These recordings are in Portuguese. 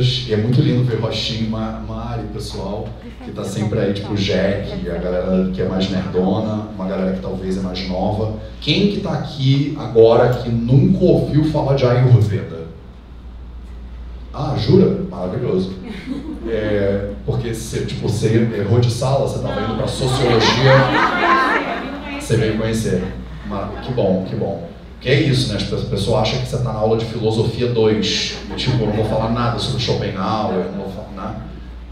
perguntas, e é muito lindo ver Rochinho, Mari, pessoal, que tá sempre aí, tipo o Jack, a galera que é mais nerdona, uma galera que talvez é mais nova. Quem que tá aqui agora que nunca ouviu falar de Ayurveda? Ah, jura? Maravilhoso. Porque você errou de sala, você estava indo para sociologia, você veio conhecer. Que bom, que bom. Que é isso, né? A pessoa acha que você está na aula de filosofia 2, tipo, eu não vou falar nada sobre Schopenhauer, não vou falar nada.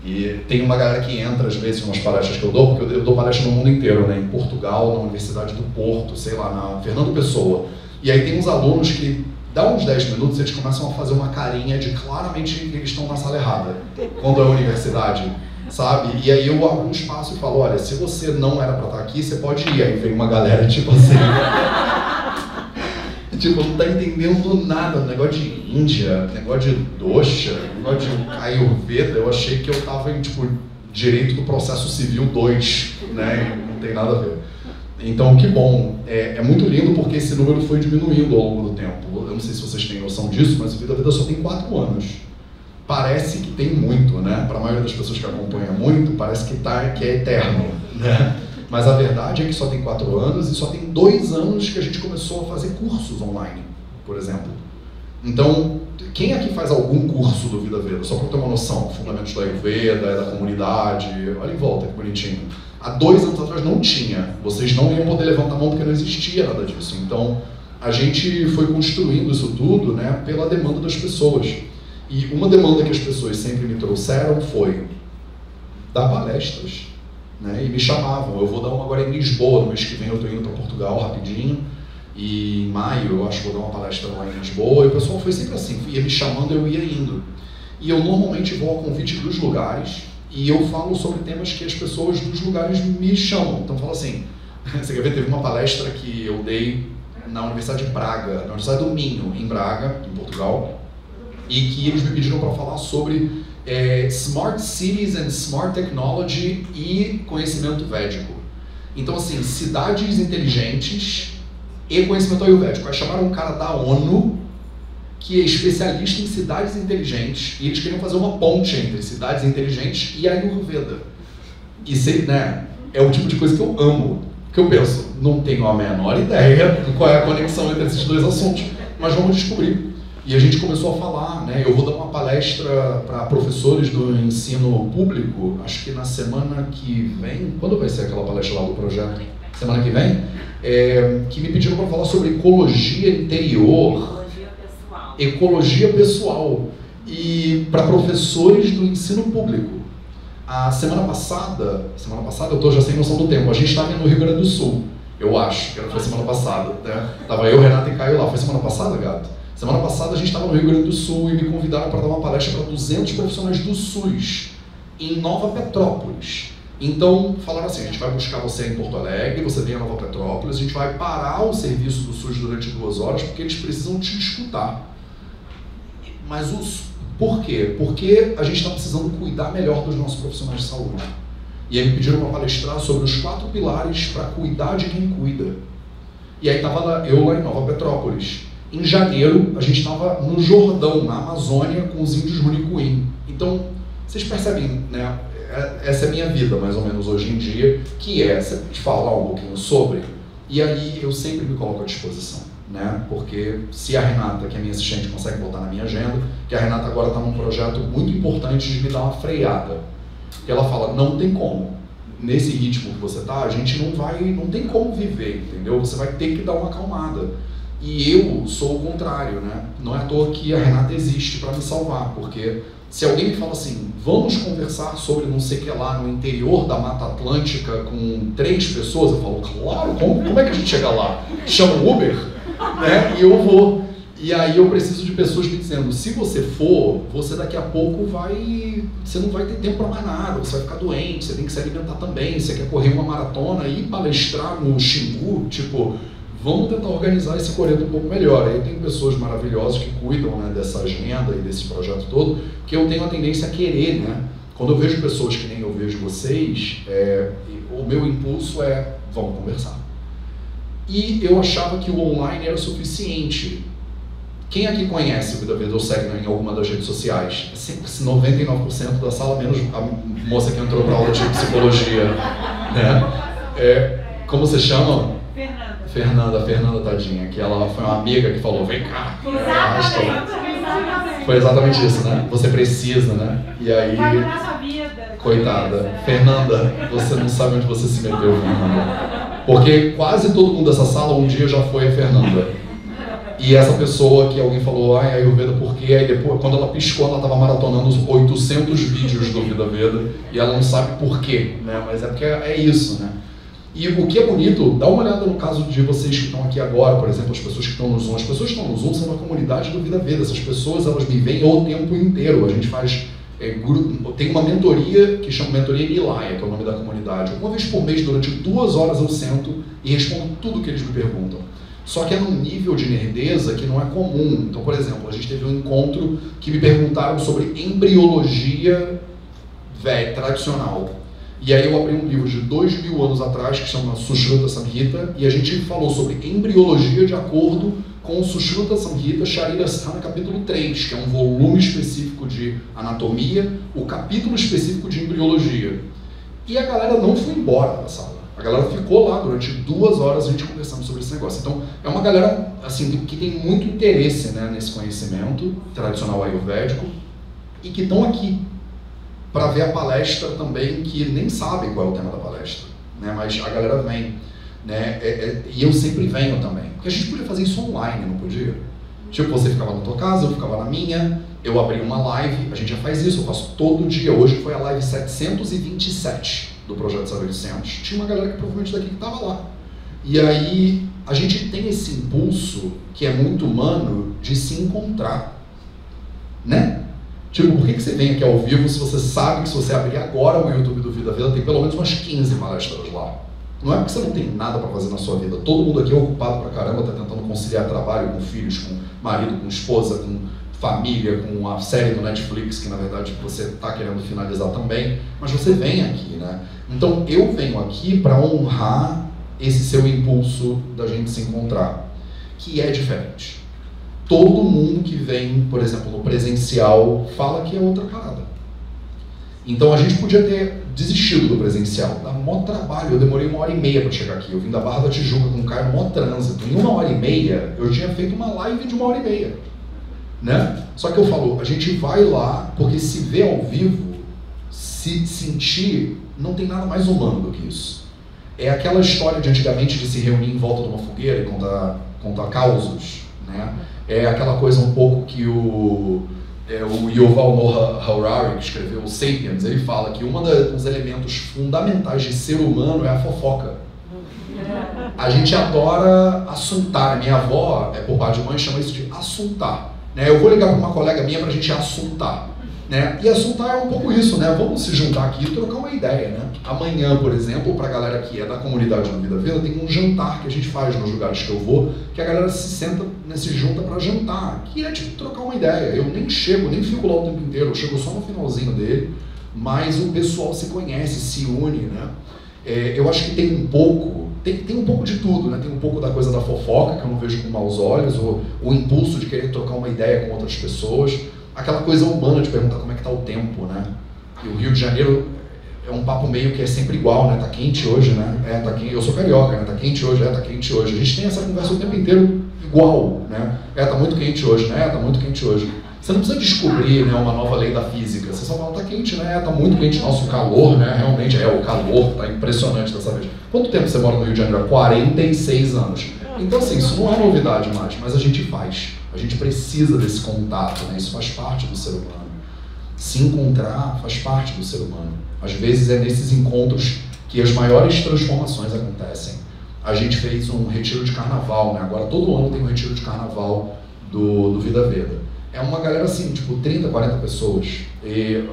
E tem uma galera que entra, às vezes, em umas palestras que eu dou, porque eu dou palestra no mundo inteiro, né? Em Portugal, na Universidade do Porto, sei lá, na Fernando Pessoa. E aí tem uns alunos que, dá uns 10 minutos, eles começam a fazer uma carinha de claramente que eles estão na sala errada, quando é universidade, sabe? E aí eu abro um espaço e falo, olha, se você não era pra estar aqui, você pode ir. Aí vem uma galera, tipo assim, tipo, não tá entendendo nada, negócio de Índia, negócio de dosha, negócio de Ayurveda, eu achei que eu tava em, tipo, direito do processo civil 2, né? E não tem nada a ver. Então, que bom. É muito lindo porque esse número foi diminuindo ao longo do tempo. Eu não sei se vocês têm noção disso, mas o Vida Veda só tem 4 anos. Parece que tem muito, né? Para a maioria das pessoas que acompanham muito, parece que é eterno, né? Mas a verdade é que só tem 4 anos e só tem 2 anos que a gente começou a fazer cursos online, por exemplo. Então, quem aqui faz algum curso do Vida Veda? Só para ter uma noção, Fundamentos da Ayurveda, da comunidade, olha em volta que bonitinho. Há 2 anos atrás não tinha, vocês não iam poder levantar a mão porque não existia nada disso. Então, a gente foi construindo isso tudo, né, pela demanda das pessoas. E uma demanda que as pessoas sempre me trouxeram foi dar palestras, né, e me chamavam. Eu vou dar uma agora em Lisboa, no mês que vem eu estou indo para Portugal rapidinho, e em maio eu acho que vou dar uma palestra lá em Lisboa, e o pessoal foi sempre assim, ia me chamando, eu ia indo. E eu normalmente vou ao convite dos lugares, e eu falo sobre temas que as pessoas dos lugares me chamam. Então, eu falo assim, você quer ver, teve uma palestra que eu dei na Universidade de Braga, na Universidade do Minho, em Braga, em Portugal, e que eles me pediram para falar sobre Smart Cities and Smart Technology e conhecimento védico. Então, assim, cidades inteligentes e conhecimento ayurvédico. Aí chamaram um cara da ONU, que é especialista em cidades inteligentes, e eles queriam fazer uma ponte entre cidades inteligentes e Ayurveda. E né, é o tipo de coisa que eu amo, que eu penso, não tenho a menor ideia de qual é a conexão entre esses 2 assuntos, mas vamos descobrir. E a gente começou a falar, né, eu vou dar uma palestra para professores do ensino público, acho que na semana que vem, quando vai ser aquela palestra lá do projeto? Semana que vem? Que me pediram para falar sobre ecologia interior, ecologia pessoal, e para professores do ensino público. A semana passada, eu tô já sem noção do tempo, a gente estava no Rio Grande do Sul, eu acho, que foi semana passada, né? Tava eu, Renata e Caio lá, foi semana passada, gato? Semana passada a gente estava no Rio Grande do Sul e me convidaram para dar uma palestra para 200 profissionais do SUS, em Nova Petrópolis. Então, falaram assim, a gente vai buscar você em Porto Alegre, você vem a Nova Petrópolis, a gente vai parar o serviço do SUS durante 2 horas, porque eles precisam te escutar. Mas por quê? Porque a gente está precisando cuidar melhor dos nossos profissionais de saúde. E aí me pediram para palestrar sobre os 4 pilares para cuidar de quem cuida. E aí estava eu lá em Nova Petrópolis. Em janeiro, a gente estava no Jordão, na Amazônia, com os índios Municuim. Então, vocês percebem, né? Essa é a minha vida, mais ou menos, hoje em dia, que é, você pode falar um pouquinho sobre, e aí eu sempre me coloco à disposição, né? Porque se a Renata, que é minha assistente, consegue botar na minha agenda, que a Renata agora está num projeto muito importante de me dar uma freada, que ela fala, não tem como, nesse ritmo que você está, a gente não tem como viver, entendeu? Você vai ter que dar uma acalmada. E eu sou o contrário, né? Não é à toa que a Renata existe para me salvar, porque se alguém me fala assim, vamos conversar sobre não sei o que lá no interior da Mata Atlântica com 3 pessoas, eu falo, claro, como é que a gente chega lá? Chama o Uber, né? E eu vou. E aí eu preciso de pessoas me dizendo, se você for, você daqui a pouco você não vai ter tempo para mais nada, você vai ficar doente, você tem que se alimentar também, você quer correr uma maratona e palestrar no Xingu, tipo, vamos tentar organizar esse correto um pouco melhor. Aí tem pessoas maravilhosas que cuidam, né, dessa agenda e desse projeto todo, que eu tenho a tendência a querer, né? Quando eu vejo pessoas que nem eu vejo vocês, o meu impulso é, vamos conversar. E eu achava que o online era suficiente. Quem aqui conhece o Vida Veda ou segue em alguma das redes sociais? É sempre 99% da sala, menos a moça que entrou para aula de psicologia. Né? Como você chama? Fernanda, tadinha, que ela foi uma amiga que falou, vem cá. Foi exatamente isso, né? Você precisa, né? E aí... Coitada. Fernanda, você não sabe onde você se meteu, Fernanda. Porque quase todo mundo dessa sala um dia já foi a Fernanda. E essa pessoa que alguém falou, ai, Ayurveda, por quê? Aí depois, quando ela piscou, ela estava maratonando os 800 vídeos do Vida Veda e ela não sabe por quê, né? Mas é porque é isso, né? E o que é bonito, dá uma olhada no caso de vocês que estão aqui agora, por exemplo, as pessoas que estão no Zoom. As pessoas que estão no Zoom são uma comunidade do Vida Veda. Essas pessoas, elas me veem o tempo inteiro. A gente faz... tem uma mentoria que chama Mentoria Nilaya, que é o nome da comunidade. Uma vez por mês, durante 2 horas, eu sento e respondo tudo que eles me perguntam. Só que é num nível de nerdeza que não é comum. Então, por exemplo, a gente teve um encontro que me perguntaram sobre embriologia tradicional. E aí eu abri um livro de 2000 anos atrás que chama Sushruta Samhita e a gente falou sobre embriologia de acordo com o Sushruta Samhita Sharirasthana capítulo 3, que é um volume específico de anatomia, o capítulo específico de embriologia. E a galera não foi embora da sala. A galera ficou lá durante 2 horas a gente conversando sobre esse negócio. Então, é uma galera assim, que tem muito interesse, né, nesse conhecimento tradicional ayurvédico e que estão aqui para ver a palestra também, que nem sabem qual é o tema da palestra, né, mas a galera vem. Né, e eu sempre venho também. Porque a gente podia fazer isso online, não podia? Tipo, você ficava na tua casa, eu ficava na minha, eu abri uma live, a gente já faz isso, eu faço todo dia. Hoje foi a live 727 do Projeto 0800. Tinha uma galera que provavelmente daqui que estava lá. E aí, a gente tem esse impulso, que é muito humano, de se encontrar. Né? Tipo, por que você vem aqui ao vivo se você sabe que se você abrir agora o YouTube do Vida Veda, tem pelo menos umas 15 palestras lá? Não é porque você não tem nada para fazer na sua vida. Todo mundo aqui é ocupado pra caramba, tá tentando conciliar trabalho com filhos, com marido, com esposa, com família, com a série do Netflix, que na verdade você tá querendo finalizar também, mas você vem aqui, né? Então eu venho aqui para honrar esse seu impulso da gente se encontrar, que é diferente. Todo mundo que vem, por exemplo, no presencial, fala que é outra parada. Então a gente podia ter desistido do presencial, dá mó trabalho, eu demorei 1h30 para chegar aqui, eu vim da Barra da Tijuca com um cara no mó trânsito, em 1h30 eu tinha feito uma live de 1h30, né? Só que eu falo, a gente vai lá, porque se ver ao vivo, se sentir, não tem nada mais humano do que isso. É aquela história de antigamente de se reunir em volta de uma fogueira e contar causos, né? É aquela coisa um pouco que o Yuval Noah Harari, que escreveu o Sapiens, ele fala que um dos elementos fundamentais de ser humano é a fofoca. A gente adora assuntar. Minha avó, por parte de mãe, chama isso de assuntar. Né? Eu vou ligar para uma colega minha para a gente assuntar. Né? E assuntar é um pouco isso, né? Vamos se juntar aqui e trocar uma ideia. Né? Amanhã, por exemplo, para a galera que é da comunidade do Vida Veda, tem um jantar que a gente faz nos lugares que eu vou, que a galera se senta, né, se junta para jantar, que é tipo trocar uma ideia. Eu nem fico lá o tempo inteiro, eu chego só no finalzinho dele, mas o pessoal se conhece, se une, né? Eu acho que tem um pouco, tem um pouco de tudo, né? Tem um pouco da coisa da fofoca, que eu não vejo com maus olhos, o impulso de querer trocar uma ideia com outras pessoas, aquela coisa humana de perguntar como é que tá o tempo, né? E o Rio de Janeiro é um papo meio que é sempre igual, né? Tá quente hoje, né? Tá quente. Eu sou carioca, né? Tá quente hoje, tá quente hoje. A gente tem essa conversa o tempo inteiro igual, né? Tá muito quente hoje, né? Tá muito quente hoje. Você não precisa descobrir, né, uma nova lei da física. Você só fala, tá quente, né? Tá muito quente. Nossa, o calor, né? Realmente o calor tá impressionante dessa vez. Quanto tempo você mora no Rio de Janeiro? 46 anos. Então, assim, isso não é novidade mais, mas a gente faz. A gente precisa desse contato, né? Isso faz parte do ser humano. Se encontrar faz parte do ser humano. Às vezes é nesses encontros que as maiores transformações acontecem. A gente fez um retiro de carnaval, né? Agora todo ano tem um retiro de carnaval do Vida Veda. É uma galera assim, tipo 30, 40 pessoas. E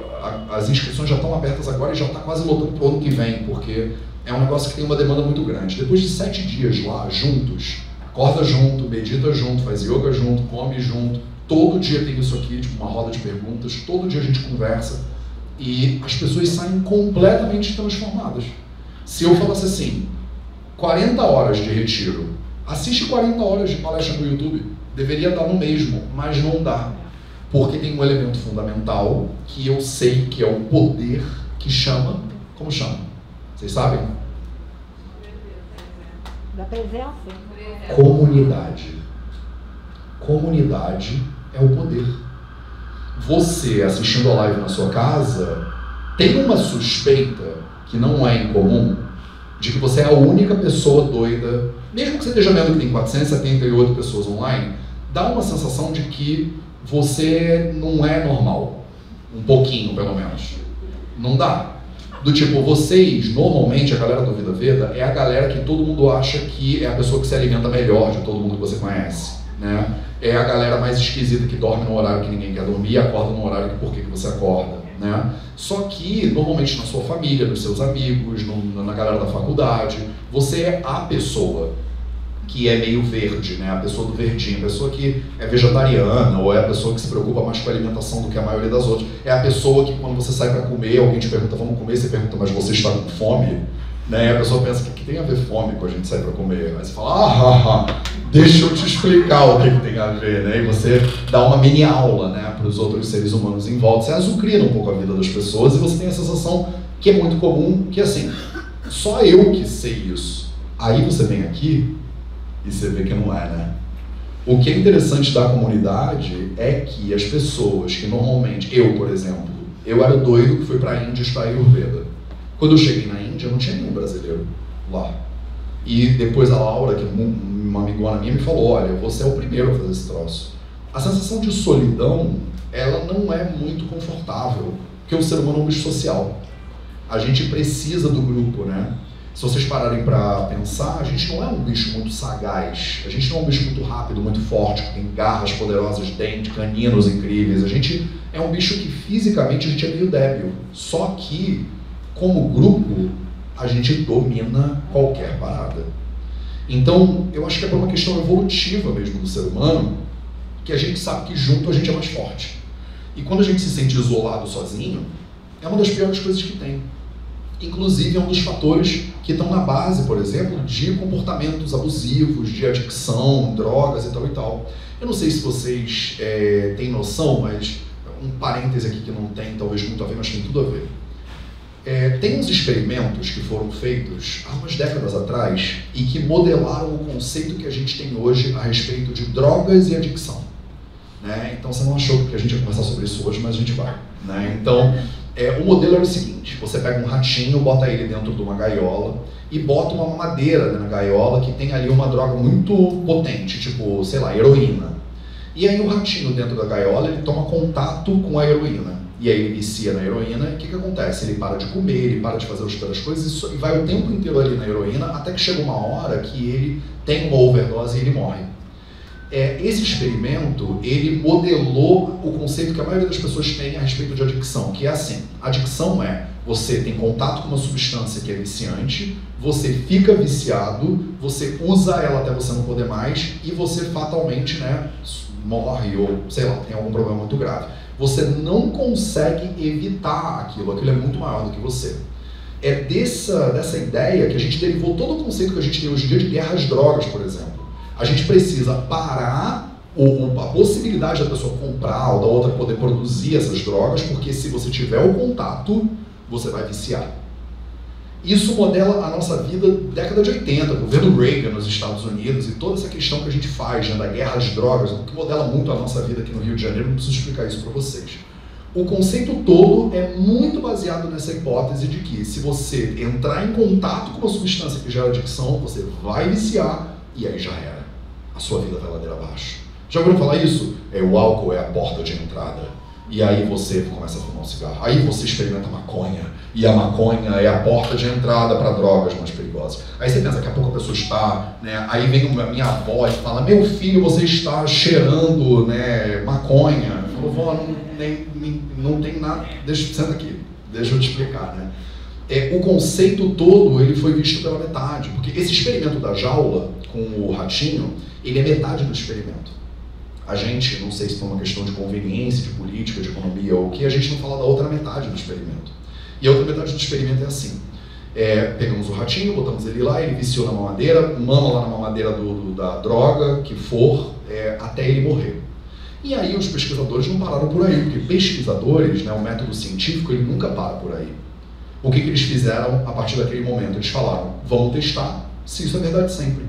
as inscrições já estão abertas agora e já está quase lotando para o ano que vem, porque é um negócio que tem uma demanda muito grande. Depois de 7 dias lá, juntos, acorda junto, medita junto, faz yoga junto, come junto, todo dia tem isso aqui, tipo uma roda de perguntas, todo dia a gente conversa e as pessoas saem completamente transformadas. Se eu falasse assim, 40 horas de retiro, assiste 40 horas de palestra no YouTube. Deveria dar no mesmo, mas não dá. Porque tem um elemento fundamental que eu sei que é o poder que chama... Como chama? Vocês sabem? Da presença. Comunidade. Comunidade é o poder. Você, assistindo a live na sua casa, tem uma suspeita, que não é incomum, de que você é a única pessoa doida, mesmo que você esteja vendo que tem 478 pessoas online, dá uma sensação de que você não é normal. Um pouquinho, pelo menos. Não dá. Do tipo, vocês, normalmente, a galera do Vida Veda é a galera que todo mundo acha que é a pessoa que se alimenta melhor de todo mundo que você conhece, né? É a galera mais esquisita que dorme no horário que ninguém quer dormir e acorda no horário que por que você acorda, né? Só que, normalmente, na sua família, nos seus amigos, na galera da faculdade, você é a pessoa que é meio verde, né? A pessoa do verdinho, a pessoa que é vegetariana, ou é a pessoa que se preocupa mais com a alimentação do que a maioria das outras. É a pessoa que, quando você sai para comer, alguém te pergunta, vamos comer, você pergunta, mas você está com fome? Né? E a pessoa pensa, que tem a ver fome com a gente sair para comer? Aí você fala, deixa eu te explicar o que tem a ver, né? E você dá uma mini aula, né, para os outros seres humanos em volta. Você azucrina um pouco a vida das pessoas e você tem a sensação que é muito comum, que assim, só eu que sei isso. Aí você vem aqui e você vê que não é, né? O que é interessante da comunidade é que as pessoas que normalmente... Eu, por exemplo, eu era doido que fui para a Índia estudar Ayurveda. Quando eu cheguei na Índia, não tinha nenhum brasileiro lá. E depois a Laura, que uma amigona minha, me falou, olha, você é o primeiro a fazer esse troço. A sensação de solidão, ela não é muito confortável, porque o ser humano é um bicho social. A gente precisa do grupo, né? Se vocês pararem para pensar, a gente não é um bicho muito sagaz, a gente não é um bicho muito rápido, muito forte, que tem garras poderosas, dentes, caninos incríveis. A gente é um bicho que fisicamente a gente é meio débil. Só que, como grupo, a gente domina qualquer parada. Então, eu acho que é por uma questão evolutiva mesmo do ser humano, que a gente sabe que junto a gente é mais forte. E quando a gente se sente isolado sozinho, é uma das piores coisas que tem. Inclusive é um dos fatores que estão na base, por exemplo, de comportamentos abusivos, de adicção, drogas e tal e tal. Eu não sei se vocês têm noção, mas um parêntese aqui que não tem talvez muito a ver, mas tem tudo a ver. Tem uns experimentos que foram feitos há umas décadas atrás e que modelaram o conceito que a gente tem hoje a respeito de drogas e adicção. Né? Então você não achou que a gente ia conversar sobre isso hoje, mas a gente vai. Né? Então, o modelo era o seguinte, você pega um ratinho, bota ele dentro de uma gaiola e bota uma mamadeira na gaiola que tem ali uma droga muito potente, tipo, sei lá, heroína. E aí o ratinho dentro da gaiola, ele toma contato com a heroína. E aí ele vicia na heroína e o que acontece? Ele para de comer, ele para de fazer outras coisas e vai o tempo inteiro ali na heroína até que chega uma hora que ele tem uma overdose e ele morre. Esse experimento, ele modelou o conceito que a maioria das pessoas tem a respeito de adicção, que é assim, adicção é, você tem contato com uma substância que é viciante, você fica viciado, você usa ela até você não poder mais e você fatalmente, né, morre ou, sei lá, tem algum problema muito grave. Você não consegue evitar aquilo é muito maior do que você. É dessa ideia que a gente derivou todo o conceito que a gente tem hoje em dia de guerra às drogas, por exemplo. A gente precisa parar a possibilidade da pessoa comprar ou da outra poder produzir essas drogas, porque se você tiver o contato, você vai viciar. Isso modela a nossa vida década de 80, o governo Reagan nos Estados Unidos e toda essa questão que a gente faz, né, da guerra às drogas, o que modela muito a nossa vida aqui no Rio de Janeiro, não preciso explicar isso para vocês. O conceito todo é muito baseado nessa hipótese de que se você entrar em contato com uma substância que gera adicção, você vai viciar e aí já era. A sua vida vai ladeira abaixo. Já ouviram falar isso? O álcool é a porta de entrada. E aí você começa a fumar um cigarro. Aí você experimenta maconha. E a maconha é a porta de entrada para drogas mais perigosas. Aí você pensa, daqui a pouco a pessoa está, né? Aí vem a minha avó e fala, meu filho, você está cheirando, né, maconha. Eu falo, vó, não tem nada, senta aqui, deixa eu te explicar, né? O conceito todo, ele foi visto pela metade. Porque esse experimento da jaula com o ratinho, ele é metade do experimento. A gente, não sei se foi uma questão de conveniência, de política, de economia ou o que, a gente não fala da outra metade do experimento. E a outra metade do experimento é assim. Pegamos o ratinho, botamos ele lá, ele viciou na mamadeira, mama lá na mamadeira da droga, que for, até ele morrer. E aí os pesquisadores não pararam por aí, porque pesquisadores, né, o método científico, ele nunca para por aí. O que eles fizeram a partir daquele momento? Eles falaram, vamos testar se isso é verdade sempre.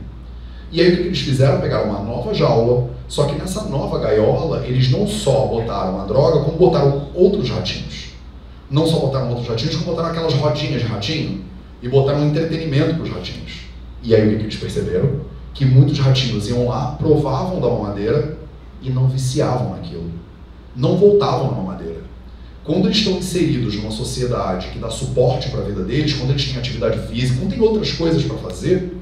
E aí o que eles fizeram? Pegaram uma nova jaula, só que nessa nova gaiola, eles não só botaram a droga, como botaram outros ratinhos. Não só botaram outros ratinhos, como botaram aquelas rodinhas de ratinho e botaram um entretenimento para os ratinhos. E aí o que eles perceberam? Que muitos ratinhos iam lá, provavam da mamadeira e não viciavam naquilo. Não voltavam na mamadeira. Quando eles estão inseridos numa sociedade que dá suporte para a vida deles, quando eles têm atividade física, quando tem outras coisas para fazer,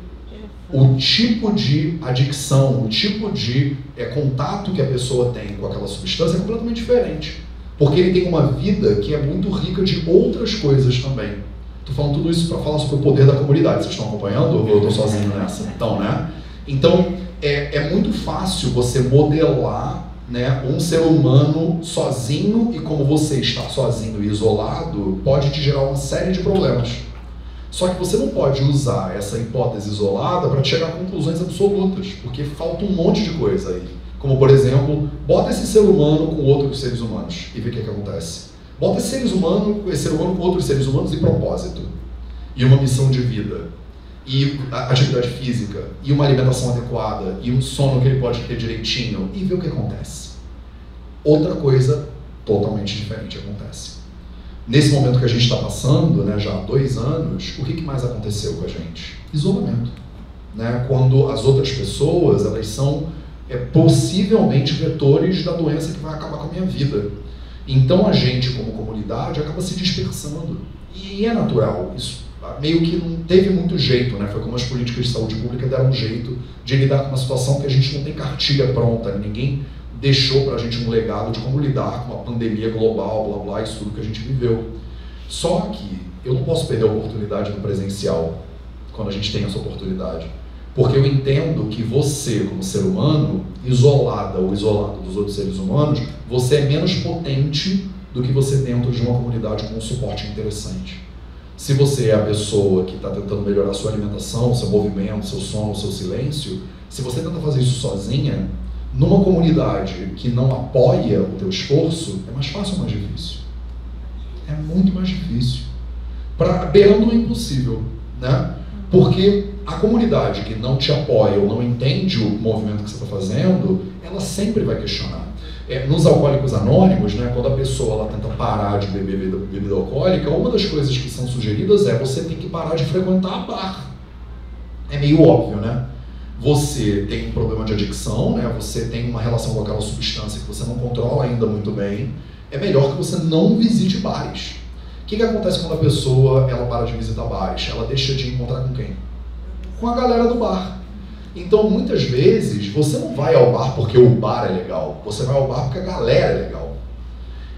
o tipo de adicção, o tipo de contato que a pessoa tem com aquela substância é completamente diferente. Porque ele tem uma vida que é muito rica de outras coisas também. Estou falando tudo isso para falar sobre o poder da comunidade. Vocês estão acompanhando ou eu estou sozinho nessa? Então, né? Então, é muito fácil você modelar, né, um ser humano sozinho, e como você está sozinho e isolado, pode te gerar uma série de problemas. Só que você não pode usar essa hipótese isolada para chegar a conclusões absolutas, porque falta um monte de coisa aí. Como, por exemplo, bota esse ser humano com outros seres humanos e vê o que acontece. Bota esse ser humano com outros seres humanos e propósito, e uma missão de vida, e atividade física, e uma alimentação adequada, e um sono que ele pode ter direitinho, e vê o que acontece. Outra coisa totalmente diferente acontece. Nesse momento que a gente está passando, né, já há 2 anos, o que mais aconteceu com a gente? Isolamento. Né? Quando as outras pessoas, elas são possivelmente vetores da doença que vai acabar com a minha vida. Então a gente, como comunidade, acaba se dispersando. E é natural. Isso meio que não teve muito jeito, né? Foi como as políticas de saúde pública deram um jeito de lidar com uma situação que a gente não tem cartilha pronta. Ninguém deixou pra gente um legado de como lidar com uma pandemia global, blá blá, isso tudo que a gente viveu. Só que eu não posso perder a oportunidade do presencial quando a gente tem essa oportunidade. Porque eu entendo que você, como ser humano, isolada ou isolado dos outros seres humanos, você é menos potente do que você dentro de uma comunidade com um suporte interessante. Se você é a pessoa que está tentando melhorar a sua alimentação, seu movimento, seu sono, seu silêncio, se você tenta fazer isso sozinha, numa comunidade que não apoia o teu esforço, é mais fácil ou mais difícil? É muito mais difícil. Beirando o impossível, né? Porque a comunidade que não te apoia ou não entende o movimento que você está fazendo, ela sempre vai questionar. Nos Alcoólicos Anônimos, né, quando a pessoa ela tenta parar de beber bebida alcoólica, uma das coisas que são sugeridas é você tem que parar de frequentar bar. É meio óbvio, né? Você tem um problema de adicção, né? Você tem uma relação com aquela substância que você não controla ainda muito bem, é melhor que você não visite bares. O que acontece quando a pessoa ela para de visitar bares? Ela deixa de encontrar com quem? Com a galera do bar. Então, muitas vezes, você não vai ao bar porque o bar é legal, você vai ao bar porque a galera é legal.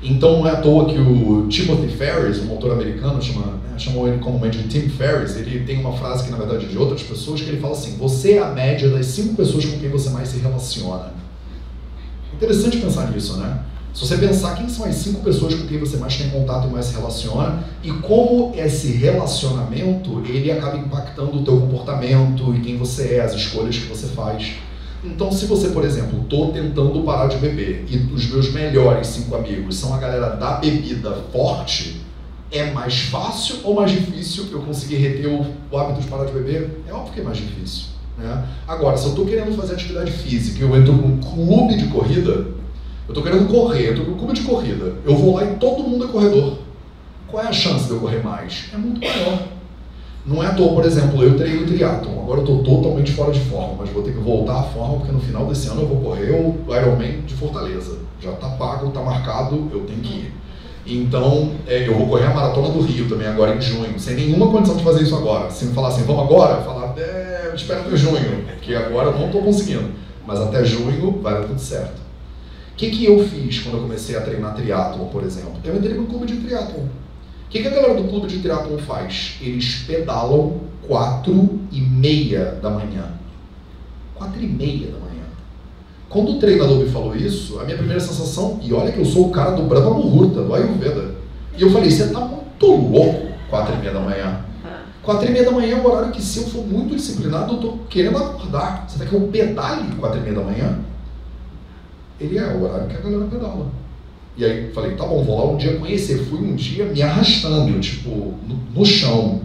Então, não é à toa que o Timothy Ferriss, um autor americano, chamou ele comumente de Tim Ferriss, ele tem uma frase que, na verdade, é de outras pessoas, que ele fala assim, você é a média das 5 pessoas com quem você mais se relaciona. Interessante pensar nisso, né? Se você pensar quem são as 5 pessoas com quem você mais tem contato e mais se relaciona, e como esse relacionamento, ele acaba impactando o teu comportamento e quem você é, as escolhas que você faz. Então, se você, por exemplo, estou tentando parar de beber e os meus melhores 5 amigos são a galera da bebida forte, é mais fácil ou mais difícil eu conseguir reter o hábito de parar de beber? É óbvio que é mais difícil, né? Agora, se eu estou querendo fazer atividade física e eu entro num clube de corrida, eu estou querendo correr, eu estou no clube de corrida, eu vou lá e todo mundo é corredor. Qual é a chance de eu correr mais? É muito maior. Não é à toa, por exemplo, eu treino triatlon, agora eu estou totalmente fora de forma, mas vou ter que voltar à forma porque no final desse ano eu vou correr o Ironman de Fortaleza. Já está pago, está marcado, eu tenho que ir. Então, eu vou correr a Maratona do Rio também agora em junho, sem nenhuma condição de fazer isso agora. Se me falar assim, vamos agora, eu falar, eu espero até junho, porque agora eu não estou conseguindo. Mas até junho vai dar tudo certo. O que eu fiz quando eu comecei a treinar triatlon, por exemplo? Eu entrei no clube de triatlon. O que a galera do clube de triatlon faz? Eles pedalam 4h30 da manhã. 4h30 da manhã. Quando o treinador me falou isso, a minha primeira sensação, e olha que eu sou o cara do Brahma Muhurta, do Ayurveda, e eu falei, você tá muito louco 4h30 da manhã. 4h30 da manhã é um horário que, se eu for muito disciplinado, eu tô querendo acordar. Você quer que eu pedale 4h30 da manhã? Ele é o horário que a galera pedala. E aí falei, tá bom, vou lá um dia conhecer. Fui um dia me arrastando, tipo, no chão.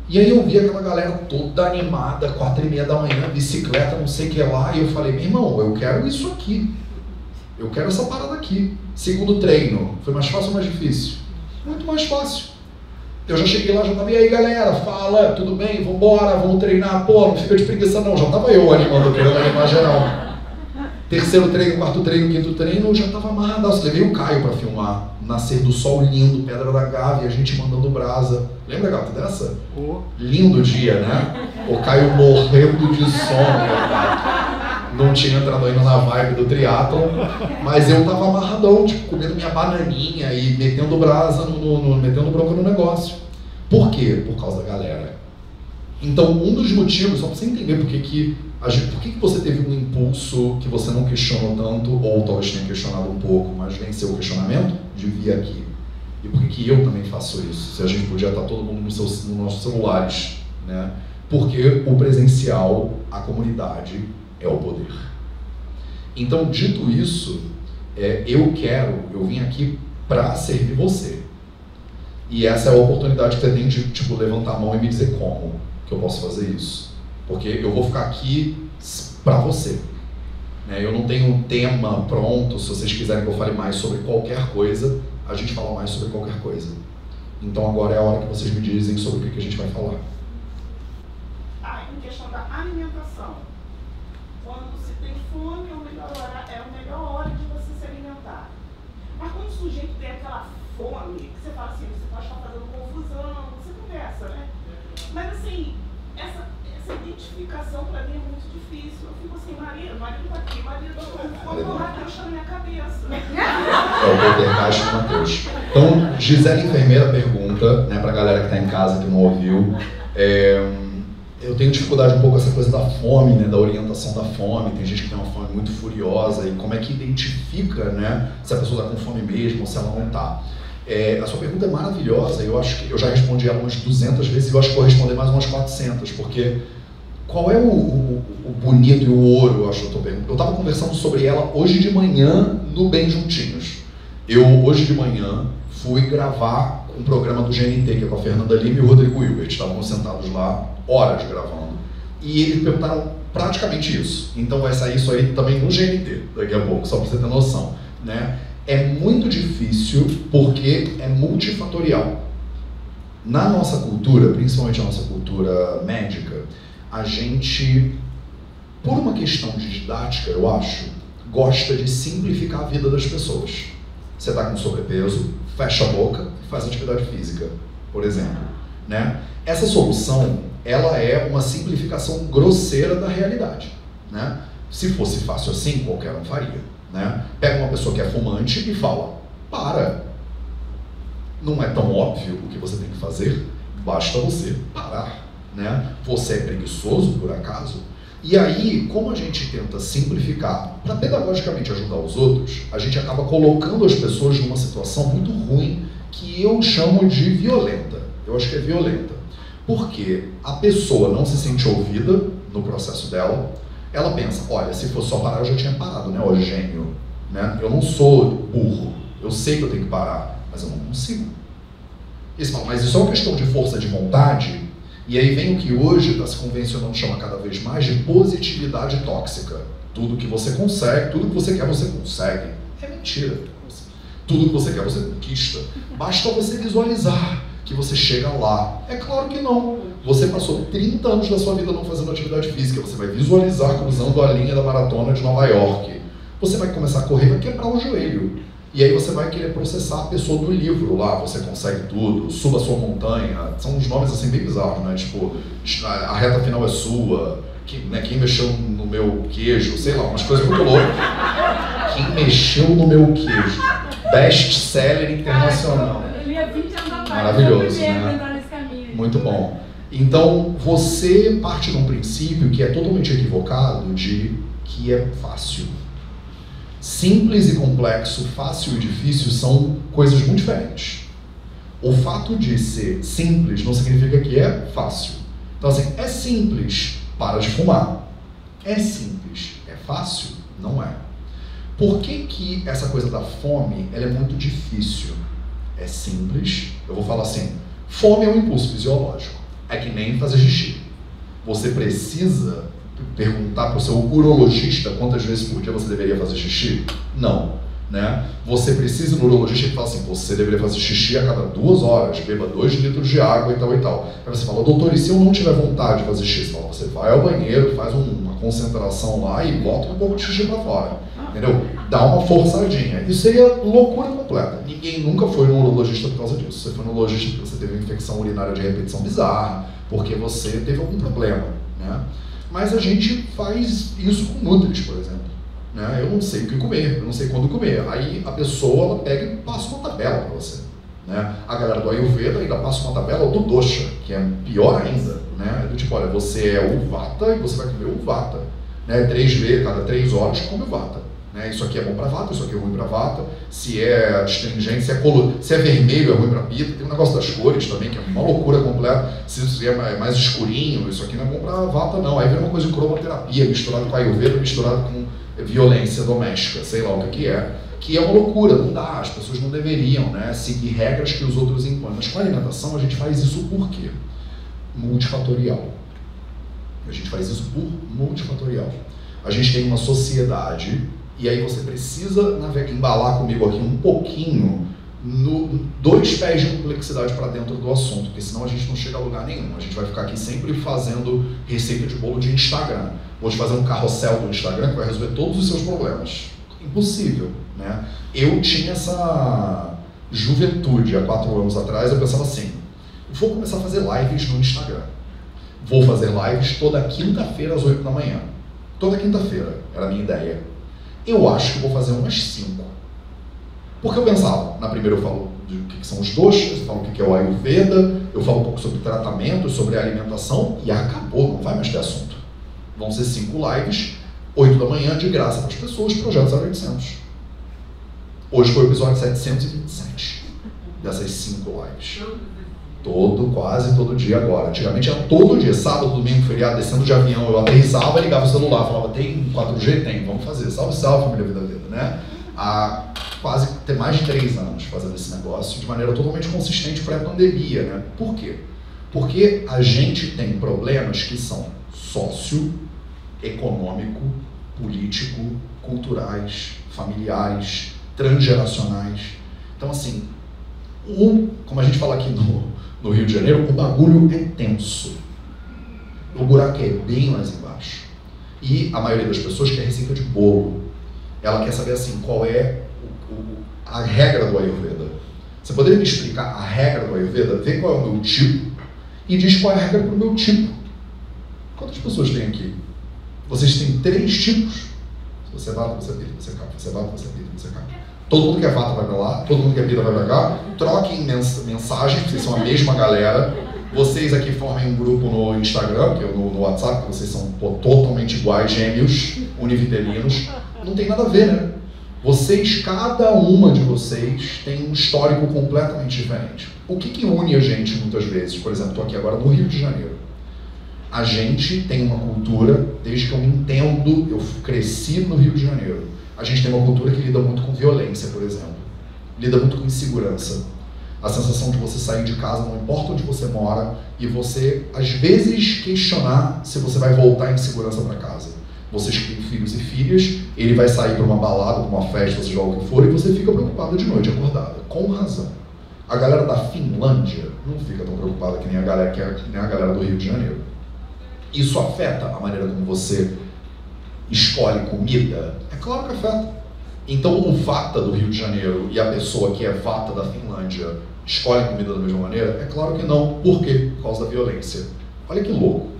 E aí eu vi aquela galera toda animada, 4h30 da manhã, bicicleta, não sei o que lá. E eu falei, meu irmão, eu quero isso aqui. Eu quero essa parada aqui. Segundo treino, foi mais fácil ou mais difícil? Muito mais fácil. Eu já cheguei lá, já tava, e aí galera, fala, tudo bem, vambora, vamos treinar. Pô, não fica de preguiça não, já tava eu animando, querendo animar geral. Terceiro treino, quarto treino, quinto treino, eu já tava amarradaço. Levei o Caio pra filmar. Nascer do sol lindo, Pedra da Gávea, a gente mandando brasa. Lembra, gato, dessa? Lindo dia, né? O Caio morrendo de sono. Não tinha entrado ainda na vibe do triatlon, mas eu tava amarradão, tipo, comendo minha bananinha e metendo brasa, metendo bronca no negócio. Por quê? Por causa da galera. Então, um dos motivos, só pra você entender por que você teve um impulso que você não questionou tanto, ou talvez tenha questionado um pouco, mas venceu o questionamento, de vir aqui. E por que eu também faço isso? Se a gente podia estar todo mundo nos nossos celulares, né? Porque o presencial, a comunidade, é o poder. Então, dito isso, eu vim aqui para servir você. E essa é a oportunidade que você tem de, tipo, levantar a mão e me dizer como que eu posso fazer isso. Porque eu vou ficar aqui para você. Né? Eu não tenho um tema pronto, se vocês quiserem que eu fale mais sobre qualquer coisa, a gente fala mais sobre qualquer coisa. Então agora é a hora que vocês me dizem sobre o que a gente vai falar. Em questão da alimentação. Quando se tem fome, é a melhor hora de você se alimentar. Mas quando o sujeito tem aquela fome, que você fala assim, você pode estar fazendo confusão, você conversa, né? Mas assim, essa identificação para mim é muito difícil. Eu fico assim, marido tá aqui, marido, o Mateus está na minha cabeça. É o poder baixo do Mateus. Então, Gisele Enfermeira pergunta, né, pra galera que tá em casa, que não ouviu, eu tenho dificuldade um pouco com essa coisa da fome, né, da orientação da fome. Tem gente que tem uma fome muito furiosa, e como é que identifica, né, se a pessoa está com fome mesmo ou se ela não está. A sua pergunta é maravilhosa, eu acho que eu já respondi ela umas 200 vezes e eu acho que vou responder mais umas 400, porque qual é o bonito e o ouro, eu acho que eu estou perguntando. Eu estava conversando sobre ela hoje de manhã no Bem Juntinhos. Eu, hoje de manhã, fui gravar um programa do GNT, que é com a Fernanda Lima e o Rodrigo Hilbert. Estavam sentados lá, horas gravando. E eles perguntaram praticamente isso. Então vai sair isso aí também no GNT, daqui a pouco, só para você ter noção. Né? É muito difícil porque é multifatorial. Na nossa cultura, principalmente a nossa cultura médica, a gente, por uma questão de didática, eu acho, gosta de simplificar a vida das pessoas. Você está com sobrepeso, fecha a boca e faz atividade física, por exemplo. Né? Essa solução, ela é uma simplificação grosseira da realidade. Né? Se fosse fácil assim, qualquer um faria. Né? Pega uma pessoa que é fumante e fala, para. Não é tão óbvio o que você tem que fazer, basta você parar. Né? Você é preguiçoso, por acaso? E aí, como a gente tenta simplificar para pedagogicamente ajudar os outros, a gente acaba colocando as pessoas numa situação muito ruim que eu chamo de violenta. Eu acho que é violenta. Porque a pessoa não se sente ouvida no processo dela, ela pensa, olha, se fosse só parar, eu já tinha parado, né, ó gênio. Né? Eu não sou burro, eu sei que eu tenho que parar, mas eu não consigo. E você fala, mas isso é uma questão de força de vontade? E aí vem o que hoje está se convencionando chamar cada vez mais de positividade tóxica. Tudo que você consegue, tudo que você quer, você consegue. É mentira. Tudo que você quer, você conquista. Basta você visualizar que você chega lá. É claro que não. Você passou 30 anos da sua vida não fazendo atividade física. Você vai visualizar cruzando a linha da maratona de Nova York. Você vai começar a correr, vai quebrar o joelho. E aí você vai querer processar a pessoa do livro lá, você consegue tudo, suba a sua montanha, são uns nomes assim bem bizarros, né? Tipo, a reta final é sua, quem mexeu no meu queijo, sei lá, umas coisas muito loucas. Quem mexeu no meu queijo? Best-seller internacional. Maravilhoso, né? Muito bom. Então, você parte de um princípio que é totalmente equivocado de que é fácil. Simples e complexo, fácil e difícil são coisas muito diferentes. O fato de ser simples não significa que é fácil. Então assim, é simples, para de fumar. É simples, é fácil? Não é. Por que que essa coisa da fome, ela é muito difícil? É simples, eu vou falar assim, fome é um impulso fisiológico, é que nem fazer xixi. Você precisa perguntar para o seu urologista quantas vezes por dia você deveria fazer xixi? Não. Né? Você precisa no urologista que fala assim, você deveria fazer xixi a cada 2 horas, beba 2 litros de água e tal e tal. Aí você fala, doutor, e se eu não tiver vontade de fazer xixi? Você vai ao banheiro, faz uma concentração lá e bota um pouco de xixi para fora. Entendeu? Dá uma forçadinha. Isso seria loucura completa. Ninguém nunca foi no urologista por causa disso. Você foi no urologista porque você teve uma infecção urinária de repetição bizarra, porque você teve algum problema. Né? Mas a gente faz isso com nutris, por exemplo. Né? Eu não sei o que comer, eu não sei quando comer. Aí a pessoa ela pega e passa uma tabela para você. Né? A galera do Ayurveda ainda passa uma tabela do dosha, que é pior ainda. Né? Do tipo, olha, você é o vata e você vai comer o vata. Né? 3 vezes, cada 3 horas come o vata. Né? Isso aqui é bom para vata, isso aqui é ruim para vata. Se é astringente, se é vermelho é ruim para pita. Tem um negócio das cores também, que é uma loucura completa. Se é mais escurinho, isso aqui não é bom para vata não. Aí vem uma coisa de cromoterapia misturado com Ayurveda, misturado com violência doméstica, sei lá o que é uma loucura, não dá, as pessoas não deveriam, né, seguir regras que os outros impõem. Mas com a alimentação a gente faz isso por quê? Multifatorial. A gente faz isso por multifatorial. A gente tem uma sociedade, e aí você precisa embalar comigo aqui um pouquinho, 2 pés de complexidade para dentro do assunto, porque senão a gente não chega a lugar nenhum. A gente vai ficar aqui sempre fazendo receita de bolo de Instagram. Vou te fazer um carrossel do Instagram que vai resolver todos os seus problemas. Impossível, né? Eu tinha essa juventude há 4 anos atrás, eu pensava assim, vou começar a fazer lives no Instagram. Vou fazer lives toda quinta-feira às 8 da manhã. Toda quinta-feira, era a minha ideia. Eu acho que vou fazer umas 5. Porque eu pensava, na primeira eu falo de o que são os doshas, eu falo o que é o Ayurveda, eu falo um pouco sobre tratamento, sobre alimentação, e acabou, não vai mais ter assunto. Vão ser 5 lives, 8 da manhã, de graça para as pessoas, Projeto 0800. Hoje foi o episódio 727 dessas 5 lives. Quase todo dia agora. Antigamente era todo dia, sábado, domingo, feriado, descendo de avião, eu aterrissava, ligava o celular, falava, tem 4G? Tem, vamos fazer. Salve, salve, família Vida Vida, né? Tem mais de 3 anos fazendo esse negócio de maneira totalmente consistente pré-pandemia, né? Por quê? Porque a gente tem problemas que são socioeconômico, político, culturais, familiares, transgeracionais. Então, assim, como a gente fala aqui no Rio de Janeiro, o bagulho é tenso. O buraco é bem mais embaixo. E a maioria das pessoas quer receita de bolo. Ela quer saber, assim, qual é a regra do Ayurveda. Você poderia me explicar a regra do Ayurveda? Vê qual é o meu tipo e diz qual é a regra para o meu tipo. Quantas pessoas tem aqui? Vocês têm 3 tipos. Se você é vata, você é pita, você é kapha. Você é vata, você é pita, você é kapha. Todo mundo que é vata vai para lá, todo mundo que é pita vai para cá. Troquem mensagens, vocês são a mesma galera. Vocês aqui formem um grupo no Instagram, que é no WhatsApp, que vocês são totalmente iguais, gêmeos, univitelinos. Não tem nada a ver, né? Cada uma de vocês tem um histórico completamente diferente. O que une a gente muitas vezes? Por exemplo, estou aqui agora no Rio de Janeiro. A gente tem uma cultura, desde que eu me entendo, eu cresci no Rio de Janeiro. A gente tem uma cultura que lida muito com violência, por exemplo. Lida muito com insegurança. A sensação de você sair de casa, não importa onde você mora, e você, às vezes, questionar se você vai voltar em segurança para casa. Vocês que têm filhos e filhas, ele vai sair para uma balada, para uma festa, seja lá o que for, e você fica preocupada de noite, acordada. Com razão. A galera da Finlândia não fica tão preocupada que nem a galera do Rio de Janeiro. Isso afeta a maneira como você escolhe comida? É claro que afeta. Então o vata do Rio de Janeiro e a pessoa que é vata da Finlândia escolhem comida da mesma maneira? É claro que não. Por quê? Por causa da violência. Olha que louco.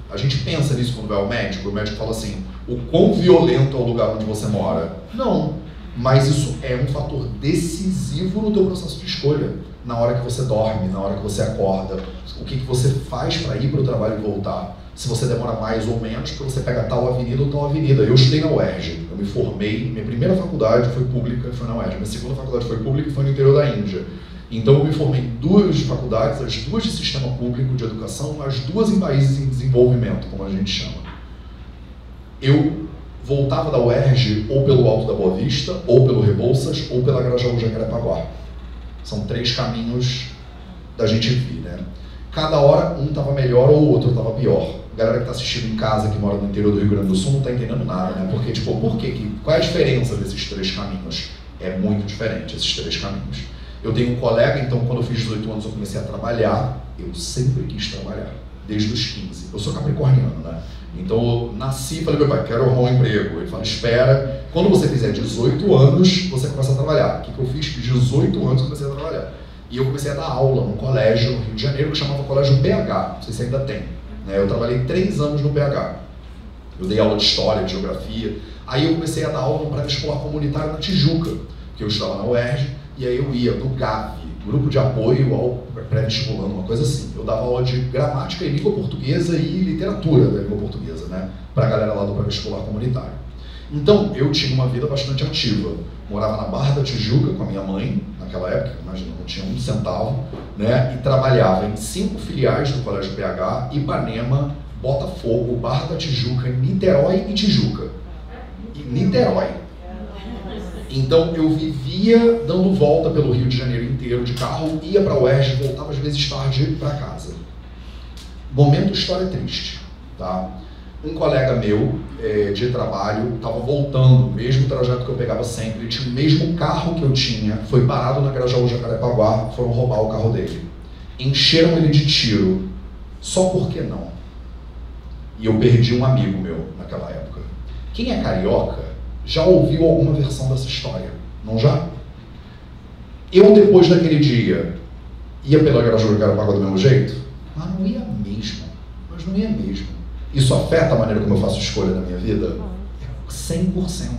A gente pensa nisso quando vai ao médico, o médico fala assim, o quão violento é o lugar onde você mora? Não. Mas isso é um fator decisivo no teu processo de escolha. Na hora que você dorme, na hora que você acorda, o que você faz para ir para o trabalho e voltar. Se você demora mais ou menos, porque você pega tal avenida ou tal avenida. Eu estudei na UERJ, eu me formei, minha primeira faculdade foi pública e foi na UERJ, minha segunda faculdade foi pública e foi no interior da Índia. Então eu me formei em 2 faculdades, as 2 de sistema público de educação, as 2 em países em desenvolvimento, como a gente chama. Eu voltava da UERJ ou pelo Alto da Boa Vista, ou pelo Rebouças, ou pela Grajaú Jacarepaguá. São 3 caminhos da gente vir, né? Cada hora um estava melhor ou o outro estava pior. A galera que está assistindo em casa, que mora no interior do Rio Grande do Sul, não está entendendo nada, né? Porque, tipo, qual é a diferença desses 3 caminhos? É muito diferente, esses 3 caminhos. Eu tenho um colega, então, quando eu fiz 18 anos, eu comecei a trabalhar. Eu sempre quis trabalhar, desde os 15. Eu sou capricorniano, né? Então, eu nasci e falei, meu pai, quero arrumar um emprego. Ele fala, espera, quando você fizer 18 anos, você começa a trabalhar. O que eu fiz? 18 anos eu comecei a trabalhar. E eu comecei a dar aula num colégio no Rio de Janeiro, que chamava Colégio PH, não sei se ainda tem. Né? Eu trabalhei 3 anos no PH. Eu dei aula de história, de geografia. Aí eu comecei a dar aula no pré-vestibular comunitário na Tijuca, que eu estava na UERJ, e aí eu ia no GAV, Grupo de Apoio ao Pré-Vestibulando, uma coisa assim. Eu dava aula de gramática e língua portuguesa e literatura da língua portuguesa, né? Pra galera lá do pré-vestibular comunitário. Então, eu tinha uma vida bastante ativa. Morava na Barra da Tijuca com a minha mãe, naquela época, imagina, não tinha um centavo, né? E trabalhava em 5 filiais do Colégio PH, Ipanema, Botafogo, Barra da Tijuca, Niterói e Tijuca. E Niterói. Então, eu vivia dando volta pelo Rio de Janeiro inteiro de carro, ia para a UERJ, voltava às vezes tarde para casa. Momento história triste, tá? Um colega meu de trabalho estava voltando, o mesmo trajeto que eu pegava sempre, ele tinha o mesmo carro que eu tinha, foi parado na Grajaú Jacarepaguá, foram roubar o carro dele. Encheram ele de tiro, só porque não. E eu perdi um amigo meu naquela época. Quem é carioca já ouviu alguma versão dessa história, não já? Eu, depois daquele dia, ia pela Grajaú Jacarepaguá do mesmo jeito? Mas não ia mesmo, mas não ia mesmo. Isso afeta a maneira como eu faço escolha na minha vida? 100%.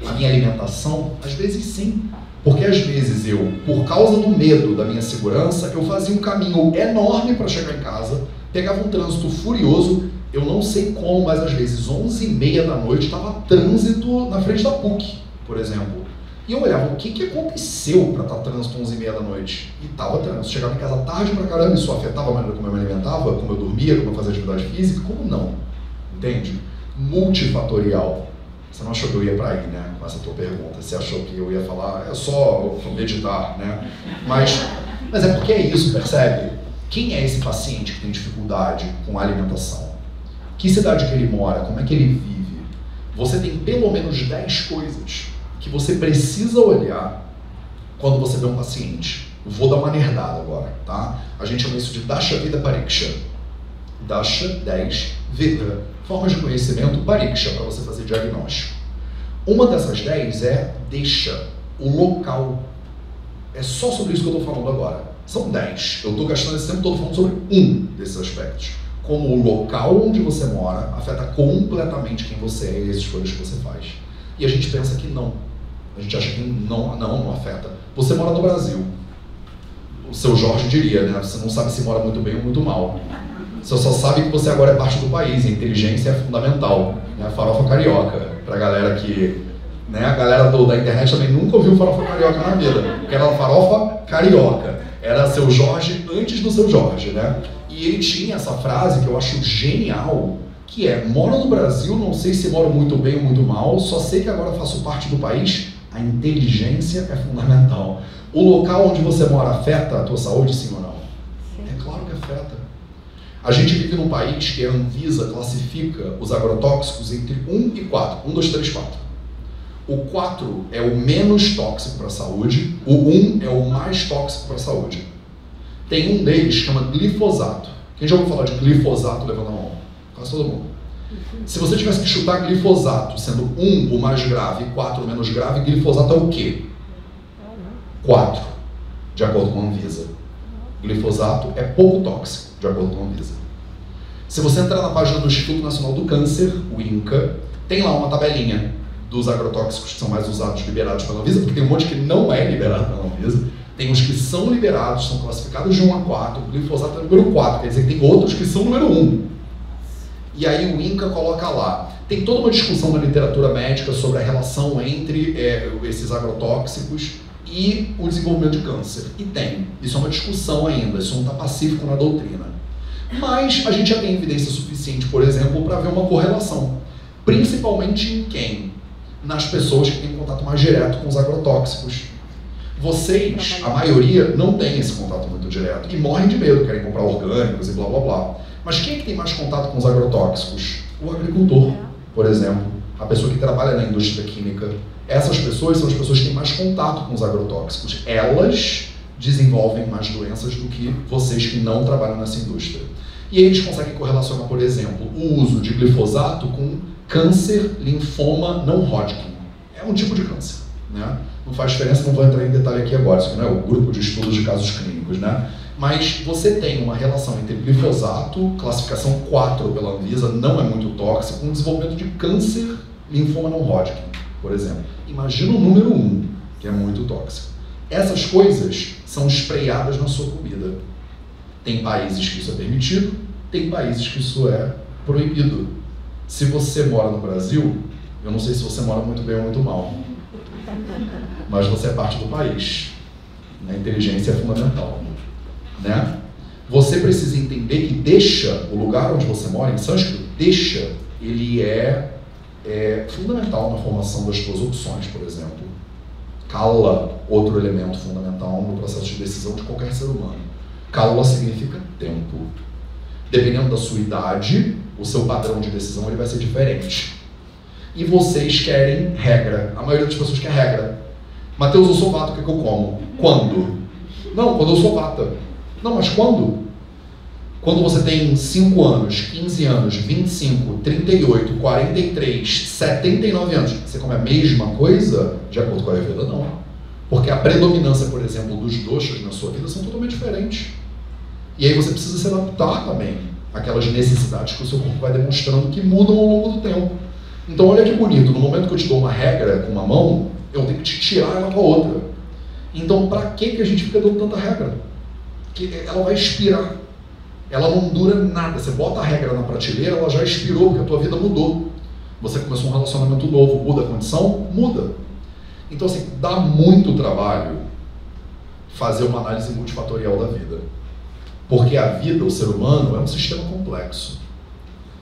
A minha alimentação, às vezes sim. Porque às vezes eu, por causa do medo da minha segurança, eu fazia um caminho enorme para chegar em casa, pegava um trânsito furioso, eu não sei como, mas às vezes 11h30 da noite estava trânsito na frente da PUC, por exemplo. E eu olhava, o que aconteceu para estar trânsito 11h30 da noite? E estava trânsito. Chegava em casa tarde pra caramba, isso afetava a maneira como eu me alimentava, como eu dormia, como eu fazia atividade física, como não? Entende? Multifatorial. Você não achou que eu ia para aí, né? Com essa tua pergunta. Você achou que eu ia falar, é só meditar, né? Mas é porque é isso, percebe? Quem é esse paciente que tem dificuldade com a alimentação? Que cidade que ele mora? Como é que ele vive? Você tem pelo menos 10 coisas que você precisa olhar quando você vê um paciente. Eu vou dar uma nerdada agora, tá? A gente chama isso de Dasha Vida Pariksha. Dasha 10 Vida. Formas de conhecimento Pariksha, para você fazer diagnóstico. Uma dessas 10 é deixa, o local. É só sobre isso que eu estou falando agora. São 10. Eu estou gastando esse tempo todo falando sobre um desses aspectos. Como o local onde você mora afeta completamente quem você é e as escolhas que você faz. E a gente pensa que não. A gente acha que não afeta. Você mora no Brasil. O seu Jorge diria, né? Você não sabe se mora muito bem ou muito mal. Você só sabe que você agora é parte do país. A inteligência é fundamental. Né? A farofa carioca. Pra galera que... Né? A galera da internet também nunca ouviu farofa carioca na vida. Porque era uma farofa carioca. Era seu Jorge antes do seu Jorge, né? E ele tinha essa frase que eu acho genial, que é, moro no Brasil, não sei se moro muito bem ou muito mal, só sei que agora faço parte do país, a inteligência é fundamental. O local onde você mora afeta a tua saúde, sim ou não? Sim. É claro que afeta. A gente vive num país que a Anvisa classifica os agrotóxicos entre 1 e 4. 1, 2, 3, 4. O 4 é o menos tóxico para a saúde, o 1 é o mais tóxico para a saúde. Tem um deles que chama glifosato. Quem já ouviu falar de glifosato, levanta a mão. Quase todo mundo. Se você tivesse que chutar glifosato, sendo 1 o mais grave e 4 o menos grave, glifosato é o quê? 4, de acordo com a Anvisa. Glifosato é pouco tóxico, de acordo com a Anvisa. Se você entrar na página do Instituto Nacional do Câncer, o INCA, tem lá uma tabelinha dos agrotóxicos que são mais usados, liberados pela Anvisa, porque tem um monte que não é liberado pela Anvisa. Tem os que são liberados, são classificados de 1 a 4, o glifosato é número 4, quer dizer que tem outros que são número 1. E aí o INCA coloca lá. Tem toda uma discussão na literatura médica sobre a relação entre esses agrotóxicos e o desenvolvimento de câncer. E tem. Isso é uma discussão ainda, isso não está pacífico na doutrina. Mas a gente já tem evidência suficiente, por exemplo, para ver uma correlação. Principalmente em quem? Nas pessoas que têm contato mais direto com os agrotóxicos. Vocês, a maioria, não tem esse contato muito direto e morrem de medo, querem comprar orgânicos e blá blá blá. Mas quem é que tem mais contato com os agrotóxicos? O agricultor, por exemplo, a pessoa que trabalha na indústria química. Essas pessoas são as pessoas que têm mais contato com os agrotóxicos. Elas desenvolvem mais doenças do que vocês que não trabalham nessa indústria. E aí eles conseguem correlacionar, por exemplo, o uso de glifosato com câncer, linfoma não Hodgkin. É um tipo de câncer, né? Não faz diferença, não vou entrar em detalhe aqui agora, isso aqui não é o grupo de estudos de casos clínicos, né? Mas você tem uma relação entre glifosato, classificação 4 pela Anvisa, não é muito tóxico, com o desenvolvimento de câncer, linfoma não Hodgkin, por exemplo. Imagina o número 1, que é muito tóxico. Essas coisas são espreadas na sua comida. Tem países que isso é permitido, tem países que isso é proibido. Se você mora no Brasil, eu não sei se você mora muito bem ou muito mal, mas você é parte do país. A inteligência é fundamental, né? Você precisa entender que deixa, o lugar onde você mora, em sânscrito, deixa, ele é fundamental na formação das suas opções, por exemplo. Kala, outro elemento fundamental no processo de decisão de qualquer ser humano. Kala significa tempo. Dependendo da sua idade, o seu padrão de decisão ele vai ser diferente. E vocês querem regra. A maioria das pessoas quer regra. Mateus, eu sou vata, o que é que eu como? Quando? Não, quando eu sou vata. Não, mas quando? Quando você tem 5 anos, 15 anos, 25, 38, 43, 79 anos, você come a mesma coisa de acordo com a Ayurveda? Não. Porque a predominância, por exemplo, dos doshas na sua vida são totalmente diferentes. E aí você precisa se adaptar também àquelas necessidades que o seu corpo vai demonstrando que mudam ao longo do tempo. Então olha que bonito, no momento que eu te dou uma regra com uma mão, eu tenho que te tirar ela com a outra. Então pra que a gente fica dando tanta regra? Que ela vai expirar. Ela não dura nada. Você bota a regra na prateleira, ela já expirou, porque a tua vida mudou. Você começou um relacionamento novo, muda a condição? Muda. Então assim, dá muito trabalho fazer uma análise multifatorial da vida. Porque a vida, o ser humano, é um sistema complexo.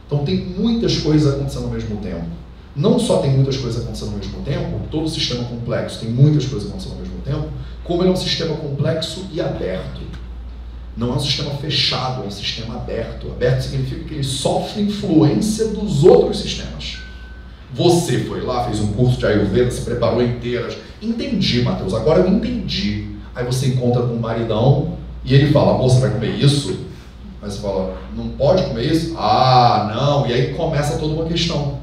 Então tem muitas coisas acontecendo ao mesmo tempo. Não só tem muitas coisas acontecendo ao mesmo tempo, todo sistema complexo tem muitas coisas acontecendo ao mesmo tempo, como ele é um sistema complexo e aberto. Não é um sistema fechado, é um sistema aberto. Aberto significa que ele sofre influência dos outros sistemas. Você foi lá, fez um curso de Ayurveda, se preparou inteiras. Entendi, Mateus, agora eu entendi. Aí você encontra com um maridão e ele fala, amor, você vai comer isso? Aí você fala, não pode comer isso? Ah, não. E aí começa toda uma questão.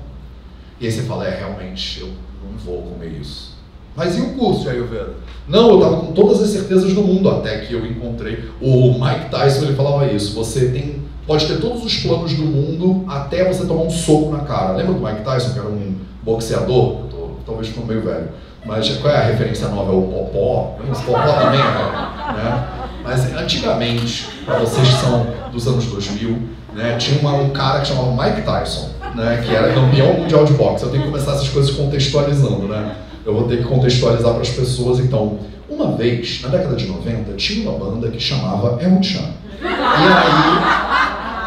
E aí você fala, realmente, eu não vou comer isso. Mas e o curso de Ayurveda? Não, eu estava com todas as certezas do mundo, até que eu encontrei. O Mike Tyson, ele falava isso, você pode ter todos os planos do mundo até você tomar um soco na cara. Lembra do Mike Tyson, que era um boxeador? Talvez ficou meio velho. Mas qual é a referência nova? É o Popó? O Popó também é, né? Mas antigamente, para vocês que são dos anos 2000, né, tinha um cara que chamava Mike Tyson, né, que era campeão mundial de boxe. Eu tenho que começar essas coisas contextualizando, né? Eu vou ter que contextualizar para as pessoas. Então, uma vez, na década de 90, tinha uma banda que chamava El Chan.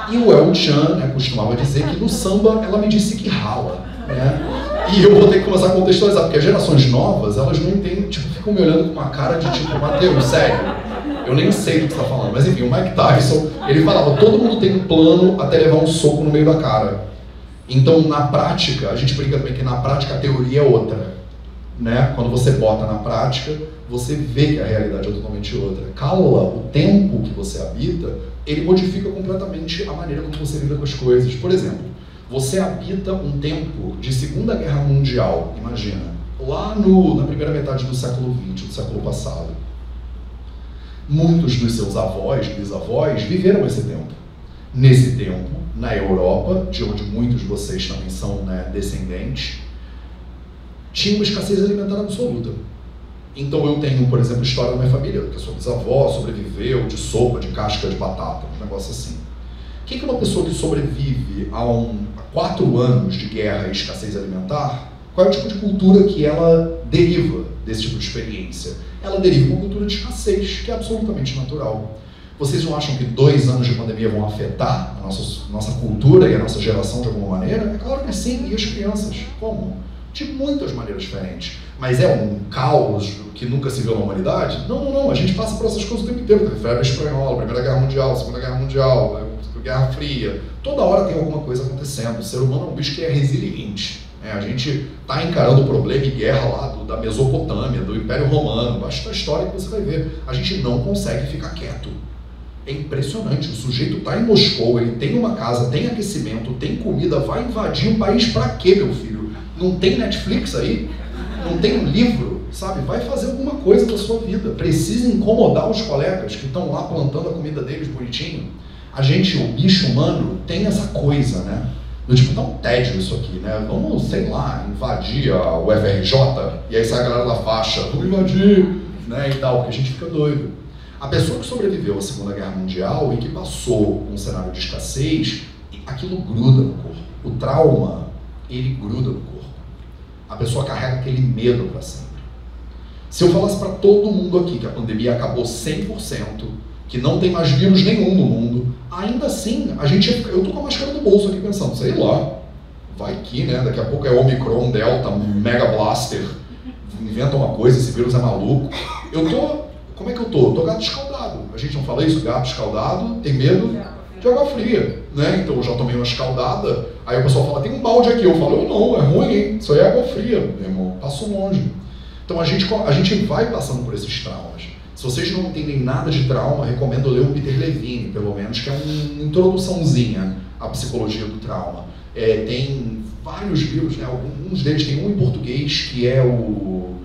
E o El Chan, né, costumava dizer que no samba ela me disse que rala, né? E eu vou ter que começar a contextualizar, porque as gerações novas, elas não entendem, tipo, ficam me olhando com uma cara de tipo, Mateus, sério, eu nem sei do que você está falando. Mas enfim, o Mike Tyson, ele falava, todo mundo tem um plano até levar um soco no meio da cara. Então, na prática, a gente brinca também que na prática a teoria é outra, né? Quando você bota na prática, você vê que a realidade é totalmente outra. Kala, o tempo que você habita, ele modifica completamente a maneira como você lida com as coisas. Por exemplo, você habita um tempo de Segunda Guerra Mundial, imagina, lá na primeira metade do século XX, do século passado. Muitos dos seus avós, bisavós, viveram esse tempo. Nesse tempo, na Europa, de onde muitos de vocês também são, né, descendentes, tinha uma escassez alimentar absoluta. Então eu tenho, por exemplo, história da minha família, que a sua bisavó sobreviveu de sopa, de casca de batata, um negócio assim. O que uma pessoa que sobrevive a 4 anos de guerra e escassez alimentar, qual é o tipo de cultura que ela deriva desse tipo de experiência? ela deriva uma cultura de escassez, que é absolutamente natural. Vocês não acham que 2 anos de pandemia vão afetar a nossa cultura e a nossa geração de alguma maneira? É claro que sim, e as crianças? Como? De muitas maneiras diferentes. Mas é um caos que nunca se viu na humanidade? Não, não, não. A gente passa por essas coisas o tempo inteiro. Teve febre espanhola, Primeira Guerra Mundial, Segunda Guerra Mundial, Guerra Fria. Toda hora tem alguma coisa acontecendo. O ser humano é um bicho que é resiliente. A gente está encarando o problema e guerra lá da Mesopotâmia, do Império Romano. Basta a história que você vai ver. A gente não consegue ficar quieto. É impressionante. O sujeito está em Moscou, ele tem uma casa, tem aquecimento, tem comida, vai invadir o país para quê, meu filho? Não tem Netflix aí? Não tem um livro? Sabe? Vai fazer alguma coisa da sua vida. Precisa incomodar os colegas que estão lá plantando a comida deles bonitinho. A gente, o bicho humano, tem essa coisa, né? Do tipo, dá um tédio isso aqui, né? Vamos, sei lá, invadir o FRJ, e aí sai a galera da faixa, vamos invadir, né? E tal, porque a gente fica doido. A pessoa que sobreviveu à Segunda Guerra Mundial e que passou um cenário de escassez, aquilo gruda no corpo. O trauma, ele gruda no corpo. A pessoa carrega aquele medo para sempre. Se eu falasse para todo mundo aqui que a pandemia acabou 100%, que não tem mais vírus nenhum no mundo, ainda assim, eu tô com a máscara no bolso aqui pensando, sei lá, vai que, né? Daqui a pouco é Omicron, Delta, Mega Blaster, inventa uma coisa, esse vírus é maluco. Como é que eu tô? Eu tô gato escaldado. A gente não fala isso? Gato escaldado tem medo de água fria, né? Então eu já tomei uma escaldada, aí o pessoal fala, tem um balde aqui. Eu falo, não, é ruim, hein? Isso aí é água fria, meu irmão, passo longe. Então a gente vai passando por esses traumas. Se vocês não entendem nada de trauma, recomendo ler o Peter Levine, pelo menos, que é uma introduçãozinha à psicologia do trauma. Tem vários livros, né? Alguns deles tem um em português, que é o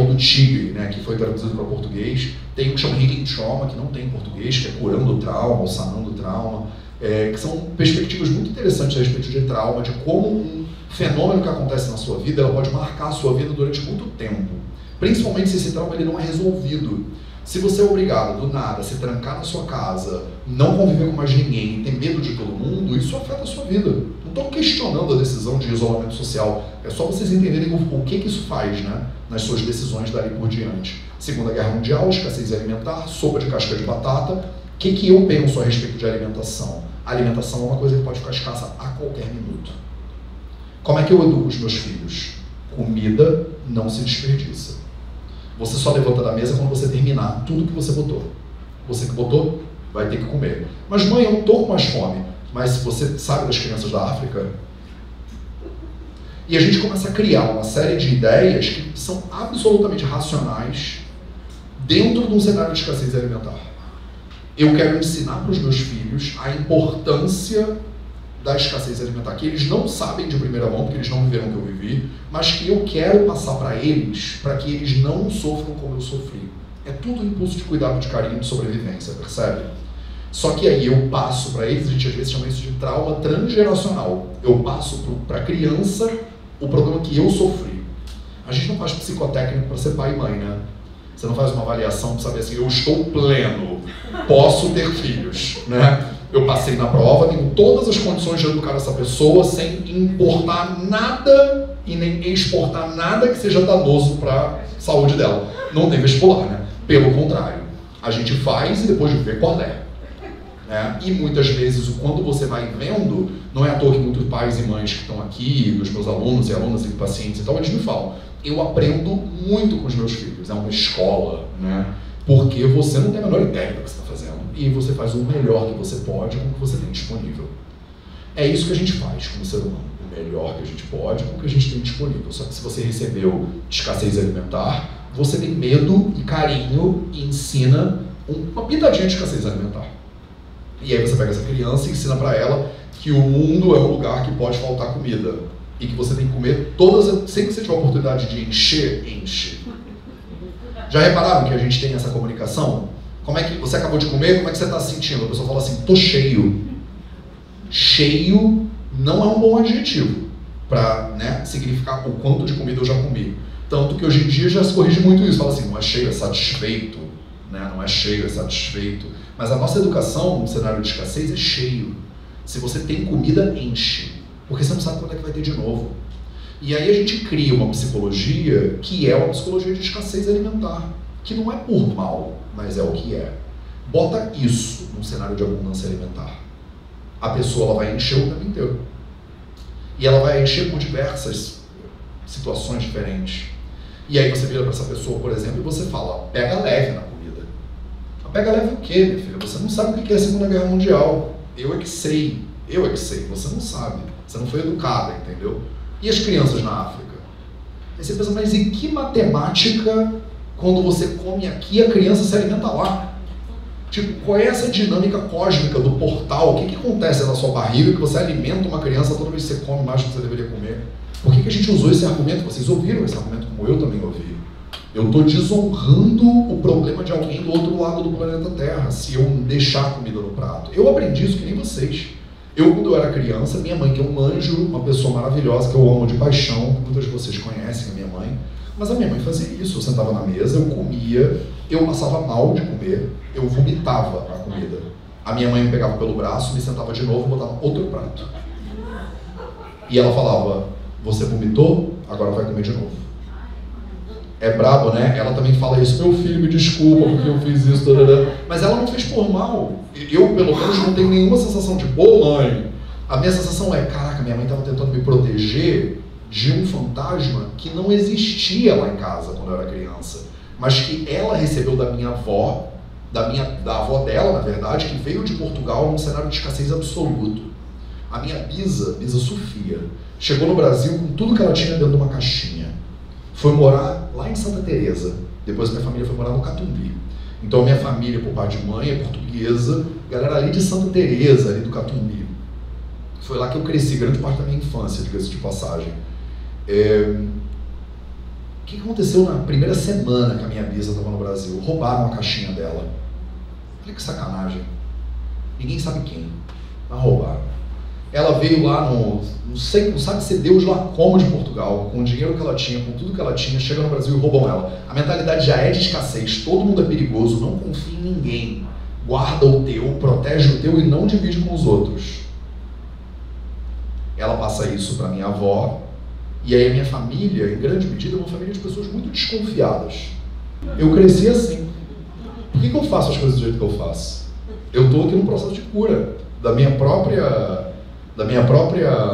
do Tigre, né, que foi traduzido para português. Tem um que chama Healing Trauma, que não tem em português, que é Curando o Trauma, ou Sanando o Trauma, que são perspectivas muito interessantes a respeito de trauma, de como um fenômeno que acontece na sua vida, ela pode marcar a sua vida durante muito tempo. Principalmente se esse trauma ele não é resolvido. Se você é obrigado, do nada, a se trancar na sua casa, não conviver com mais ninguém, ter medo de todo mundo, isso afeta a sua vida. Não estou questionando a decisão de isolamento social, é só vocês entenderem o que isso faz, né, nas suas decisões dali por diante. Segunda Guerra Mundial, escassez alimentar, sopa de casca de batata. O que eu penso a respeito de alimentação? A alimentação é uma coisa que pode ficar escassa a qualquer minuto. Como é que eu educo os meus filhos? Comida não se desperdiça. Você só levanta da mesa quando você terminar tudo que você botou. Você que botou, vai ter que comer. Mas mãe, eu não estou com mais fome. Mas você sabe das crianças da África? E a gente começa a criar uma série de ideias que são absolutamente racionais dentro de um cenário de escassez alimentar. Eu quero ensinar para os meus filhos a importância da escassez alimentar, que eles não sabem de primeira mão, porque eles não viveram o que eu vivi, mas que eu quero passar para eles, para que eles não sofram como eu sofri. É tudo impulso de cuidado, de carinho, de sobrevivência, percebe? Só que aí eu passo para eles, a gente às vezes chama isso de trauma transgeracional. Eu passo para a criança o problema que eu sofri. A gente não faz psicotécnico para ser pai e mãe, né? Você não faz uma avaliação para saber assim, eu estou pleno, posso ter filhos, né? Eu passei na prova, tenho todas as condições de educar essa pessoa sem importar nada e nem exportar nada que seja danoso para a saúde dela. Não tem vestibular, né? Pelo contrário, a gente faz e depois vê qual é. E muitas vezes, quando você vai vendo, não é à toa que muitos pais e mães que estão aqui, dos meus alunos e alunas e pacientes e tal, eles me falam, eu aprendo muito com os meus filhos, é uma escola, né? Porque você não tem a menor ideia do que você está fazendo e você faz o melhor que você pode com o que você tem disponível. É isso que a gente faz como ser humano, o melhor que a gente pode com o que a gente tem disponível. Só que se você recebeu escassez alimentar, você tem medo e carinho e ensina uma pitadinha de escassez alimentar. E aí você pega essa criança e ensina para ela que o mundo é um lugar que pode faltar comida e que você tem que comer sempre que você tiver a oportunidade de encher, enche. Já repararam que a gente tem essa comunicação? Como é que você acabou de comer, como é que você está se sentindo? A pessoa fala assim, tô cheio. Cheio não é um bom adjetivo para, né, significar o quanto de comida eu já comi. Tanto que hoje em dia já se corrige muito isso. Fala assim, não é cheio, é satisfeito. Né? Não é cheio, é satisfeito. Mas a nossa educação no cenário de escassez é cheio. Se você tem comida, enche. Porque você não sabe quando é que vai ter de novo. E aí a gente cria uma psicologia que é uma psicologia de escassez alimentar. que não é por mal, mas é o que é. Bota isso num cenário de abundância alimentar. A pessoa ela vai encher o tempo inteiro. E ela vai encher por diversas situações diferentes. E aí você vira para essa pessoa, por exemplo, e você fala, pega leve na comida. Pega leve o quê, minha filha? Você não sabe o que é a Segunda Guerra Mundial. Eu é que sei, você não sabe. Você não foi educada, entendeu? E as crianças na África? Aí você pensa, mas em que matemática, quando você come aqui, a criança se alimenta lá? Tipo, qual é essa dinâmica cósmica do portal? O que acontece na sua barriga que você alimenta uma criança toda vez que você come mais do que você deveria comer? Por que a gente usou esse argumento? Vocês ouviram esse argumento como eu também ouvi. Eu estou desonrando o problema de alguém do outro lado do planeta Terra, se eu deixar comida no prato. Eu aprendi isso que nem vocês. Eu, quando eu era criança, minha mãe, que é um anjo, uma pessoa maravilhosa, que eu amo de paixão, que muitas de vocês conhecem a minha mãe, mas a minha mãe fazia isso. Eu sentava na mesa, eu comia, eu passava mal de comer, eu vomitava a comida. A minha mãe me pegava pelo braço, me sentava de novo e botava outro prato. E ela falava, você vomitou? Agora vai comer de novo. É brabo, né? Ela também fala isso, meu filho, me desculpa porque eu fiz isso, mas ela não fez por mal. Eu, pelo menos, não tenho nenhuma sensação de, pô, mãe. A minha sensação é, caraca, minha mãe estava tentando me proteger de um fantasma que não existia lá em casa quando eu era criança, mas que ela recebeu da minha avó, da avó dela, na verdade, que veio de Portugal num cenário de escassez absoluto. A minha bisa Sofia, chegou no Brasil com tudo que ela tinha dentro de uma caixinha. Foi morar lá em Santa Teresa. Depois minha família foi morar no Catumbi. Então minha família, por parte de mãe, é portuguesa, galera ali de Santa Teresa, ali do Catumbi. Foi lá que eu cresci, grande parte da minha infância, diga-se de passagem. O que aconteceu na primeira semana que a minha bisa estava no Brasil? Roubaram a caixinha dela. Olha que sacanagem. Ninguém sabe quem, mas roubaram. Ela veio lá não sabe se Deus lá como de Portugal, com o dinheiro que ela tinha, com tudo que ela tinha, chega no Brasil e roubam ela. A mentalidade já é de escassez, todo mundo é perigoso, não confia em ninguém. Guarda o teu, protege o teu e não divide com os outros. Ela passa isso para minha avó, e aí a minha família, em grande medida, é uma família de pessoas muito desconfiadas. Eu cresci assim. Por que eu faço as coisas do jeito que eu faço? Eu estou aqui num processo de cura da minha própria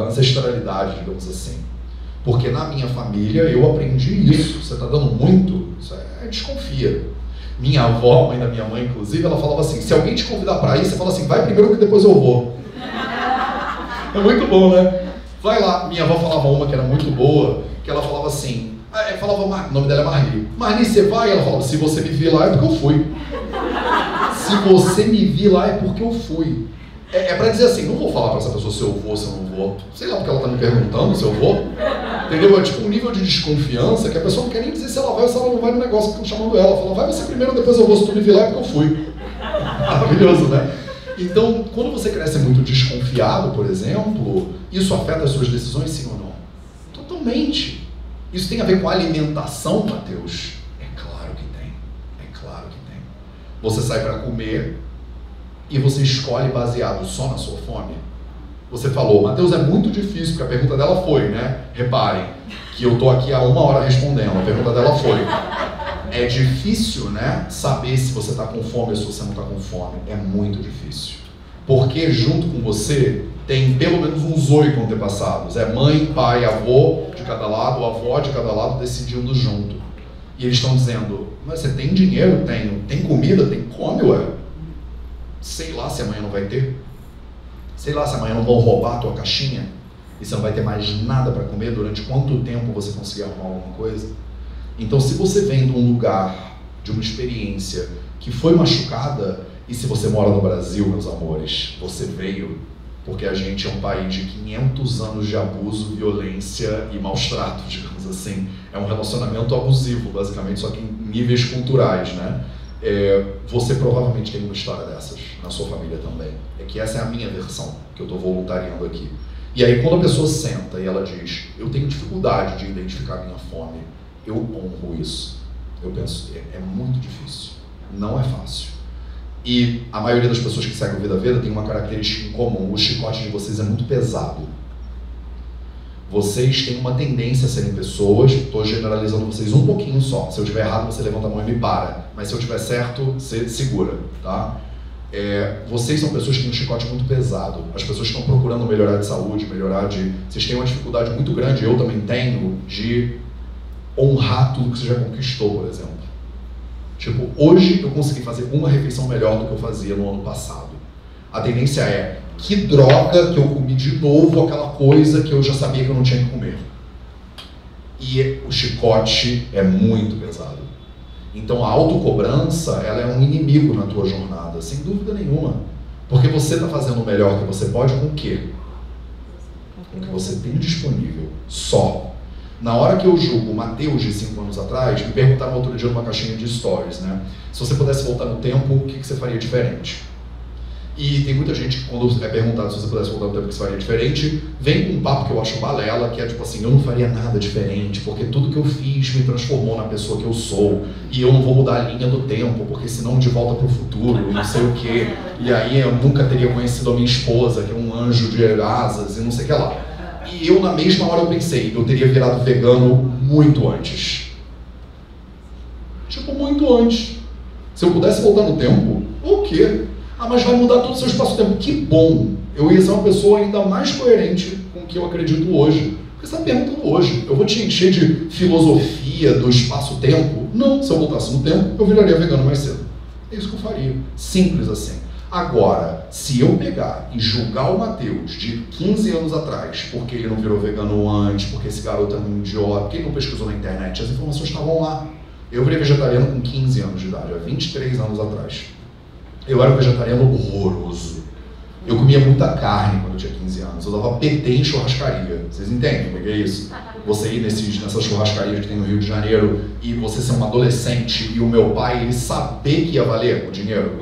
ancestralidade, digamos assim. Porque na minha família eu aprendi isso. Você está dando muito, isso desconfia. Minha avó, mãe da minha mãe, inclusive, ela falava assim, se alguém te convidar para ir, você fala assim, vai primeiro que depois eu vou. É muito bom, né? Vai lá. Minha avó falava uma que era muito boa, que ela falava assim, o nome dela é Marli. Marli, você vai? Ela falava, se você me vir lá é porque eu fui. Se você me vir lá é porque eu fui. É para dizer assim, não vou falar para essa pessoa se eu vou, se eu não vou. Sei lá porque ela está me perguntando se eu vou. Entendeu? É tipo um nível de desconfiança que a pessoa não quer nem dizer se ela vai ou se ela não vai no negócio que estão chamando ela. Fala, vai você primeiro, depois eu vou, se tu me vir lá é porque eu fui. Maravilhoso, né? Então, quando você cresce muito desconfiado, por exemplo, isso afeta as suas decisões, sim ou não? Totalmente. Isso tem a ver com a alimentação, Mateus? É claro que tem. É claro que tem. Você sai para comer e você escolhe baseado só na sua fome? Você falou, Mateus, é muito difícil, porque a pergunta dela foi, né? Reparem, que eu tô aqui há 1 hora respondendo, a pergunta dela foi. É difícil, né, saber se você está com fome ou se você não está com fome. É muito difícil. Porque junto com você tem pelo menos uns 8 antepassados. É mãe, pai, avô de cada lado, avó de cada lado decidindo junto. E eles estão dizendo, mas você tem dinheiro? Tenho. Tem comida? Tem. Come, ué. Sei lá se amanhã não vai ter. Sei lá se amanhã não vão roubar a tua caixinha e você não vai ter mais nada para comer durante quanto tempo você conseguir arrumar alguma coisa. Então, se você vem de um lugar, de uma experiência que foi machucada, e se você mora no Brasil, meus amores, você veio porque a gente é um país de 500 anos de abuso, violência e maus tratos, digamos assim. É um relacionamento abusivo, basicamente, só que em níveis culturais, né? Você provavelmente tem uma história dessas na sua família também. É que essa é a minha versão, que eu estou voluntariando aqui. E aí, quando a pessoa senta e ela diz, eu tenho dificuldade de identificar a minha fome, eu honro isso. Eu penso, é muito difícil, não é fácil. E a maioria das pessoas que seguem o Vida Veda tem uma característica em comum, o chicote de vocês é muito pesado. Vocês têm uma tendência a serem pessoas, estou generalizando vocês um pouquinho só. Se eu estiver errado, você levanta a mão e me para. Mas se eu estiver certo, você segura, tá? Vocês são pessoas que têm um chicote muito pesado. As pessoas que estão procurando melhorar de saúde, Vocês têm uma dificuldade muito grande, eu também tenho, de honrar tudo que você já conquistou, por exemplo. Tipo, hoje eu consegui fazer uma refeição melhor do que eu fazia no ano passado. A tendência é, que droga que eu comi de novo aquela coisa que eu já sabia que eu não tinha que comer. E o chicote é muito pesado. Então a autocobrança, ela é um inimigo na tua jornada, sem dúvida nenhuma. Porque você está fazendo o melhor que você pode com o quê? Com o que você tem disponível. Só. Na hora que eu julgo o Mateus de 5 anos atrás, me perguntaram outro dia numa caixinha de stories, né? Se você pudesse voltar no tempo, o que você faria diferente? E tem muita gente que, quando é perguntado se você pudesse voltar no tempo, o que você faria diferente, vem com um papo que eu acho balela, que é tipo assim, eu não faria nada diferente, porque tudo que eu fiz me transformou na pessoa que eu sou, e eu não vou mudar a linha do tempo, porque senão de volta pro futuro, não sei o quê, e aí eu nunca teria conhecido a minha esposa, que é um anjo de asas, e não sei o que lá. E eu, na mesma hora, eu pensei, eu teria virado vegano muito antes. Tipo, muito antes. Se eu pudesse voltar no tempo, o quê? Ah, mas vai mudar todo o seu espaço-tempo. Que bom! Eu ia ser uma pessoa ainda mais coerente com o que eu acredito hoje. Porque você está perguntando hoje. Eu vou te encher de filosofia do espaço-tempo? Não. Se eu voltasse no tempo, eu viraria vegano mais cedo. É isso que eu faria. Simples assim. Agora, se eu pegar e julgar o Mateus de 15 anos atrás, porque ele não virou vegano antes, porque esse garoto é um idiota, porque ele não pesquisou na internet, as informações estavam lá. Eu virei vegetariano com 15 anos de idade, há 23 anos atrás. Eu era um vegetariano horroroso. Eu comia muita carne quando eu tinha 15 anos. Eu dava PT em churrascaria. Vocês entendem o que é isso? Você ir nessas churrascarias que tem no Rio de Janeiro e você ser um adolescente e o meu pai, ele saber que ia valer o dinheiro.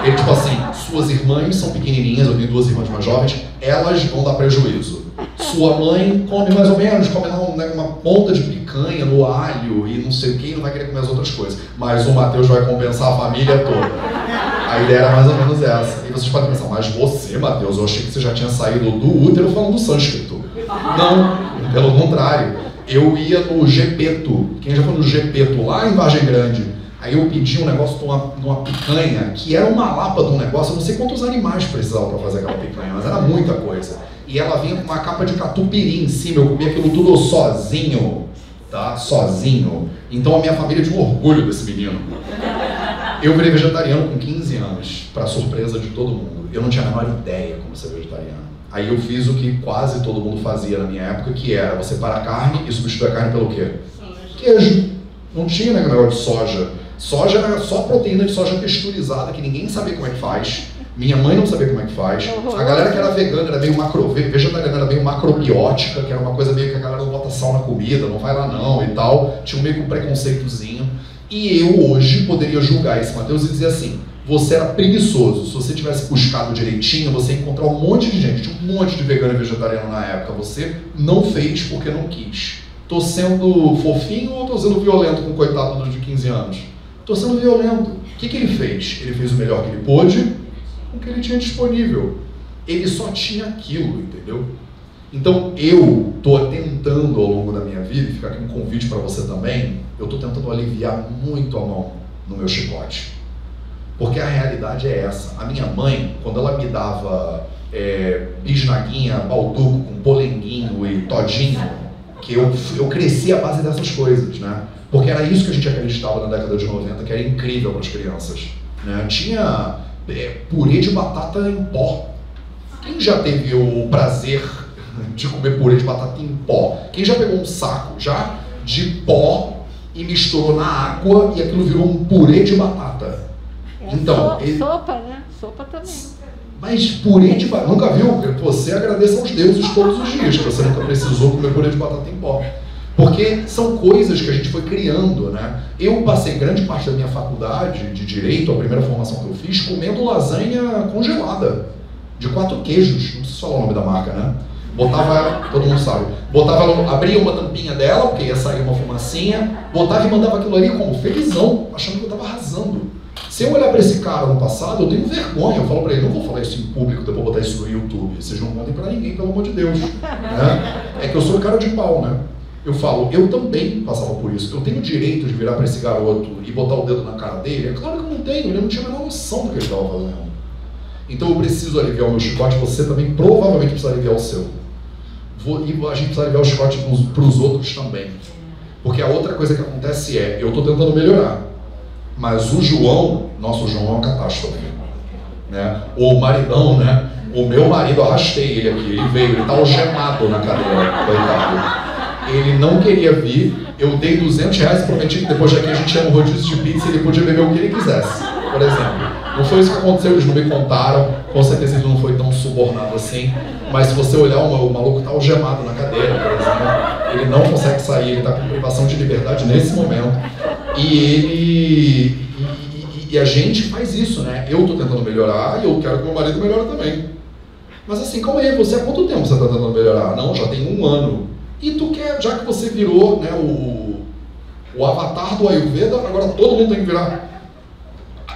Ele, tipo assim, suas irmãs são pequenininhas, eu tenho 2 irmãs mais jovens, elas vão dar prejuízo. Sua mãe come mais ou menos, come uma ponta de picanha no alho e não sei o que, não vai querer comer as outras coisas. Mas o Mateus vai compensar a família toda. A ideia era mais ou menos essa. E vocês podem pensar, mas você, Mateus, eu achei que você já tinha saído do útero falando sânscrito. Não, pelo contrário. Eu ia no Gepeto. Quem já foi no Gepeto, lá em Vargem Grande? Aí eu pedi um negócio numa picanha, que era uma lapa de um negócio, eu não sei quantos animais precisavam para fazer aquela picanha, mas era muita coisa. E ela vinha com uma capa de catupiry em cima, eu comia aquilo tudo sozinho, tá? Sozinho. Então a minha família tinha um orgulho desse menino. Eu virei vegetariano com 15 anos, para surpresa de todo mundo. Eu não tinha a menor ideia como ser vegetariano. Aí eu fiz o que quase todo mundo fazia na minha época, que era você parar a carne e substituir a carne pelo quê? Queijo. Não tinha negócio de soja. Soja era só proteína de soja texturizada, que ninguém sabia como é que faz. Minha mãe não sabia como é que faz. A galera que era vegana era meio vegetariana era meio macrobiótica, que era uma coisa meio que a galera não bota sal na comida, não vai lá não e tal. Tinha meio que um preconceitozinho. E eu hoje poderia julgar esse Mateus e dizer assim, você era preguiçoso. Se você tivesse buscado direitinho, você ia encontrar um monte de gente, tinha um monte de vegano e vegetariano na época. Você não fez porque não quis. Tô sendo fofinho ou tô sendo violento com o coitado de 15 anos? Tô sendo violento. O que ele fez? Ele fez o melhor que ele pôde com o que ele tinha disponível. Ele só tinha aquilo, entendeu? Então eu tô tentando ao longo da minha vida, e fica aqui um convite para você também, eu tô tentando aliviar muito a mão no meu chicote. Porque a realidade é essa. A minha mãe, quando ela me dava bisnaguinha, balduco com polenguinho e todinho, que eu cresci à base dessas coisas, né? Porque era isso que a gente acreditava na década de 90, que era incrível para as crianças, né? Tinha purê de batata em pó. Quem já teve o prazer de comer purê de batata em pó? Quem já pegou um saco já de pó e misturou na água e aquilo virou um purê de batata? Então, sopa, né? Sopa também. Mas purê de batata, nunca viu? Você agradeça aos deuses todos os dias, que você nunca precisou comer purê de batata em pó. Porque são coisas que a gente foi criando, né? Eu passei grande parte da minha faculdade de Direito, a primeira formação que eu fiz, comendo lasanha congelada, de 4 queijos, não preciso falar o nome da marca, né? Botava ela, todo mundo sabe, botava ela, abria uma tampinha dela, porque ia sair uma fumacinha, botava e mandava aquilo ali como felizão, achando que eu estava arrasando. Se eu olhar para esse cara no passado, eu tenho vergonha. Eu falo para ele, não vou falar isso em público, depois botar isso no YouTube. Vocês não contem para ninguém, pelo amor de Deus. Né? É que eu sou cara de pau, né? Eu falo, eu também passava por isso. Eu tenho o direito de virar para esse garoto e botar o dedo na cara dele? É claro que eu não tenho, ele não tinha a menor noção do que ele estava fazendo. Então eu preciso aliviar o meu chicote, você também provavelmente precisa aliviar o seu. E a gente precisa aliviar o chicote para os outros também. Porque a outra coisa que acontece é, eu estou tentando melhorar, mas o João, nosso João é uma catástrofe. Né? O maridão, né? O meu marido, arrastei ele aqui, ele veio, ele está algemado na cadeira, coitado. Ele não queria vir, eu dei R$200 e prometi que depois daqui a gente ia no rodízio de pizza e ele podia beber o que ele quisesse, por exemplo. Não foi isso que aconteceu, eles não me contaram, com certeza ele não foi tão subornado assim, mas se você olhar, o maluco está algemado na cadeira, por exemplo, ele não consegue sair, ele está com privação de liberdade nesse momento, e a gente faz isso, né? Eu estou tentando melhorar e eu quero que meu marido melhore também. Mas assim, calma aí, você há quanto tempo você está tentando melhorar? Não, já tem 1 ano. E tu quer, já que você virou, né, o avatar do Ayurveda, agora todo mundo tem que virar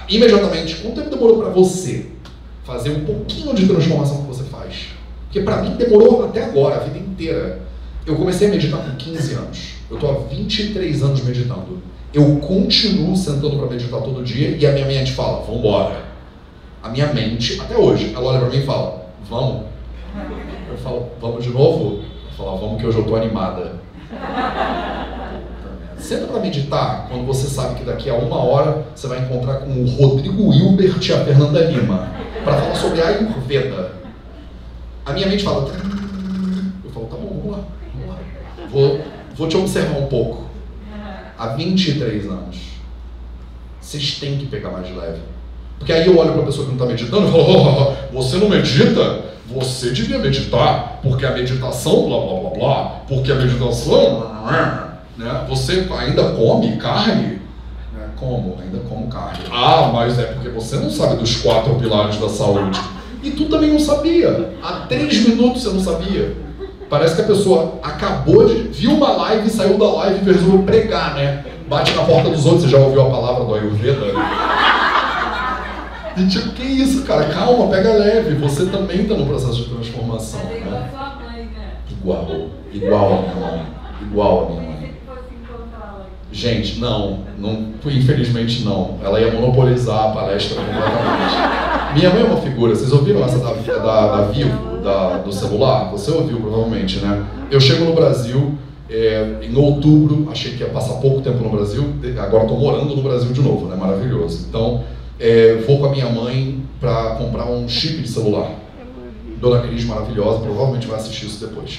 imediatamente. Quanto tempo demorou para você fazer um pouquinho de transformação que você faz? Porque para mim demorou até agora, a vida inteira. Eu comecei a meditar com 15 anos. Eu estou há 23 anos meditando. Eu continuo sentando para meditar todo dia e a minha mente fala, vamos embora. A minha mente, até hoje, ela olha para mim e fala, vamos. Eu falo, vamos de novo? Falar, vamos que hoje eu tô animada. Senta para meditar quando você sabe que daqui a 1 hora você vai encontrar com o Rodrigo Hilbert e a Fernanda Lima para falar sobre a Ayurveda. A minha mente fala, eu falo, tá bom, vamos lá. Vou te observar um pouco. Há 23 anos, vocês têm que pegar mais leve. Porque aí eu olho para a pessoa que não está meditando e falo, você não medita? Você devia meditar, porque a meditação, blá blá blá blá, porque a meditação, né? Você ainda come carne? Como? Ainda como carne. Ah, mas é porque você não sabe dos 4 pilares da saúde. E tu também não sabia. Há 3 minutos você não sabia. Parece que a pessoa acabou de... viu uma live, saiu da live e resolveu pregar, né? Bate na porta dos outros, você já ouviu a palavra do Ayurveda? E tipo, que isso, cara? Calma, pega leve. Você também está no processo de transformação. É igual a sua mãe, né? Igual a minha mãe. Igual a minha mãe. Gente, não, infelizmente não. Ela ia monopolizar a palestra completamente. Minha mãe é uma figura, vocês ouviram essa da Vivo, do celular? Você ouviu provavelmente, né? Eu chego no Brasil, em outubro, achei que ia passar pouco tempo no Brasil, agora estou morando no Brasil de novo, né? Maravilhoso. Então, vou com a minha mãe para comprar um chip de celular. Dona Cris, maravilhosa, provavelmente vai assistir isso depois.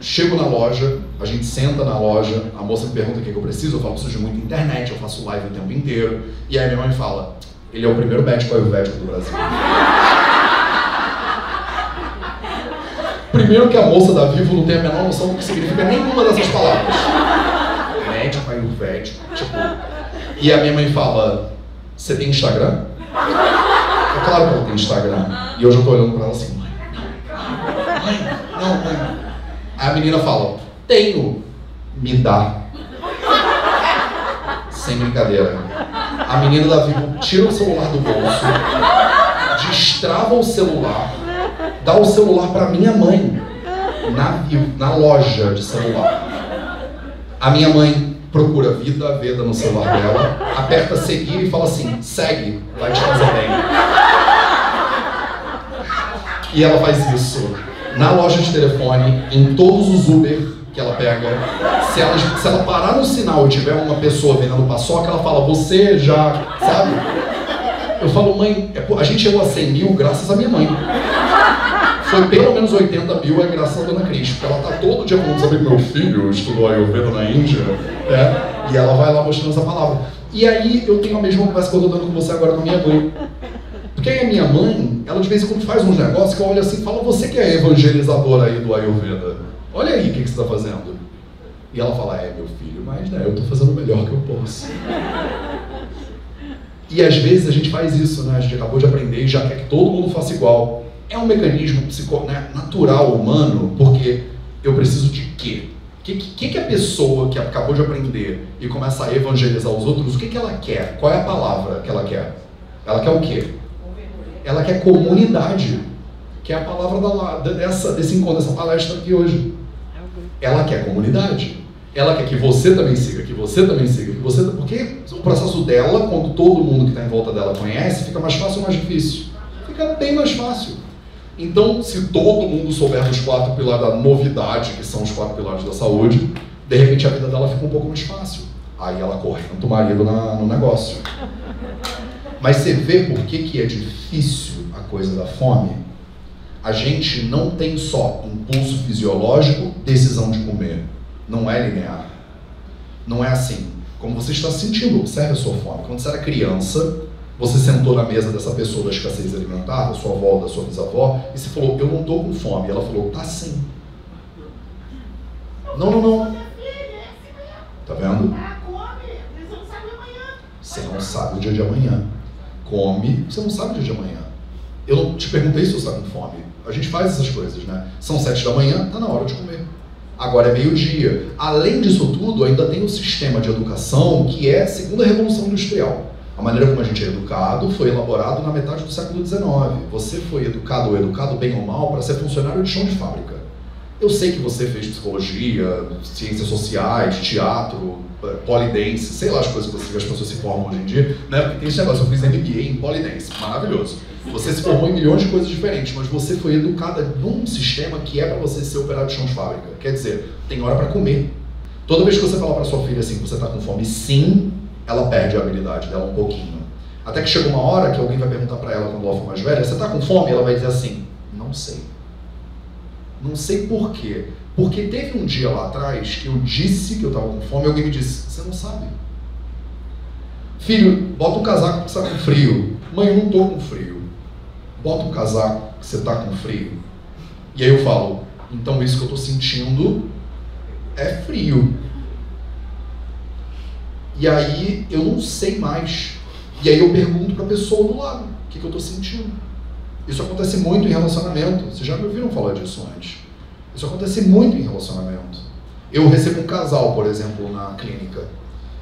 Chego na loja, a gente senta na loja, a moça me pergunta o que eu preciso, eu falo, preciso de muita internet, eu faço live o tempo inteiro. E aí minha mãe fala, ele é o primeiro médico ayurvédico do Brasil. Primeiro que a moça da Vivo não tem a menor noção do que significa nenhuma dessas palavras. Médico ayurvédico, tipo... E a minha mãe fala, você tem Instagram? É claro que ela tem Instagram. E eu já tô olhando pra ela assim, mãe, não. Aí a menina fala, tenho, me dá. Sem brincadeira. A menina da Vivo tira o celular do bolso, destrava o celular, dá o celular pra minha mãe, na loja de celular. A minha mãe procura Vida Veda no celular dela, aperta seguir e fala assim, segue, vai te fazer bem. E ela faz isso na loja de telefone, em todos os Uber que ela pega. Se ela parar no sinal e tiver uma pessoa vendendo paçoca, ela fala, você já, sabe? Eu falo, mãe, a gente chegou a 100 mil graças à minha mãe. Foi pelo menos 80 mil, é graças à Dona Cris, porque ela tá todo dia falando sobre meu filho, estudou Ayurveda na Índia, e ela vai lá mostrando essa palavra. E aí eu tenho a mesma conversa que eu tô dando com você agora com a minha mãe. Porque aí a minha mãe, ela de vez em quando faz uns negócios que eu olho assim e falo, você que é evangelizadora aí do Ayurveda, olha aí o que você está fazendo. E ela fala, meu filho, mas né, eu estou fazendo o melhor que eu posso. E às vezes a gente faz isso, né? A gente acabou de aprender e já quer que todo mundo faça igual. É um mecanismo natural, humano, porque eu preciso de quê? O que a pessoa que acabou de aprender e começa a evangelizar os outros, o que ela quer? Qual é a palavra que ela quer? Ela quer o quê? Ela quer comunidade, que é a palavra desse encontro, dessa palestra aqui hoje. Ela quer comunidade. Ela quer que você também siga, que você também siga, que você... Porque o processo dela, quando todo mundo que está em volta dela conhece, fica mais fácil ou mais difícil? Fica bem mais fácil. Então, se todo mundo souber dos 4 pilares da novidade, que são os 4 pilares da saúde, de repente a vida dela fica um pouco mais fácil. Aí ela correnta o marido no negócio. Mas você vê por que é difícil a coisa da fome? A gente não tem só impulso fisiológico, decisão de comer. Não é linear. Não é assim. Como você está sentindo, observe a sua fome. Quando você era criança, você sentou na mesa dessa pessoa da escassez alimentar, da sua avó, da sua bisavó, e você falou, eu não estou com fome. E ela falou, tá sim. Não. Tá vendo? Você não sabe o dia de amanhã. Come, você não sabe o dia de amanhã. Eu não te perguntei se você está com fome. A gente faz essas coisas, né? São 7 da manhã, tá na hora de comer. Agora é meio-dia. Além disso tudo, ainda tem um sistema de educação que é a segunda revolução industrial. A maneira como a gente é educado foi elaborado na metade do século XIX. Você foi educado ou educado bem ou mal para ser funcionário de chão de fábrica. Eu sei que você fez psicologia, ciências sociais, teatro, polidense, sei lá as coisas que as pessoas se formam hoje em dia, né? Porque tem esse negócio, eu fiz MBA em polidense, maravilhoso. Você se formou em milhões de coisas diferentes, mas você foi educada num sistema que é para você ser operário de chão de fábrica. Quer dizer, tem hora para comer. Toda vez que você fala para sua filha assim, que você está com fome, sim, ela perde a habilidade dela um pouquinho. Até que chega uma hora que alguém vai perguntar para ela, quando ela for mais velha, você está com fome? Ela vai dizer assim, não sei. Não sei por quê. Porque teve um dia lá atrás que eu disse que eu estava com fome e alguém me disse, você não sabe. Filho, bota um casaco que você está com frio. Mãe, eu não estou com frio. Bota um casaco que você está com frio. E aí eu falo, então isso que eu estou sentindo é frio. E aí eu não sei mais. E aí eu pergunto para a pessoa do lado, o que eu estou sentindo. Isso acontece muito em relacionamento. Vocês já me ouviram falar disso antes. Isso acontece muito em relacionamento. Eu recebo um casal, por exemplo, na clínica.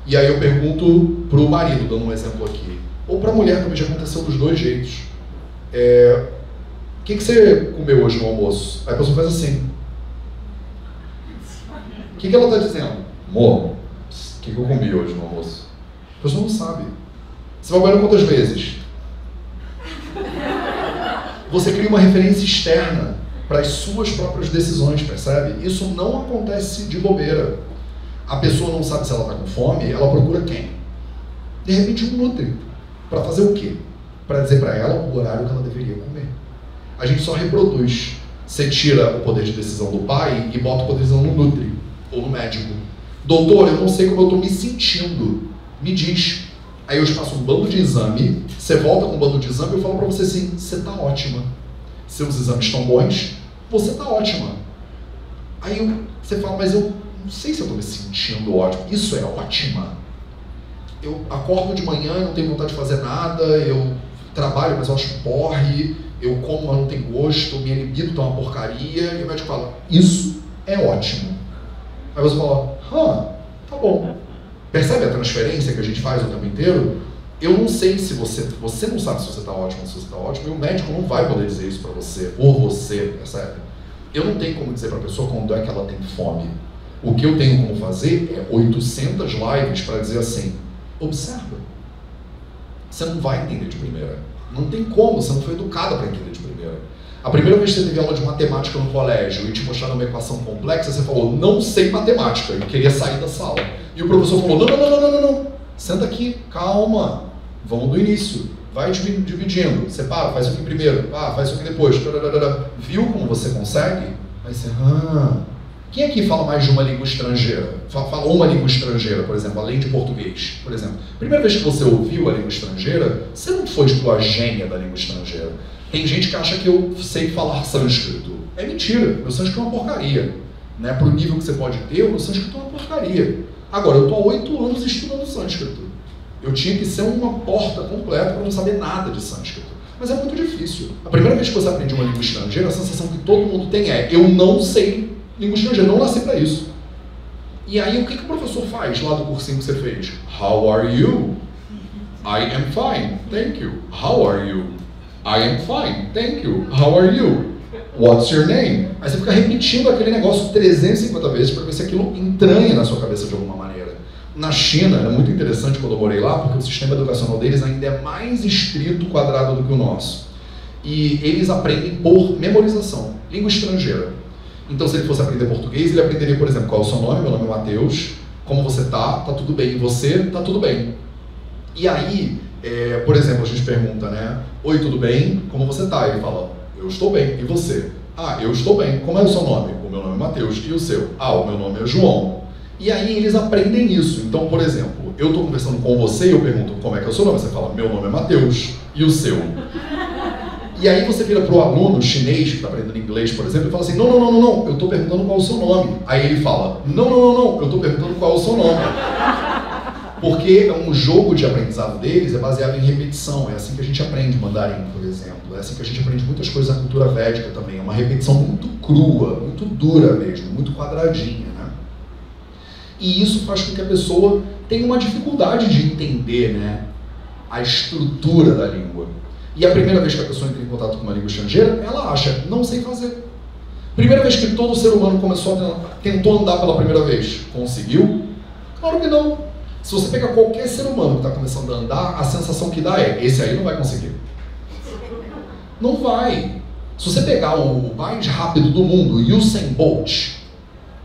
E aí eu pergunto para o marido, dando um exemplo aqui. Ou para a mulher, também já aconteceu dos dois jeitos. O que você comeu hoje no almoço? Aí a pessoa faz assim. O que ela está dizendo? Amor, o que eu comi hoje no almoço? A pessoa não sabe. Você vai olhando quantas vezes? Você cria uma referência externa para as suas próprias decisões, percebe? Isso não acontece de bobeira. A pessoa não sabe se ela está com fome, ela procura quem? De repente um nutri. Para fazer o quê? Para dizer para ela o horário que ela deveria comer. A gente só reproduz. Você tira o poder de decisão do pai e bota o poder de decisão no nutri ou no médico. Doutor, eu não sei como eu estou me sentindo. Me diz. Aí eu te passo um bando de exame, você volta com um bando de exame e eu falo para você assim, você está ótima. Seus exames estão bons, você está ótima. Aí você fala, mas eu não sei se eu estou me sentindo ótimo. Isso é ótima. Eu acordo de manhã, não tenho vontade de fazer nada, eu trabalho, mas eu acho porre, eu como, mas não tenho gosto, minha libido está uma porcaria, e o médico fala, isso é ótimo. Aí você fala, tá bom. Percebe a transferência que a gente faz o tempo inteiro? Eu não sei se você não sabe se você está ótimo ou se você está ótimo, e o médico não vai poder dizer isso para você, por você, percebe? Eu não tenho como dizer para a pessoa quando é que ela tem fome. O que eu tenho como fazer é 800 lives para dizer assim, observa. Você não vai entender de primeira. Não tem como, você não foi educada para entender de primeira. A primeira vez que você teve aula de matemática no colégio e te mostraram uma equação complexa, você falou, não sei matemática, e queria sair da sala. E o professor falou, não, senta aqui, calma, vamos do início, vai dividindo, separa, faz isso aqui primeiro, faz isso aqui depois, viu como você consegue? Aí você, quem aqui fala mais de uma língua estrangeira? Falou uma língua estrangeira, por exemplo, além de português, por exemplo. Primeira vez que você ouviu a língua estrangeira, você não foi tipo a gênia da língua estrangeira. Tem gente que acha que eu sei falar sânscrito. É mentira, meu sânscrito é uma porcaria. Né? Pro nível que você pode ter, o meu sânscrito é uma porcaria. Agora, eu estou há 8 anos estudando sânscrito. Eu tinha que ser uma porta completa para não saber nada de sânscrito. Mas é muito difícil. A primeira vez que você aprende uma língua estrangeira, a sensação que todo mundo tem é, eu não sei língua estrangeira, não nasci para isso. E aí, o que o professor faz lá do cursinho que você fez? How are you? I am fine, thank you. How are you? I am fine, thank you. How are you? What's your name? Aí você fica repetindo aquele negócio 350 vezes para ver se aquilo entranha na sua cabeça de alguma maneira. Na China, era muito interessante quando eu morei lá, porque o sistema educacional deles ainda é mais estrito, quadrado do que o nosso. E eles aprendem por memorização, língua estrangeira. Então, se ele fosse aprender português, ele aprenderia, por exemplo, qual é o seu nome? Meu nome é Matheus. Como você tá? Tá tudo bem. E você? Tá tudo bem. E aí, por exemplo, a gente pergunta, né? Oi, tudo bem? Como você tá? Ele fala, eu estou bem. E você? Ah, eu estou bem. Como é o seu nome? O meu nome é Matheus. E o seu? Ah, o meu nome é João. E aí eles aprendem isso. Então, por exemplo, eu estou conversando com você e eu pergunto, como é que é o seu nome? Você fala, meu nome é Matheus. E o seu? E aí você vira para o aluno chinês que está aprendendo inglês, por exemplo, e fala assim, não, eu estou perguntando qual é o seu nome. Aí ele fala, não, eu estou perguntando qual é o seu nome. Porque um jogo de aprendizado deles é baseado em repetição. É assim que a gente aprende mandarim, por exemplo. É assim que a gente aprende muitas coisas na cultura védica também. É uma repetição muito crua, muito dura mesmo, muito quadradinha, né? E isso faz com que a pessoa tenha uma dificuldade de entender, né, a estrutura da língua. E a primeira vez que a pessoa entra em contato com uma língua estrangeira, ela acha, não sei fazer. Primeira vez que todo ser humano tentou andar pela primeira vez, conseguiu? Claro que não. Se você pegar qualquer ser humano que está começando a andar, a sensação que dá é, esse aí não vai conseguir. Não vai. Se você pegar o mais rápido do mundo, o Usain Bolt,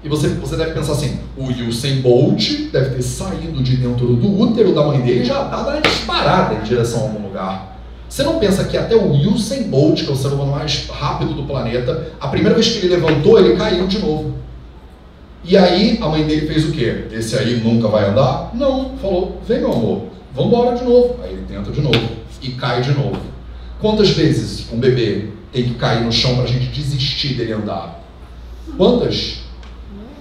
e você deve pensar assim, o Usain Bolt deve ter saído de dentro do útero da mãe dele e já dado uma disparada em direção a algum lugar. Você não pensa que até o Usain Bolt, que é o ser humano mais rápido do planeta, a primeira vez que ele levantou, ele caiu de novo. E aí, a mãe dele fez o quê? Esse aí nunca vai andar? Não, falou, vem meu amor, vamos embora de novo. Aí ele tenta de novo e cai de novo. Quantas vezes um bebê tem que cair no chão para a gente desistir dele andar? Quantas?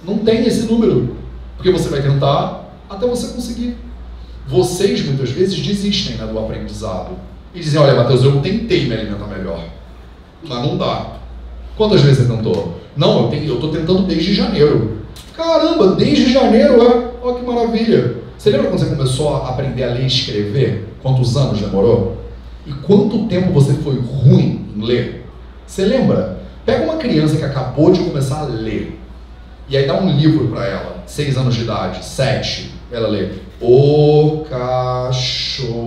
Não tem esse número, porque você vai tentar até você conseguir. Vocês, muitas vezes, desistem, né, do aprendizado. E dizem, olha, Matheus, eu tentei me alimentar melhor, mas não dá. Quantas vezes você tentou? Não, eu estou tentando desde janeiro. Caramba, desde janeiro, Olha que maravilha. Você lembra quando você começou a aprender a ler e escrever? Quantos anos demorou? E quanto tempo você foi ruim em ler? Você lembra? Pega uma criança que acabou de começar a ler, e aí dá um livro para ela, 6 anos de idade, 7, ela lê, o cachorro.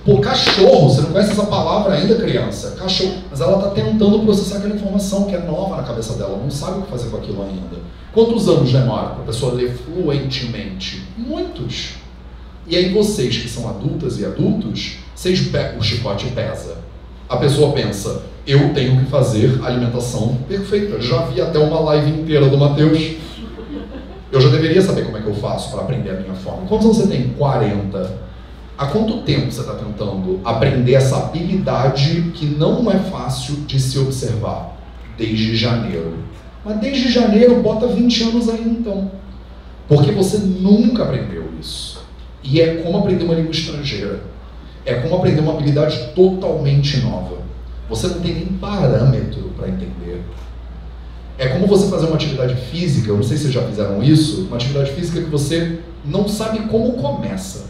Pô, cachorro, você não conhece essa palavra ainda, criança? Cachorro. Mas ela está tentando processar aquela informação que é nova na cabeça dela, não sabe o que fazer com aquilo ainda. Quantos anos demora para a pessoa ler fluentemente? Muitos. E aí vocês que são adultas e adultos, o chicote pesa. A pessoa pensa, eu tenho que fazer alimentação perfeita. Já vi até uma live inteira do Matheus. Eu já deveria saber como é que eu faço para aprender a minha forma. Quantos anos você tem? 40. Há quanto tempo você está tentando aprender essa habilidade que não é fácil de se observar? Desde janeiro. Mas desde janeiro, bota 20 anos aí então. Porque você nunca aprendeu isso. E é como aprender uma língua estrangeira. É como aprender uma habilidade totalmente nova. Você não tem nem parâmetro para entender. É como você fazer uma atividade física, eu não sei se vocês já fizeram isso, uma atividade física que você não sabe como começa.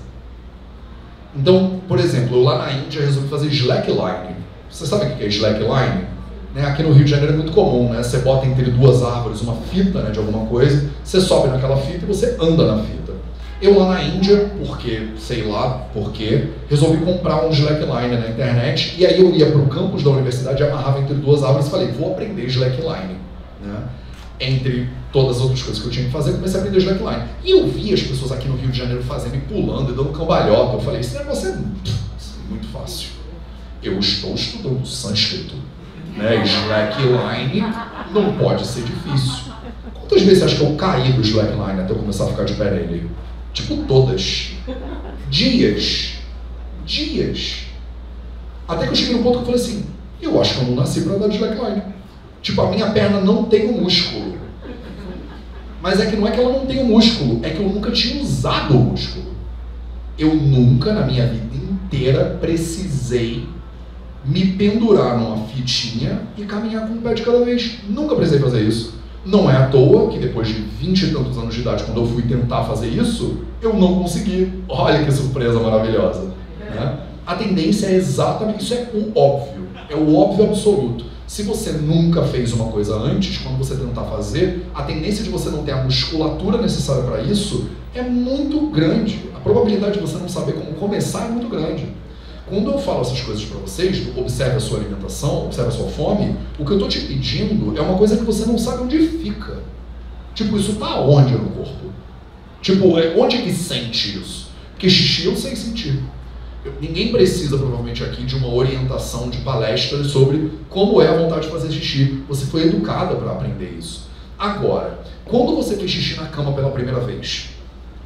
Então, por exemplo, eu lá na Índia resolvi fazer slackline. Você sabe o que é slackline? Né? Aqui no Rio de Janeiro é muito comum, né? Você bota entre duas árvores uma fita, né, de alguma coisa, você sobe naquela fita e você anda na fita. Eu lá na Índia, porque, sei lá porquê, resolvi comprar um slackline na internet, e aí eu ia para o campus da universidade, amarrava entre duas árvores e falei, vou aprender slackline. Né? Entre todas as outras coisas que eu tinha que fazer, comecei a aprender slackline. E eu vi as pessoas aqui no Rio de Janeiro fazendo e pulando e dando cambalhota. Eu falei, esse negócio é muito fácil. Eu estou estudando sânscrito. Né? Slackline não pode ser difícil. Quantas vezes você acha que eu caí do slackline até eu começar a ficar de pé nele? Tipo, todas. Dias. Até que eu cheguei no ponto que eu falei assim, eu acho que eu não nasci para andar de slackline. Tipo, a minha perna não tem o músculo. Mas é que não é que ela não tem o músculo, é que eu nunca tinha usado o músculo. Eu nunca, na minha vida inteira, precisei me pendurar numa fitinha e caminhar com um pé de cada vez. Nunca precisei fazer isso. Não é à toa que depois de 20 e tantos anos de idade, quando eu fui tentar fazer isso, eu não consegui. Olha que surpresa maravilhosa. Né? A tendência é exatamente, isso é o óbvio absoluto. Se você nunca fez uma coisa antes, quando você tentar fazer, a tendência de você não ter a musculatura necessária para isso é muito grande. A probabilidade de você não saber como começar é muito grande. Quando eu falo essas coisas para vocês, observe a sua alimentação, observe a sua fome, o que eu estou te pedindo é uma coisa que você não sabe onde fica. Tipo, isso está onde no corpo? Tipo, onde que sente isso? Porque xixi eu sei sentir. Ninguém precisa, provavelmente, aqui de uma orientação de palestras sobre como é a vontade de fazer xixi. Você foi educada para aprender isso. Agora, quando você fez xixi na cama pela primeira vez,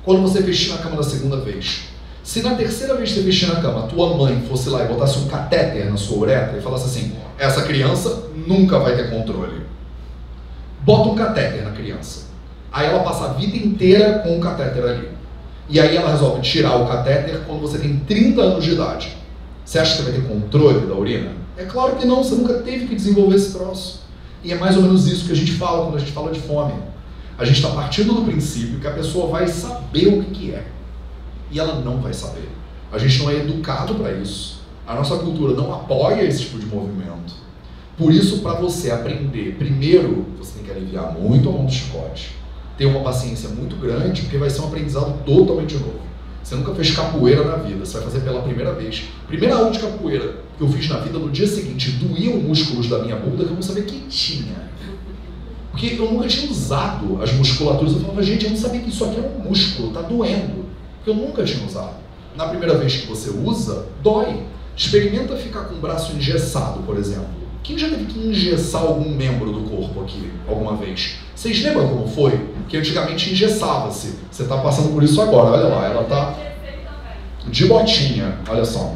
quando você fez xixi na cama da segunda vez, se na terceira vez que você fez xixi na cama, tua mãe fosse lá e botasse um catéter na sua uretra e falasse assim, essa criança nunca vai ter controle. Bota um catéter na criança. Aí ela passa a vida inteira com o catéter ali. E aí ela resolve tirar o catéter quando você tem 30 anos de idade. Você acha que você vai ter controle da urina? É claro que não, você nunca teve que desenvolver esse troço. E é mais ou menos isso que a gente fala quando a gente fala de fome. A gente está partindo do princípio que a pessoa vai saber o que é. E ela não vai saber. A gente não é educado para isso. A nossa cultura não apoia esse tipo de movimento. Por isso, para você aprender, primeiro, você tem que aliviar muito a mão do chicote. Ter uma paciência muito grande, porque vai ser um aprendizado totalmente novo. Você nunca fez capoeira na vida, você vai fazer pela primeira vez. Primeira aula de capoeira que eu fiz na vida, no dia seguinte, doíam músculos da minha bunda que eu não sabia que tinha. Porque eu nunca tinha usado as musculaturas. Eu falava, gente, eu não sabia que isso aqui é um músculo, tá doendo. Porque eu nunca tinha usado. Na primeira vez que você usa, dói. Experimenta ficar com o braço engessado, por exemplo. Quem já teve que engessar algum membro do corpo aqui, alguma vez? Vocês lembram como foi? Que antigamente engessava-se. Você está passando por isso agora, olha lá, ela está de botinha, olha só.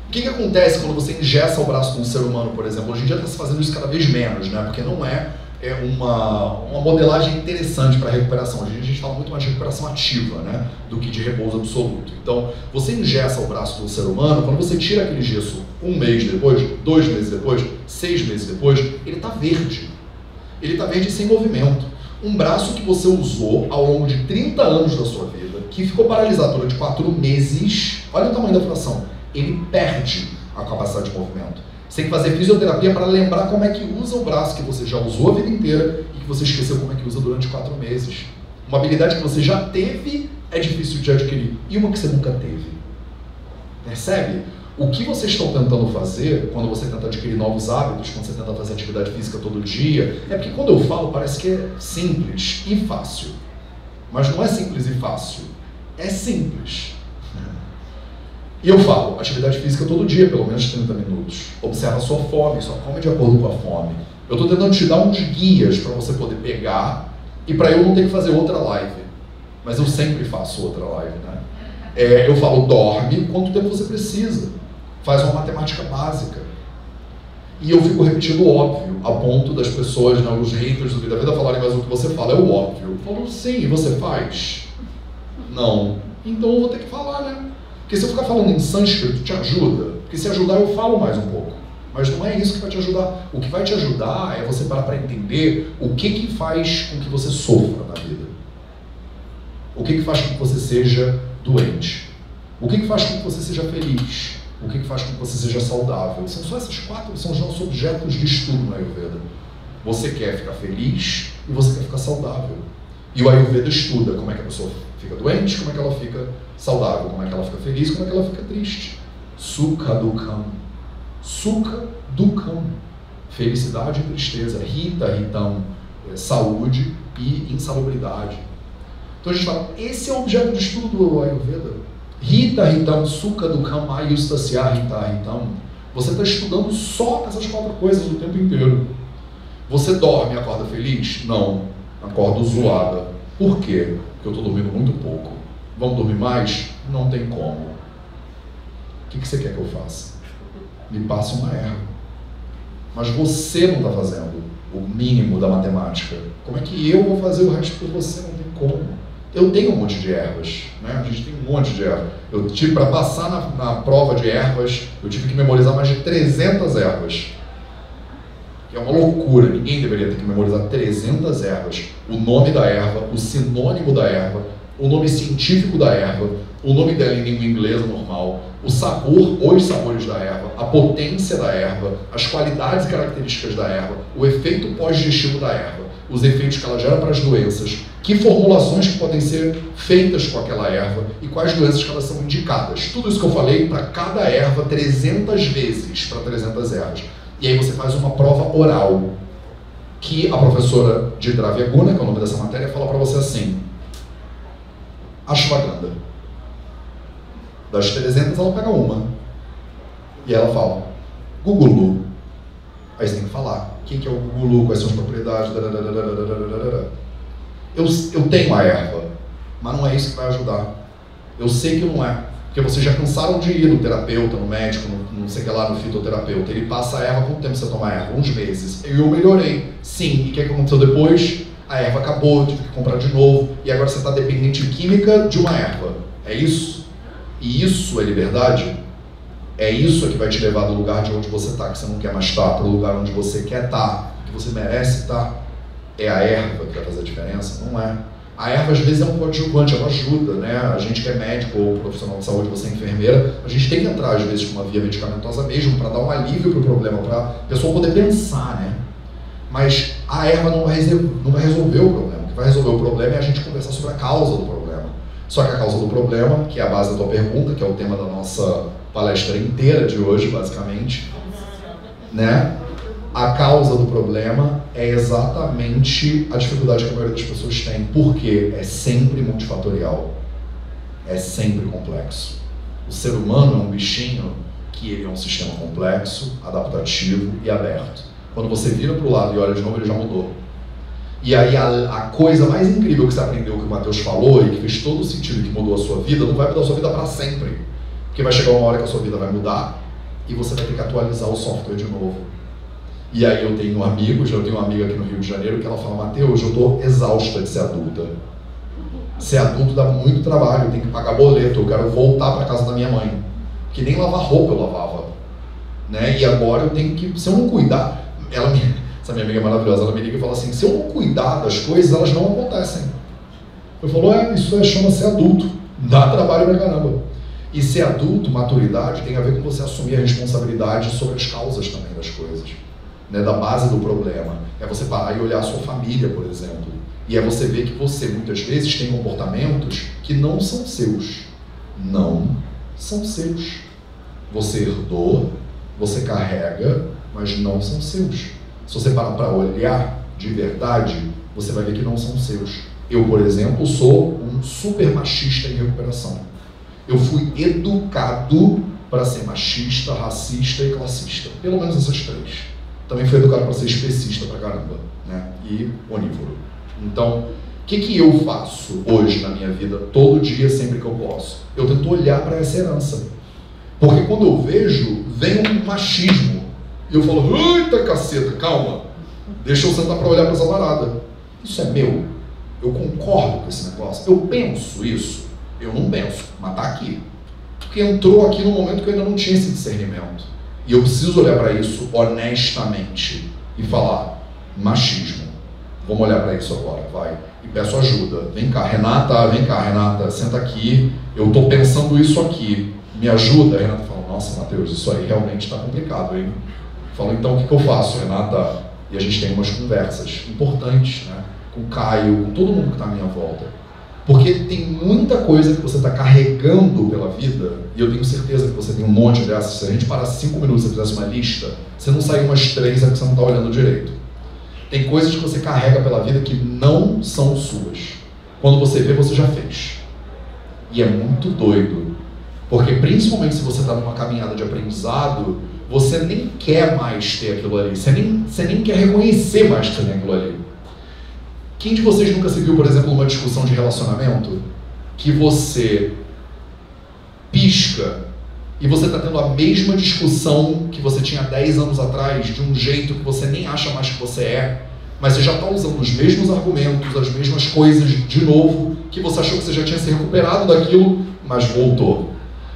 O que acontece quando você engessa o braço de um ser humano, por exemplo? Hoje em dia está se fazendo isso cada vez menos, né? Porque não é uma modelagem interessante para recuperação. Hoje em dia a gente fala muito mais de recuperação ativa, né? Do que de repouso absoluto. Então, você engessa o braço de um ser humano, quando você tira aquele gesso 1 mês depois, 2 meses depois, 6 meses depois, ele está verde. Ele está verde sem movimento. Um braço que você usou ao longo de 30 anos da sua vida, que ficou paralisado durante 4 meses, olha o tamanho da fração, ele perde a capacidade de movimento. Você tem que fazer fisioterapia para lembrar como é que usa o braço que você já usou a vida inteira e que você esqueceu como é que usa durante 4 meses. Uma habilidade que você já teve é difícil de adquirir. E uma que você nunca teve. Percebe? O que vocês estão tentando fazer quando você tenta adquirir novos hábitos, quando você tenta fazer atividade física todo dia, é porque quando eu falo parece que é simples e fácil. Mas não é simples e fácil. É simples. E eu falo, atividade física todo dia, pelo menos 30 minutos. Observa a sua fome, só come de acordo com a fome. Eu estou tentando te dar uns guias para você poder pegar e para eu não ter que fazer outra live. Mas eu sempre faço outra live, né? Eu falo, dorme quanto tempo você precisa. Faz uma matemática básica. E eu fico repetindo o óbvio, a ponto das pessoas, né, os haters do Vida Vida falarem, mas o que você fala é o óbvio. Eu falo, sim, e você faz? Não. Então eu vou ter que falar, né? Porque se eu ficar falando em sânscrito, te ajuda? Porque se ajudar, eu falo mais um pouco. Mas não é isso que vai te ajudar. O que vai te ajudar é você parar para entender o que faz com que você sofra na vida. O que faz com que você seja doente. O que faz com que você seja feliz. O que faz com que você seja saudável. São só esses 4 que são os nossos objetos de estudo no Ayurveda. Você quer ficar feliz e você quer ficar saudável. E o Ayurveda estuda como é que a pessoa fica doente, como é que ela fica saudável, como é que ela fica feliz, como é que ela fica triste. Sukha Dukham. Sukha Dukham. Felicidade e tristeza. Rita, Ritam. Saúde e insalubridade. Então a gente fala, esse é o objeto de estudo do Ayurveda. Rita, Ritam, Sukha Dukham, Ayustasya, Rita, Ritam. Você está estudando só essas 4 coisas o tempo inteiro. Você dorme e acorda feliz? Não. Acordo zoada. Por quê? Porque eu estou dormindo muito pouco. Vamos dormir mais? Não tem como. O que você quer que eu faça? Me passe uma erva. Mas você não está fazendo o mínimo da matemática. Como é que eu vou fazer o resto por você? Não tem como. Eu tenho um monte de ervas, né? A gente tem um monte de ervas. Eu tive, para passar na prova de ervas, eu tive que memorizar mais de 300 ervas. Que é uma loucura, ninguém deveria ter que memorizar 300 ervas. O nome da erva, o sinônimo da erva, o nome científico da erva, o nome dela em língua inglesa normal, o sabor, os sabores da erva, a potência da erva, as qualidades e características da erva, o efeito pós-digestivo da erva, os efeitos que ela gera para as doenças, que formulações que podem ser feitas com aquela erva e quais doenças que elas são indicadas. Tudo isso que eu falei para cada erva 300 vezes, para 300 ervas. E aí você faz uma prova oral, que a professora de Dravya Guna, que é o nome dessa matéria, fala para você assim: ashwagandha. Das 300 ela pega uma. E ela fala, gugulu. Aí você tem que falar, o que é o gugulu, quais são as propriedades, eu tenho a erva, mas não é isso que vai ajudar. Eu sei que não é. Porque vocês já cansaram de ir no terapeuta, no médico, não sei o que lá, no fitoterapeuta. Ele passa a erva, quanto tempo você toma a erva? Uns meses. Eu melhorei. Sim, e o que aconteceu depois? A erva acabou, tive que comprar de novo, e agora você está dependente química de uma erva. É isso? E isso é liberdade? É isso que vai te levar do lugar de onde você está, que você não quer mais estar, para o lugar onde você quer estar, que você merece estar? É a erva que vai fazer a diferença? Não é. A erva às vezes é um coadjuvante, ela ajuda, né? A gente que é médico ou profissional de saúde, você é enfermeira, a gente tem que entrar às vezes com uma via medicamentosa mesmo, para dar um alívio para o problema, para a pessoa poder pensar, né? Mas a erva não vai resolver o problema. O que vai resolver o problema é a gente conversar sobre a causa do problema. Só que a causa do problema, que é a base da tua pergunta, que é o tema da nossa palestra inteira de hoje, basicamente, né? A causa do problema é exatamente a dificuldade que a maioria das pessoas tem. Porque é sempre multifatorial. É sempre complexo. O ser humano é um bichinho que ele é um sistema complexo, adaptativo e aberto. Quando você vira para o lado e olha de novo, ele já mudou. E aí a coisa mais incrível que você aprendeu, que o Matheus falou e que fez todo o sentido, que mudou a sua vida, não vai mudar a sua vida para sempre. Porque vai chegar uma hora que a sua vida vai mudar e você vai ter que atualizar o software de novo. E aí eu tenho amigos, eu tenho uma amiga aqui no Rio de Janeiro que ela fala, Matheus, eu estou exausta de ser adulta. Ser adulto dá muito trabalho, eu tenho que pagar boleto, eu quero voltar para casa da minha mãe. Que nem lavar roupa eu lavava. Né? E agora eu tenho que, se eu não cuidar, essa minha amiga é maravilhosa, ela me liga e fala assim, se eu não cuidar das coisas, elas não acontecem. Eu falo, isso chama-se adulto, dá trabalho pra caramba. E ser adulto, maturidade, tem a ver com você assumir a responsabilidade sobre as causas também das coisas. Né, da base do problema. É você parar e olhar a sua família, por exemplo. E é você ver que você, muitas vezes, tem comportamentos que não são seus. Não são seus. Você herdou, você carrega, mas não são seus. Se você parar para olhar de verdade, você vai ver que não são seus. Eu, por exemplo, sou um super machista em recuperação. Eu fui educado para ser machista, racista e classista. Pelo menos essas três. Também fui educado para ser especista pra caramba, né? E onívoro. Então, o que eu faço hoje na minha vida, todo dia, sempre que eu posso? Eu tento olhar para essa herança. Porque quando eu vejo, vem um machismo. E eu falo, eita caceta, calma. Deixa eu sentar para olhar para essa parada. Isso é meu. Eu concordo com esse negócio. Eu penso isso. Eu não penso, mas tá aqui. Porque entrou aqui no momento que eu ainda não tinha esse discernimento. E eu preciso olhar para isso honestamente e falar, machismo. Vamos olhar para isso agora, vai. E peço ajuda. Vem cá, Renata, senta aqui. Eu estou pensando isso aqui. Me ajuda? A Renata fala, nossa, Matheus, isso aí realmente está complicado, hein? Eu falo, então o que eu faço, Renata? E a gente tem umas conversas importantes, né? Com o Caio, com todo mundo que está à minha volta. Porque tem muita coisa que você está carregando pela vida, e eu tenho certeza que você tem um monte dessas. Se a gente parasse 5 minutos e fizesse uma lista, você não sairia umas 3, é que você não está olhando direito. Tem coisas que você carrega pela vida que não são suas. Quando você vê, você já fez. E é muito doido. Porque principalmente se você está numa caminhada de aprendizado, você nem quer mais ter aquilo ali. Você nem quer reconhecer mais que você tem aquilo ali. Quem de vocês nunca se viu, por exemplo, numa discussão de relacionamento, que você pisca e você está tendo a mesma discussão que você tinha 10 anos atrás, de um jeito que você nem acha mais que você é, mas você já está usando os mesmos argumentos, as mesmas coisas de novo, que você achou que você já tinha se recuperado daquilo, mas voltou.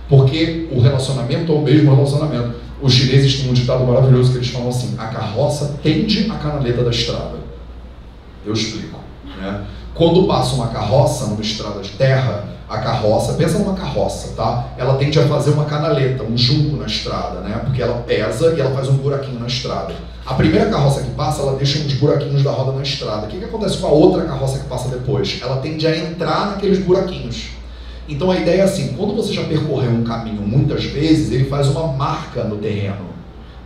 Porque o relacionamento é o mesmo relacionamento. Os chineses têm um ditado maravilhoso que eles falam assim: a carroça tende a canaleta da estrada. Eu explico, né? Quando passa uma carroça numa estrada de terra, a carroça, pensa numa carroça, tá? Ela tende a fazer uma canaleta, um junco na estrada, né? Porque ela pesa e ela faz um buraquinho na estrada. A primeira carroça que passa, ela deixa uns buraquinhos da roda na estrada. O que acontece com a outra carroça que passa depois? Ela tende a entrar naqueles buraquinhos. Então a ideia é assim, quando você já percorreu um caminho muitas vezes, ele faz uma marca no terreno.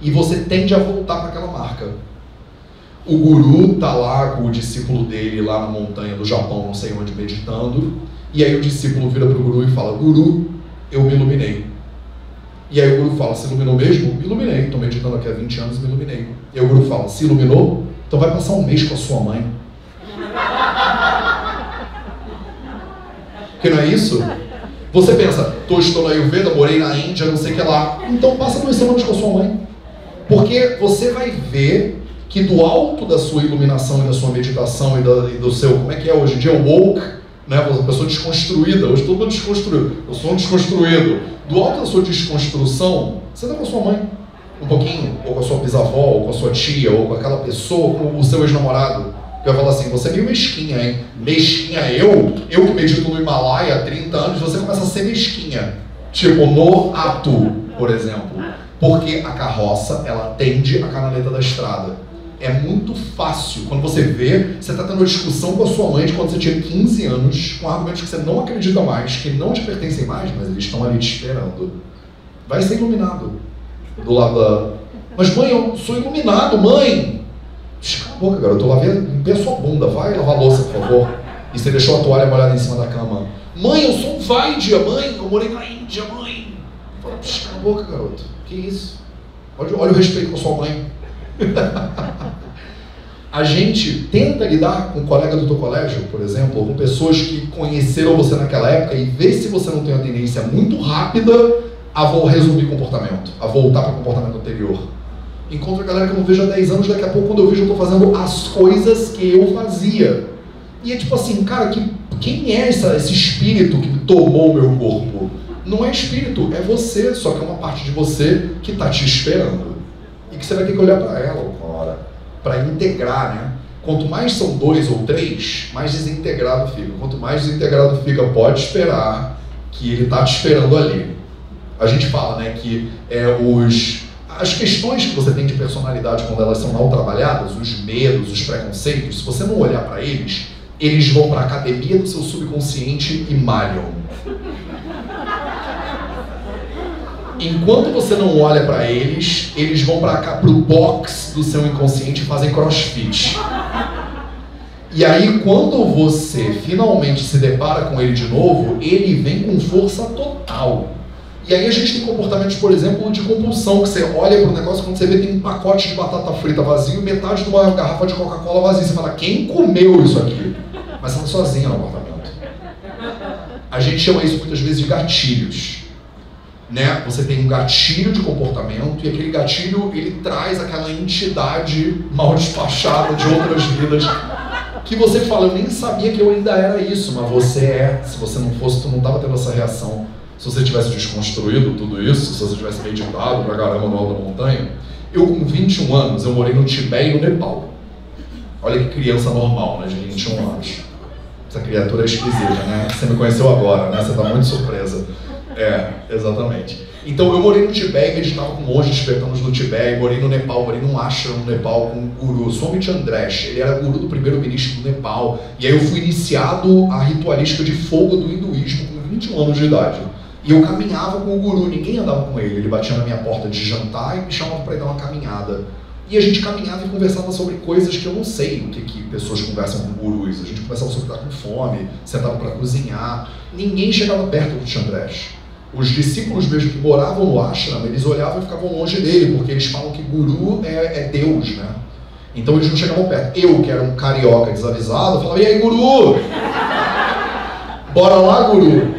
E você tende a voltar para aquela marca. O guru está lá com o discípulo dele lá na montanha do Japão, não sei onde, meditando. E aí o discípulo vira para o guru e fala: Guru, eu me iluminei. E aí o guru fala: se iluminou mesmo? Me iluminei. Estou meditando aqui há 20 anos e me iluminei. E aí o guru fala: se iluminou? Então vai passar um mês com a sua mãe. Porque não é isso? Você pensa: estou na Ayurveda, morei na Índia, não sei o que lá. Então passa 2 semanas com a sua mãe. Porque você vai ver que do alto da sua iluminação e da sua meditação e do seu, como é que é hoje em dia, woke, né? Uma pessoa desconstruída, hoje todo mundo desconstruído, eu sou um desconstruído. Do alto da sua desconstrução, você está com a sua mãe, um pouquinho, ou com a sua bisavó, ou com a sua tia, ou com aquela pessoa, com o seu ex-namorado, que vai falar assim: você é meio mesquinha, hein? Mesquinha eu que medito no Himalaia há 30 anos, você começa a ser mesquinha. Tipo, no ato, por exemplo. Porque a carroça, ela tende a canaleta da estrada. É muito fácil, quando você vê, você está tendo uma discussão com a sua mãe de quando você tinha 15 anos, com argumentos que você não acredita mais, que não te pertencem mais, mas eles estão ali te esperando. Vai ser iluminado. Do lado da... Mas mãe, eu sou iluminado, mãe! Cala a boca, garoto, limpei a sua bunda, vai lavar a louça, por favor. E você deixou a toalha molhada em cima da cama. Mãe, eu sou um Vaidya, mãe, eu morei na Índia, mãe. Fala: cala a boca, garoto, que isso? Olha o respeito com a sua mãe. A gente tenta lidar com um colega do teu colégio, por exemplo, ou com pessoas que conheceram você naquela época e vê se você não tem uma tendência muito rápida a resumir comportamento, a voltar para o comportamento anterior. Encontro a galera que eu não vejo há 10 anos, daqui a pouco quando eu vejo eu estou fazendo as coisas que eu fazia. E é tipo assim, cara, quem é esse espírito que tomou o meu corpo? Não é espírito, é você, só que é uma parte de você que está te esperando. E que você vai ter que olhar para ela uma hora, para integrar, né? Quanto mais são 2 ou 3, mais desintegrado fica. Quanto mais desintegrado fica, pode esperar que ele está te esperando ali. A gente fala, né, que as questões que você tem de personalidade quando elas são mal trabalhadas, os medos, os preconceitos, se você não olhar para eles, eles vão para a academia do seu subconsciente e malham. Enquanto você não olha para eles, eles vão para cá, pro box do seu inconsciente e fazem crossfit. E aí, quando você finalmente se depara com ele de novo, ele vem com força total. E aí a gente tem comportamentos, por exemplo, de compulsão, que você olha para o negócio, quando você vê tem um pacote de batata frita vazio, metade de uma garrafa de Coca-Cola vazia. Você fala: quem comeu isso aqui? Mas você está sozinha no apartamento. A gente chama isso muitas vezes de gatilhos. Né? Você tem um gatilho de comportamento e aquele gatilho, ele traz aquela entidade mal despachada de outras vidas que você fala: eu nem sabia que eu ainda era isso, mas você é. Se você não fosse, tu não estava tendo essa reação. Se você tivesse desconstruído tudo isso, se você tivesse meditado pra caramba no alto da montanha. Eu com 21 anos, eu morei no Tibete e no Nepal. Olha que criança normal, né, de 21 anos. Essa criatura é esquisita, né? Você me conheceu agora, né? Você tá muito surpresa. É, exatamente. Então eu morei no Tibete, meditava com monges tibetanos no Tibete, morei no Nepal, morei num ashram no Nepal com o guru Swami Chandresh. Ele era guru do primeiro-ministro do Nepal. E aí eu fui iniciado à ritualística de fogo do hinduísmo com 21 anos de idade. E eu caminhava com o guru, ninguém andava com ele. Ele batia na minha porta de jantar e me chamava para ir dar uma caminhada. E a gente caminhava e conversava sobre coisas que eu não sei o que pessoas conversam com gurus. A gente conversava sobre estar com fome, sentava para cozinhar. Ninguém chegava perto do Chandresh. Os discípulos mesmo que moravam no ashram, eles olhavam e ficavam longe dele, porque eles falam que guru é Deus, né? Então eles não chegavam perto. Eu, que era um carioca desavisado, falava: e aí, guru? Bora lá, guru?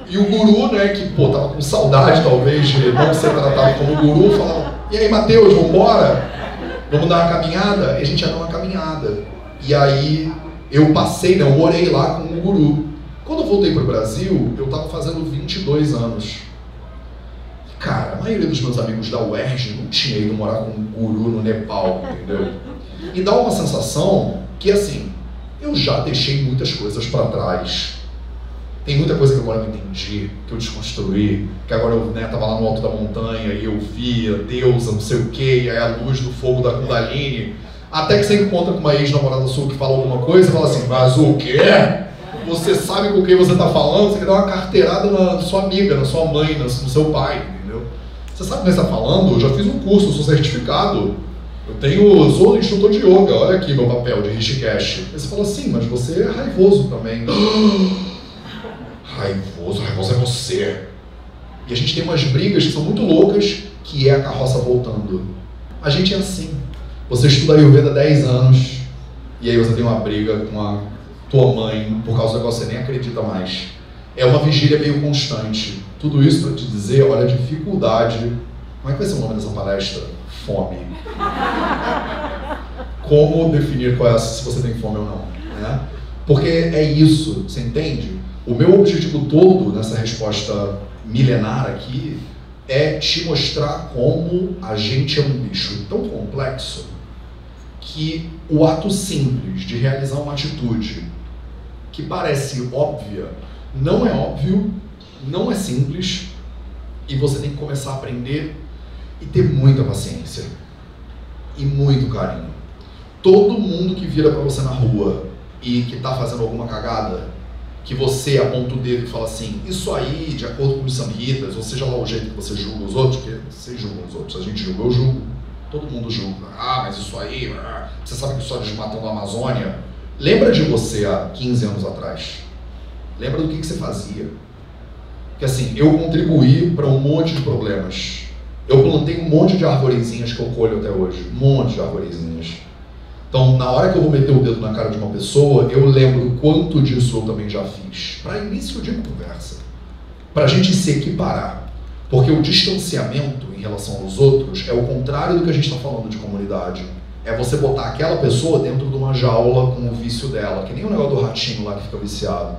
E o guru, né, que tava com saudade talvez de não ser tratado como guru, falava: e aí, Mateus, vamos embora? Vamos dar uma caminhada? E a gente ia dar uma caminhada. E aí eu passei, né, eu morei lá com um guru. Quando eu voltei para o Brasil, eu estava fazendo 22 anos. Cara, a maioria dos meus amigos da UERJ não tinha ido morar com um guru no Nepal, entendeu? E dá uma sensação que, assim, eu já deixei muitas coisas para trás. Tem muita coisa que agora eu não entendi, que eu desconstruí, que agora eu tava lá no alto da montanha e eu via Deus, não sei o quê, e aí a luz do fogo da Kundalini. Até que você encontra com uma ex-namorada sua que fala alguma coisa e fala assim, mas o quê? Você sabe com quem você está falando? Você quer dar uma carteirada na sua amiga, na sua mãe, no seu pai, entendeu? Você sabe com quem você está falando? Eu já fiz um curso, eu sou certificado. Sou instrutor de yoga, olha aqui meu papel de Rishikesh. Aí você fala assim, mas você é raivoso também. Raivoso é você. E a gente tem umas brigas que são muito loucas, que é a carroça voltando. A gente é assim. Você estuda Ayurveda há 10 anos, e aí você tem uma briga com a tua mãe, por causa da qual você nem acredita mais. É uma vigília meio constante. Tudo isso para te dizer, olha a dificuldade. Como é que vai ser o nome dessa palestra? Fome. Como definir se você tem fome ou não, né? Porque é isso, você entende? O meu objetivo todo nessa resposta milenar aqui é te mostrar como a gente é um bicho tão complexo que o ato simples de realizar uma atitude que parece óbvia, não é óbvio, não é simples, e você tem que começar a aprender e ter muita paciência e muito carinho. Todo mundo que vira pra você na rua e que tá fazendo alguma cagada, que você aponta o dedo e fala assim, isso aí, de acordo com os samhitas, ou seja lá o jeito que você julga os outros, porque vocês julgam os outros, a gente julga, eu julgo, todo mundo julga. Ah, mas isso aí, você sabe que só desmatando a Amazônia. Lembra de você há 15 anos atrás. Lembra do que você fazia. Porque assim, eu contribuí para um monte de problemas. Eu plantei um monte de arvorezinhas que eu colho até hoje. Um monte de arvorezinhas. Então, na hora que eu vou meter o dedo na cara de uma pessoa, eu lembro quanto disso eu também já fiz. Para início de conversa. Para a gente se equiparar. Porque o distanciamento em relação aos outros é o contrário do que a gente está falando de comunidade. É você botar aquela pessoa dentro de uma jaula com o vício dela, que nem o negócio do ratinho lá que fica viciado.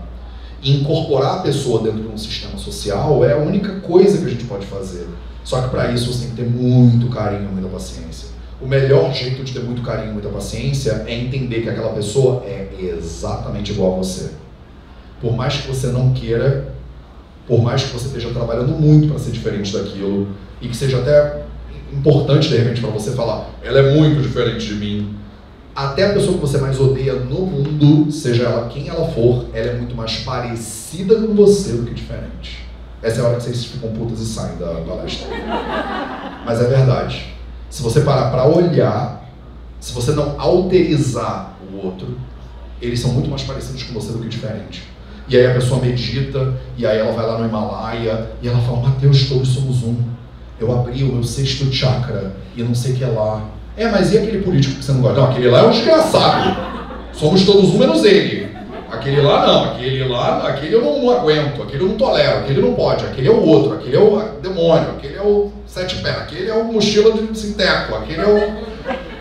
E incorporar a pessoa dentro de um sistema social é a única coisa que a gente pode fazer. Só que para isso você tem que ter muito carinho e muita paciência. O melhor jeito de ter muito carinho e muita paciência é entender que aquela pessoa é exatamente igual a você. Por mais que você não queira, por mais que você esteja trabalhando muito para ser diferente daquilo, e que seja até importante, de repente, para você falar, ela é muito diferente de mim. Até a pessoa que você mais odeia no mundo, seja ela quem ela for, ela é muito mais parecida com você do que diferente. Essa é a hora que vocês ficam putas e saem da palestra. Mas é verdade. Se você parar para olhar, se você não alterizar o outro, eles são muito mais parecidos com você do que diferente. E aí a pessoa medita, e aí ela vai lá no Himalaia, e ela fala, Mateus, todos somos um. Eu abri o meu 6º chakra, e não sei o que é lá. É, mas e aquele político que você não gosta? Não, aquele lá é um desgraçado. Somos todos um menos ele. Aquele lá não, aquele eu não aguento, aquele eu não tolero, aquele não pode, aquele é o outro, aquele é o demônio, aquele é o 7 pés, aquele é o mochila de sinteco, aquele é o...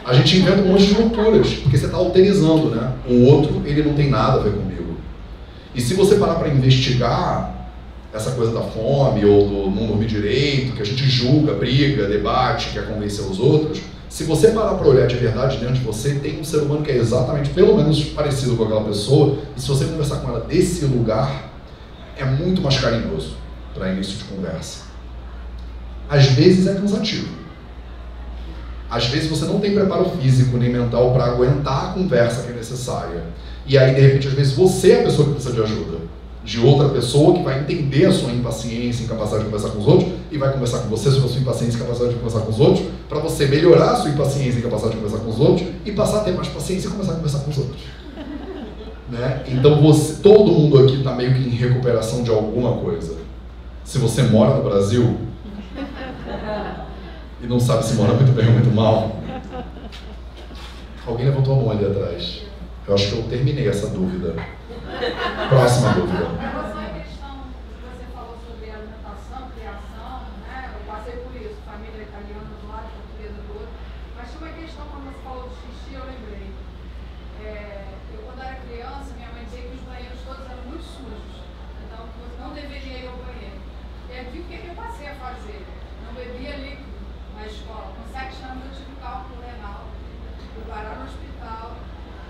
A gente inventa um monte de loucuras, porque você está alterizando, né? O outro, ele não tem nada a ver comigo. E se você parar para investigar essa coisa da fome ou do não dormir direito, que a gente julga, briga, debate, quer convencer os outros, se você parar para olhar de verdade dentro de você, tem um ser humano que é exatamente, pelo menos, parecido com aquela pessoa, e se você conversar com ela desse lugar, é muito mais carinhoso para início de conversa. Às vezes é cansativo. Às vezes você não tem preparo físico nem mental para aguentar a conversa que é necessária. E aí, de repente, às vezes você é a pessoa que precisa de ajuda. De outra pessoa que vai entender a sua impaciência, incapacidade de conversar com os outros, e vai conversar com você sobre a sua impaciência e incapacidade de conversar com os outros, para você melhorar a sua impaciência e incapacidade de conversar com os outros, e passar a ter mais paciência e começar a conversar com os outros. Né? Então todo mundo aqui está meio que em recuperação de alguma coisa. Se você mora no Brasil, e não sabe se mora muito bem ou muito mal, alguém levantou a mão ali atrás. Eu acho que eu terminei essa dúvida. Próxima dúvida. Em relação à questão que você falou sobre alimentação, criação, né? Eu passei por isso, família italiana do lado, portuguesa do outro. Mas tinha uma questão, quando você falou do xixi, eu lembrei. Eu, quando era criança, passei a fazer. Não bebia líquido na escola. Com 7 anos eu tive cálculo renal. Fui parar no hospital.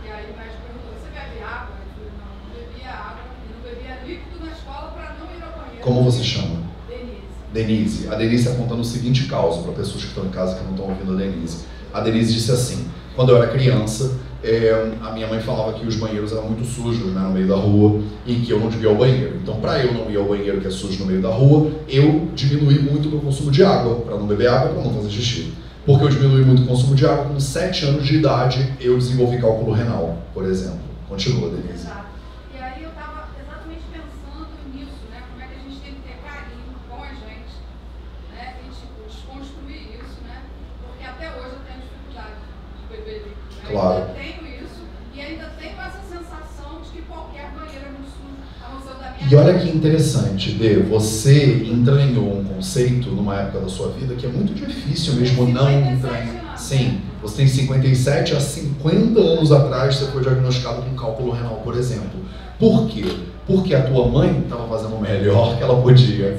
E aí o médico perguntou, você bebe água? Eu falei, não bebia água. E não bebia líquido na escola para não ir ao banheiro. Como você chama? Denise. A Denise está contando o seguinte caso para pessoas que estão em casa que não estão ouvindo a Denise. A Denise disse assim, quando eu era criança, a minha mãe falava que os banheiros eram muito sujos, né, no meio da rua, e que eu não devia ir ao banheiro. Então, para eu não ir ao banheiro que é sujo no meio da rua, eu diminuí muito o meu consumo de água, para não beber água, para não fazer xixi. Porque eu diminui muito o consumo de água, com 7 anos de idade, eu desenvolvi cálculo renal, por exemplo. Continua, Denise. Exato. E aí eu estava exatamente pensando nisso, né? Como é que a gente tem que ter carinho com a gente, né? E tipo, desconstruir isso, né? Porque até hoje eu tenho dificuldade de beber líquido, né? Claro. Eu ainda tenho isso e ainda tenho essa sensação de que qualquer banheiro é muito sujo, a não ser o da minha E olha que interessante, Dê, você entranhou um conceito numa época da sua vida que é muito difícil mesmo não entranhar. Sim, você tem 57, há 50 anos atrás você foi diagnosticado com cálculo renal, por exemplo. Por quê? Porque a tua mãe estava fazendo o melhor que ela podia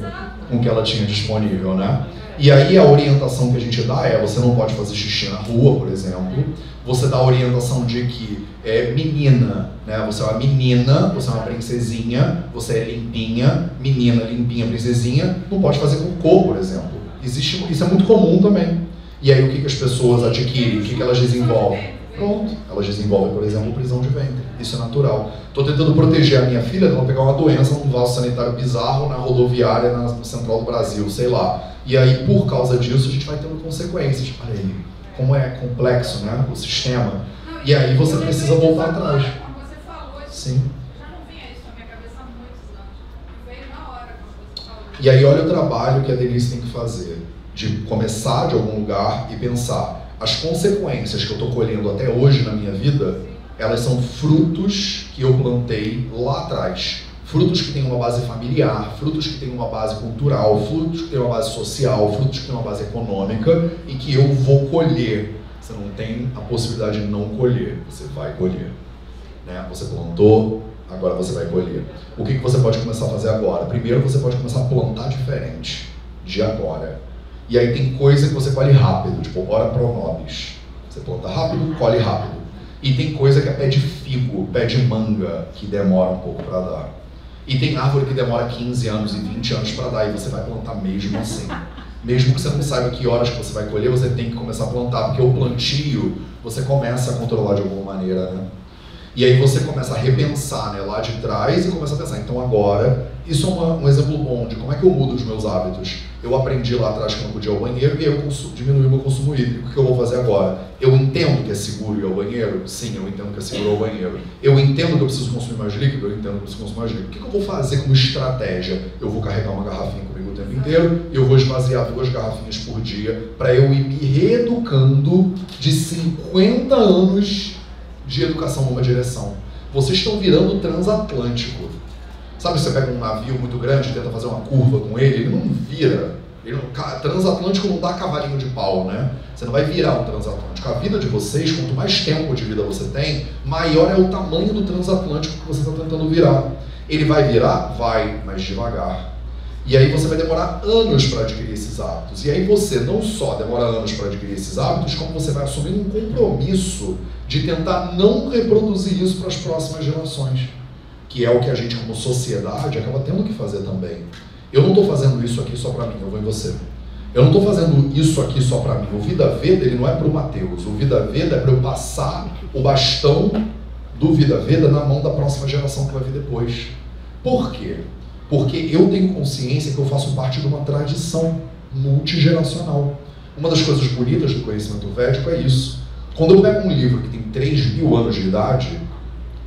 com o que ela tinha disponível, né? E aí a orientação que a gente dá é, você não pode fazer xixi na rua, por exemplo. Você dá a orientação de que menina, né? Você é uma menina, você é uma princesinha, você é limpinha, menina, limpinha, princesinha, não pode fazer cocô, por exemplo. Isso é muito comum também. E aí o que as pessoas adquirem? O que elas desenvolvem? Pronto, elas desenvolvem, por exemplo, prisão de ventre. Isso é natural. Estou tentando proteger a minha filha de não pegar uma doença num vaso sanitário bizarro na rodoviária, na central do Brasil, sei lá. E aí, por causa disso, a gente vai tendo consequências. Olha aí, como é complexo, né, o sistema. E aí você precisa voltar atrás. Quando você falou isso, sim. já não vinha isso na minha cabeça há muitos anos. Veio na hora quando você falou. E aí olha o trabalho que a Denise tem que fazer. De começar de algum lugar e pensar, as consequências que eu estou colhendo até hoje na minha vida, elas são frutos que eu plantei lá atrás. Frutos que têm uma base familiar, frutos que têm uma base cultural, frutos que têm uma base social, frutos que têm uma base econômica e que eu vou colher. Você não tem a possibilidade de não colher, você vai colher. Né? Você plantou, agora você vai colher. O que você pode começar a fazer agora? Primeiro você pode começar a plantar diferente, de agora. E aí tem coisa que você colhe rápido, tipo ora pro nobis. Você planta rápido, colhe rápido. E tem coisa que é pé de figo, pé de manga, que demora um pouco para dar. E tem árvore que demora 15 anos e 20 anos para dar, e você vai plantar mesmo assim. Mesmo que você não saiba que horas que você vai colher, você tem que começar a plantar, porque o plantio você começa a controlar de alguma maneira, né? E aí você começa a repensar, né, lá de trás e começa a pensar, então agora, isso é um exemplo bom de como é que eu mudo os meus hábitos. Eu aprendi lá atrás que eu não podia ir ao banheiro e eu diminui o meu consumo hídrico. O que eu vou fazer agora? Eu entendo que é seguro ir ao banheiro? Sim, eu entendo que é seguro ir ao banheiro. Eu entendo que eu preciso consumir mais líquido? Eu entendo que eu preciso consumir mais líquido. O que eu vou fazer como estratégia? Eu vou carregar uma garrafinha comigo o tempo inteiro e eu vou esvaziar 2 garrafinhas por dia para eu ir me reeducando de 50 anos de educação numa direção. Vocês estão virando transatlântico. Sabe, você pega um navio muito grande e tenta fazer uma curva com ele não vira. Transatlântico não dá cavalinho de pau, né? Você não vai virar um transatlântico. A vida de vocês, quanto mais tempo de vida você tem, maior é o tamanho do transatlântico que você está tentando virar. Ele vai virar? Vai, mas devagar. E aí você vai demorar anos para adquirir esses hábitos. E aí você não só demora anos para adquirir esses hábitos, como você vai assumindo um compromisso de tentar não reproduzir isso para as próximas gerações. Que é o que a gente, como sociedade, acaba tendo que fazer também. Eu não estou fazendo isso aqui só para mim, eu vou em você. Eu não estou fazendo isso aqui só para mim. O Vida Veda, ele não é para o Mateus. O Vida Veda é para eu passar o bastão do Vida Veda na mão da próxima geração que vai vir depois. Por quê? Porque eu tenho consciência que eu faço parte de uma tradição multigeracional. Uma das coisas bonitas do conhecimento védico é isso. Quando eu pego um livro que tem 3.000 anos de idade,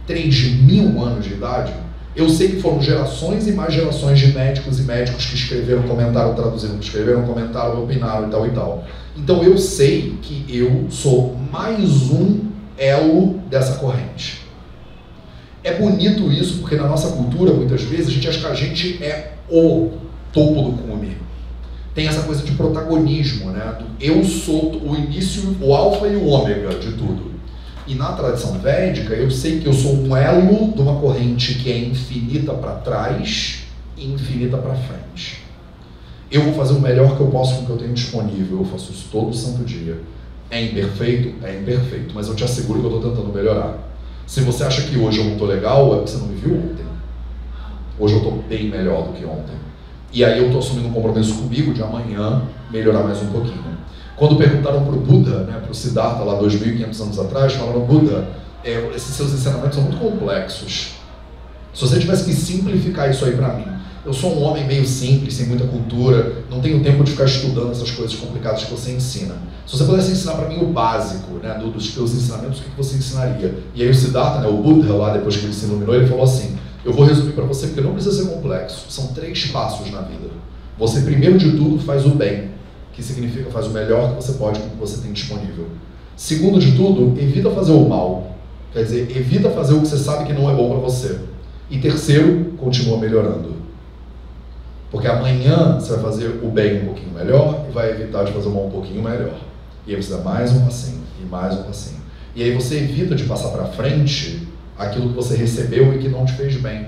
3.000 anos de idade, eu sei que foram gerações e mais gerações de médicos e médicos que escreveram, comentaram, traduziram, escreveram, comentaram, opinaram e tal e tal. Então eu sei que eu sou mais um elo dessa corrente. É bonito isso porque na nossa cultura, muitas vezes, a gente acha que a gente é o topo do cume. Tem essa coisa de protagonismo, né? Eu sou o início, o alfa e o ômega de tudo. E na tradição védica, eu sei que eu sou um elo de uma corrente que é infinita para trás e infinita para frente. Eu vou fazer o melhor que eu posso com o que eu tenho disponível. Eu faço isso todo santo dia. É imperfeito? É imperfeito. Mas eu te asseguro que eu estou tentando melhorar. Se você acha que hoje eu não estou legal, é porque você não me viu ontem. Hoje eu estou bem melhor do que ontem. E aí eu estou assumindo um compromisso comigo de amanhã melhorar mais um pouquinho. Quando perguntaram para o Buda, né, para o Siddhartha lá 2.500 anos atrás, falaram: Buda, esses seus ensinamentos são muito complexos. Se você tivesse que simplificar isso aí para mim, eu sou um homem meio simples, sem muita cultura, não tenho tempo de ficar estudando essas coisas complicadas que você ensina. Se você pudesse ensinar para mim o básico, né, dos seus ensinamentos, o que você ensinaria? E aí o Siddhartha, né, o Buda, lá depois que ele se iluminou, ele falou assim: eu vou resumir para você porque não precisa ser complexo. São 3 passos na vida. Você, primeiro de tudo, faz o bem, que significa faz o melhor que você pode com o que você tem disponível. Segundo de tudo, evita fazer o mal. Quer dizer, evita fazer o que você sabe que não é bom para você. E terceiro, continua melhorando. Porque amanhã você vai fazer o bem um pouquinho melhor e vai evitar de fazer o mal um pouquinho melhor. E aí você dá mais um passinho e mais um passinho. E aí você evita de passar para frente aquilo que você recebeu e que não te fez bem.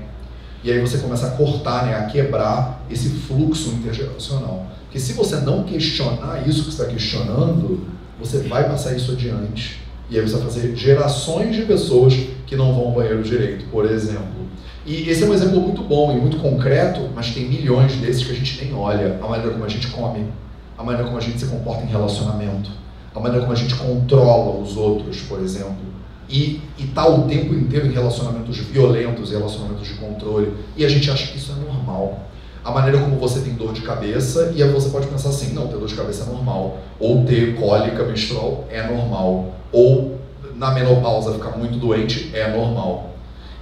E aí você começa a cortar, né, a quebrar esse fluxo intergeracional. Porque se você não questionar isso que você está questionando, você vai passar isso adiante. E aí você vai fazer gerações de pessoas que não vão ao banheiro direito, por exemplo. E esse é um exemplo muito bom e muito concreto, mas tem milhões desses que a gente nem olha. A maneira como a gente come, a maneira como a gente se comporta em relacionamento, a maneira como a gente controla os outros, por exemplo. E está o tempo inteiro em relacionamentos violentos, relacionamentos de controle, e a gente acha que isso é normal. A maneira como você tem dor de cabeça, e aí você pode pensar assim: não, ter dor de cabeça é normal, ou ter cólica menstrual é normal, ou na menopausa ficar muito doente é normal.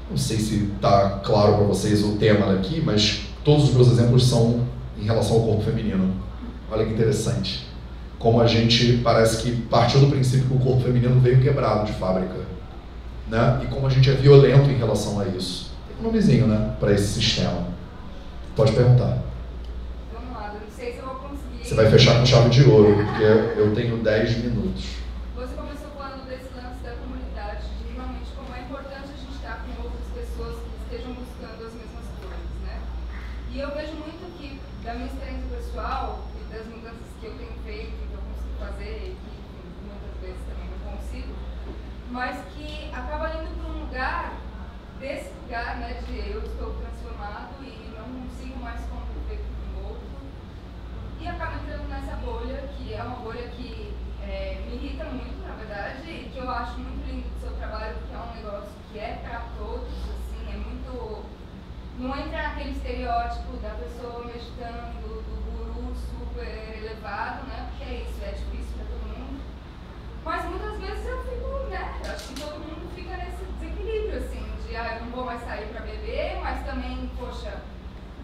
Não sei se está claro para vocês o tema daqui, mas todos os meus exemplos são em relação ao corpo feminino. Olha que interessante. Como a gente parece que partiu do princípio que o corpo feminino veio quebrado de fábrica, né? E como a gente é violento em relação a isso. Tem um nomezinho, né, para esse sistema. Pode perguntar. Vamos lá, eu não sei se eu vou conseguir. Você vai fechar com chave de ouro, porque eu tenho 10 minutos. Você começou falando desse lance da comunidade, de realmente como é importante a gente estar com outras pessoas que estejam buscando as mesmas coisas, né? E eu vejo muito que, da minha experiência pessoal e das mudanças que eu tenho feito, que eu consigo fazer, e que muitas vezes também não consigo, mas que acaba indo para um lugar, desse lugar, né, de eu estou transformado e não consigo mais conviver com o outro, e acaba entrando nessa bolha, que é uma bolha que me irrita muito, na verdade, e que eu acho muito lindo do seu trabalho, porque é um negócio que é para todos, assim, é muito... Não entra naquele estereótipo da pessoa meditando, do guru super elevado, né, porque é isso, é difícil para todo mundo. Mas muitas vezes eu fico, né, acho que todo mundo fica nesse desequilíbrio, assim, de eu não vou mais sair para beber, mas também, poxa,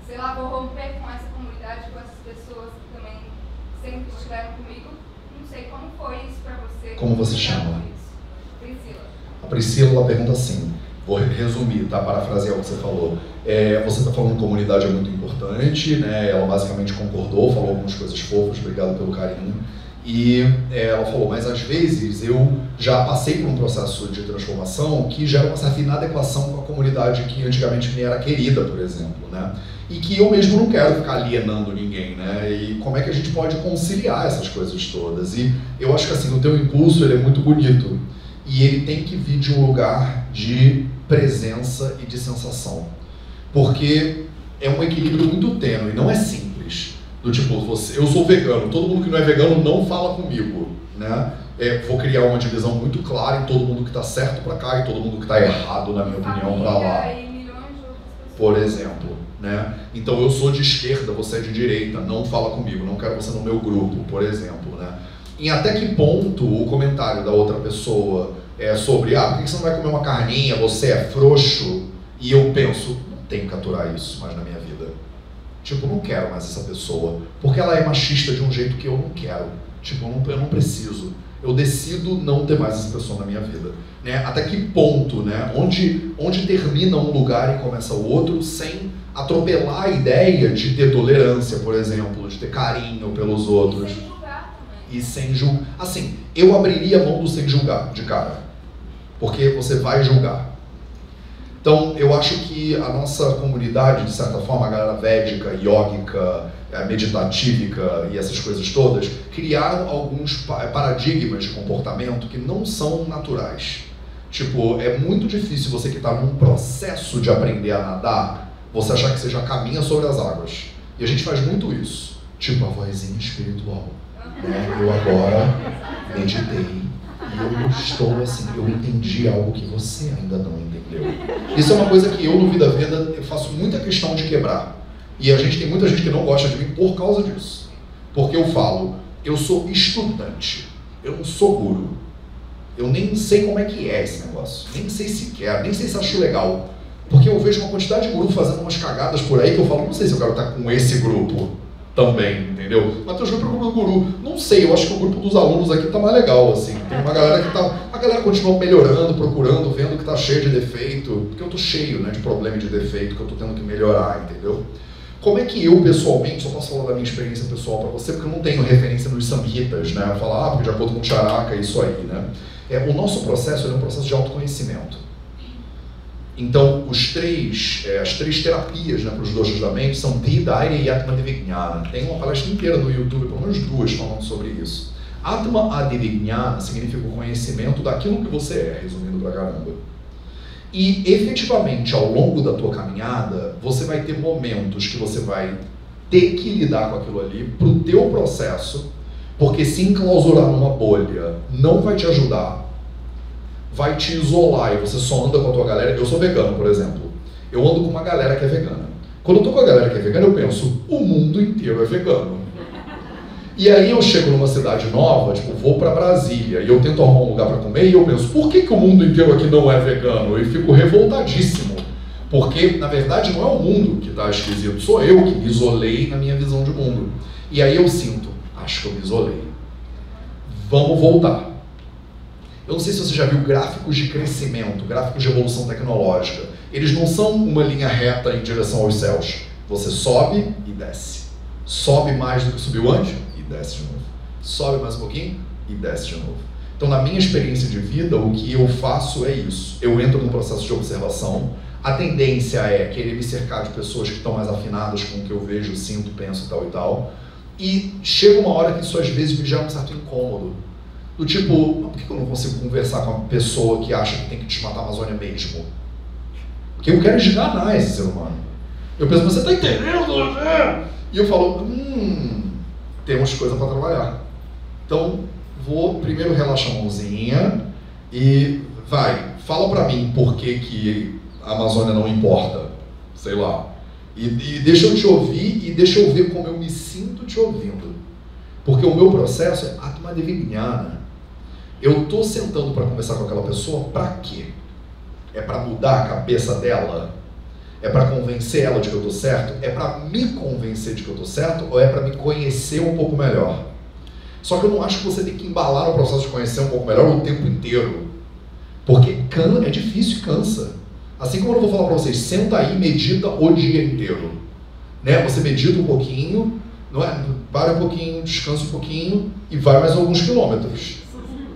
sei lá, vou romper com essa comunidade, com essas pessoas que também sempre estiveram comigo. Não sei como foi isso para você. Como você chama? Priscila. A Priscila, ela pergunta assim, vou resumir, tá? Parafrasear o que você falou. Você está falando que comunidade é muito importante, né? Ela basicamente concordou, falou algumas coisas fofas, obrigado pelo carinho. E ela falou, mas às vezes eu já passei por um processo de transformação que gera uma certa inadequação com a comunidade que antigamente me era querida, por exemplo, né? E que eu mesmo não quero ficar alienando ninguém, né? E como é que a gente pode conciliar essas coisas todas? E eu acho que assim, o teu impulso ele é muito bonito e ele tem que vir de um lugar de presença e de sensação, porque é um equilíbrio muito tênue, não é simples. Do tipo, eu sou vegano, todo mundo que não é vegano não fala comigo, né? Vou criar uma divisão muito clara em todo mundo que está certo para cá e todo mundo que está errado, na minha opinião, para lá. Por exemplo, né? Então eu sou de esquerda, você é de direita, não fala comigo, não quero você no meu grupo, por exemplo, né? Em até que ponto o comentário da outra pessoa é sobre, por que você não vai comer uma carninha, você é frouxo? E eu penso, não tenho que aturar isso mais na minha vida. Tipo, não quero mais essa pessoa, porque ela é machista de um jeito que eu não quero. Tipo, eu não preciso. Eu decido não ter mais essa pessoa na minha vida. Né? Até que ponto, né? Onde termina um lugar e começa o outro, sem atropelar a ideia de ter tolerância, por exemplo, de ter carinho pelos outros. Sem julgar também. E sem julgar. Assim, eu abriria a mão do sem julgar, de cara. Porque você vai julgar. Então, eu acho que a nossa comunidade, de certa forma, a galera védica, yógica, meditatívica e essas coisas todas, criaram alguns paradigmas de comportamento que não são naturais. Tipo, é muito difícil você que está num processo de aprender a nadar, você achar que você já caminha sobre as águas. E a gente faz muito isso. Tipo, a vozinha espiritual. Né? Eu agora meditei. E eu estou assim, eu entendi algo que você ainda não entendeu. Isso é uma coisa que eu, no Vida Veda, eu faço muita questão de quebrar. E a gente tem muita gente que não gosta de mim por causa disso. Porque eu falo, eu sou estudante, eu não sou guru. Eu nem sei como é que é esse negócio. Nem sei se quer, nem sei se acho legal. Porque eu vejo uma quantidade de guru fazendo umas cagadas por aí que eu falo, não sei se eu quero estar com esse grupo também, entendeu? Matheus, vai procurar um guru. Não sei, eu acho que o grupo dos alunos aqui tá mais legal, assim. Tem uma galera que tá... A galera continua melhorando, procurando, vendo que tá cheio de defeito. Porque eu tô cheio, né, de problema e de defeito que eu tô tendo que melhorar, entendeu? Como é que eu, pessoalmente, só posso falar da minha experiência pessoal para você, porque eu não tenho referência nos samhitas, né? Falar, porque de acordo com o Charaka, isso aí, né? O nosso processo é um processo de autoconhecimento. Então, as três terapias, né, para os doshas da mente são Dhidaya e Atma Adivijnana. Tem uma palestra inteira no YouTube, pelo menos 2, falando sobre isso. Atma Adivijnana significa o conhecimento daquilo que você é, resumindo pra caramba. E, efetivamente, ao longo da tua caminhada, você vai ter momentos que você vai ter que lidar com aquilo ali pro teu processo, porque se enclausurar numa bolha não vai te ajudar, vai te isolar e você só anda com a tua galera. Eu sou vegano, por exemplo. Eu ando com uma galera que é vegana. Quando eu tô com a galera que é vegana, eu penso, o mundo inteiro é vegano. E aí eu chego numa cidade nova, tipo, vou pra Brasília, e eu tento arrumar um lugar pra comer, e eu penso, por que o mundo inteiro aqui não é vegano? E fico revoltadíssimo. Porque, na verdade, não é o mundo que tá esquisito, sou eu que me isolei na minha visão de mundo. E aí eu sinto, acho que eu me isolei. Vamos voltar. Eu não sei se você já viu gráficos de crescimento, gráficos de evolução tecnológica. Eles não são uma linha reta em direção aos céus. Você sobe e desce. Sobe mais do que subiu antes e desce de novo. Sobe mais um pouquinho e desce de novo. Então, na minha experiência de vida, o que eu faço é isso. Eu entro num processo de observação. A tendência é querer me cercar de pessoas que estão mais afinadas com o que eu vejo, sinto, penso e tal. E chega uma hora que isso às vezes me gera um certo incômodo. Do tipo, por que eu não consigo conversar com uma pessoa que acha que tem que desmatar a Amazônia mesmo? Porque eu quero esganar esse ser humano. Eu penso, você está entendendo, né? E eu falo, temos coisa para trabalhar. Então, vou primeiro relaxar a mãozinha e vai, fala para mim por que a Amazônia não importa, sei lá. E deixa eu te ouvir e deixa eu ver como eu me sinto te ouvindo. Porque o meu processo é Atma Adivijnana. Eu estou sentando para conversar com aquela pessoa para quê? É para mudar a cabeça dela? É para convencer ela de que eu estou certo? É para me convencer de que eu estou certo? Ou é para me conhecer um pouco melhor? Só que eu não acho que você tem que embalar o processo de conhecer um pouco melhor o tempo inteiro. Porque é difícil e cansa. Assim como eu vou falar para vocês, senta aí e medita o dia inteiro. Né? Você medita um pouquinho, não é? Para um pouquinho, descansa um pouquinho e vai mais alguns quilômetros.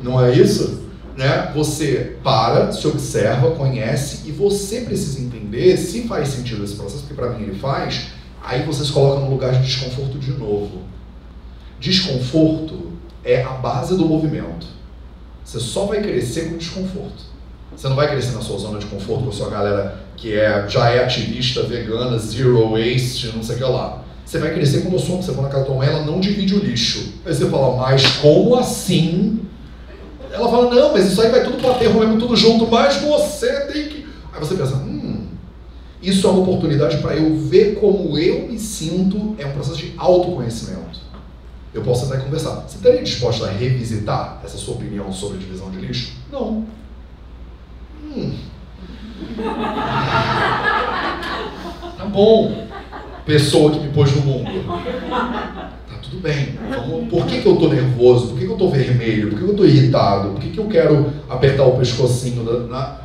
Não é isso? Né? Você para, se observa, conhece e você precisa entender se faz sentido esse processo, porque para mim ele faz, aí você se coloca num lugar de desconforto de novo. Desconforto é a base do movimento. Você só vai crescer com desconforto. Você não vai crescer na sua zona de conforto com a sua galera que já é ativista, vegana, zero waste, não sei o que lá. Você vai crescer como eu sou, você vai na casa da tua mãe, ela não divide o lixo. Aí você fala, mas como assim? Ela fala, não, mas isso aí vai tudo pro aterro mesmo, tudo junto, mas você tem que... Aí você pensa, isso é uma oportunidade para eu ver como eu me sinto, é um processo de autoconhecimento. Eu posso sentar e conversar. Você estaria disposto a revisitar essa sua opinião sobre a divisão de lixo? Não. Tá bom. Pessoa que me pôs no mundo. Tá tudo bem. Por que eu tô nervoso? Por que eu tô vermelho? Por que eu tô irritado? Por que eu quero apertar o pescocinho?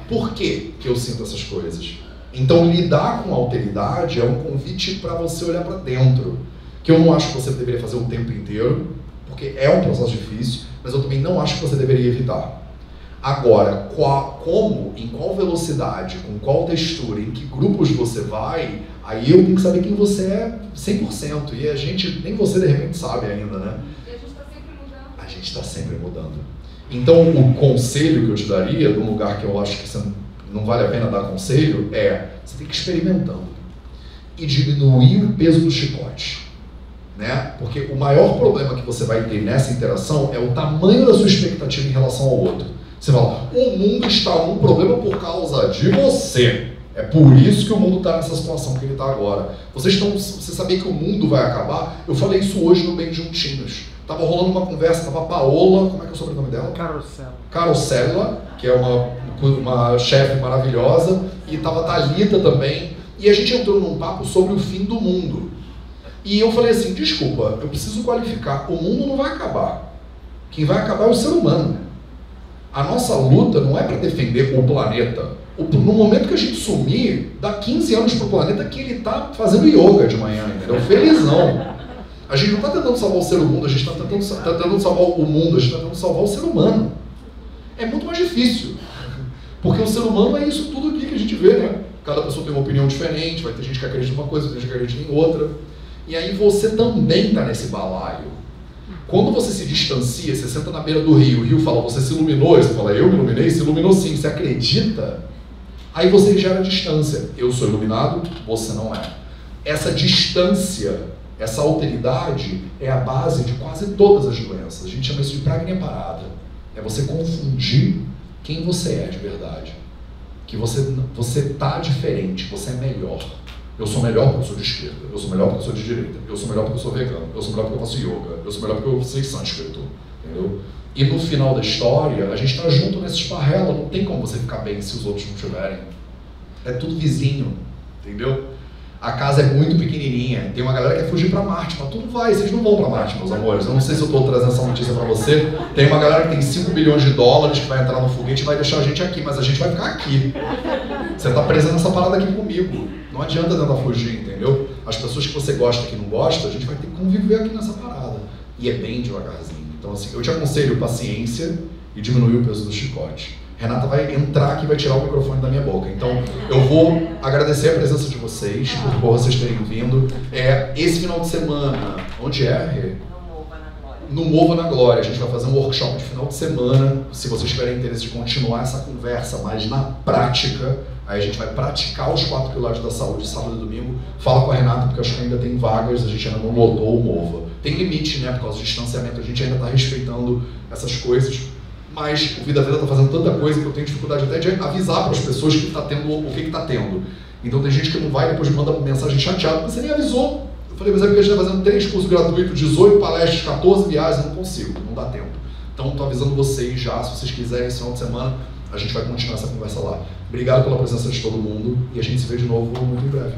Por que eu sinto essas coisas? Então, lidar com a alteridade é um convite para você olhar para dentro. Que eu não acho que você deveria fazer o tempo inteiro, porque é um processo difícil, mas eu também não acho que você deveria evitar. Agora, como, em qual velocidade, com qual textura, em que grupos você vai, aí eu tenho que saber quem você é 100%. E a gente, nem você de repente sabe ainda, né? E a gente está sempre mudando. A gente está sempre mudando. Então, o conselho que eu te daria, num lugar que eu acho que você não vale a pena dar conselho, você tem que ir experimentando e diminuir o peso do chicote. Né? Porque o maior problema que você vai ter nessa interação é o tamanho da sua expectativa em relação ao outro. Você fala, o mundo está um problema por causa de você. É por isso que o mundo está nessa situação que ele está agora. Você sabia que o mundo vai acabar? Eu falei isso hoje no Bem Juntinhos. Tava rolando uma conversa, tava a Paola, como é que é o sobrenome dela? Carosella, que é uma chefe maravilhosa, e tava a Thalita também. E a gente entrou num papo sobre o fim do mundo. E eu falei assim, desculpa, eu preciso qualificar, o mundo não vai acabar. Quem vai acabar é o ser humano. A nossa luta não é para defender o planeta. No momento que a gente sumir, dá 15 anos pro planeta que ele tá fazendo yoga de manhã, entendeu? Felizão. A gente não está tentando salvar o ser humano, a gente está tentando salvar o mundo, a gente está tentando salvar o ser humano. É muito mais difícil. Porque o ser humano é isso tudo aqui que a gente vê, né? Cada pessoa tem uma opinião diferente, vai ter gente que acredita em uma coisa, vai ter gente que acredita em outra. E aí você também está nesse balaio. Quando você se distancia, você senta na beira do rio, o rio fala, você se iluminou, e você fala, eu me iluminei, se iluminou sim, você acredita? Aí você gera distância. Eu sou iluminado, você não é. Essa distância, essa alteridade é a base de quase todas as doenças. A gente chama isso de pragnia parada. É você confundir quem você é de verdade. Que você tá diferente, você é melhor. Eu sou melhor porque eu sou de esquerda, eu sou melhor porque eu sou de direita, eu sou melhor porque eu sou vegano, eu sou melhor porque eu faço yoga, eu sou melhor porque eu sei sânscrito, entendeu? E no final da história, a gente tá junto nessa esparrela, não tem como você ficar bem se os outros não tiverem. É tudo vizinho, entendeu? A casa é muito pequenininha, tem uma galera que quer fugir pra Marte, mas tudo vai, vocês não vão pra Marte, meus amores. Eu não sei se eu tô trazendo essa notícia pra você. Tem uma galera que tem 5 bilhões de dólares que vai entrar no foguete e vai deixar a gente aqui, mas a gente vai ficar aqui. Você tá preso nessa parada aqui comigo. Não adianta tentar fugir, entendeu? As pessoas que você gosta e que não gosta, a gente vai ter que conviver aqui nessa parada. E é bem devagarzinho. Então, assim, eu te aconselho paciência e diminuir o peso do chicote. Renata vai entrar aqui e vai tirar o microfone da minha boca. Então, eu vou agradecer a presença de vocês, por vocês terem vindo. Esse final de semana, onde é, Rê? No Mova na Glória. A gente vai fazer um workshop de final de semana. Se vocês tiverem interesse de continuar essa conversa, mas na prática, aí a gente vai praticar os 4 pilares da saúde, sábado e domingo. Fala com a Renata, porque eu acho que ainda tem vagas, a gente ainda não lotou o Mova. Tem limite, né, por causa do distanciamento, a gente ainda está respeitando essas coisas. Mas o Vida Veda está fazendo tanta coisa que eu tenho dificuldade até de avisar para as pessoas que está tendo o que está tendo. Então tem gente que não vai, depois manda mensagem chateada, porque você nem avisou. Eu falei, mas é porque a gente está fazendo 3 cursos gratuitos, 18 palestras, 14 viagens, eu não consigo, não dá tempo. Então estou avisando vocês já, se vocês quiserem esse final de semana, a gente vai continuar essa conversa lá. Obrigado pela presença de todo mundo e a gente se vê de novo muito em breve.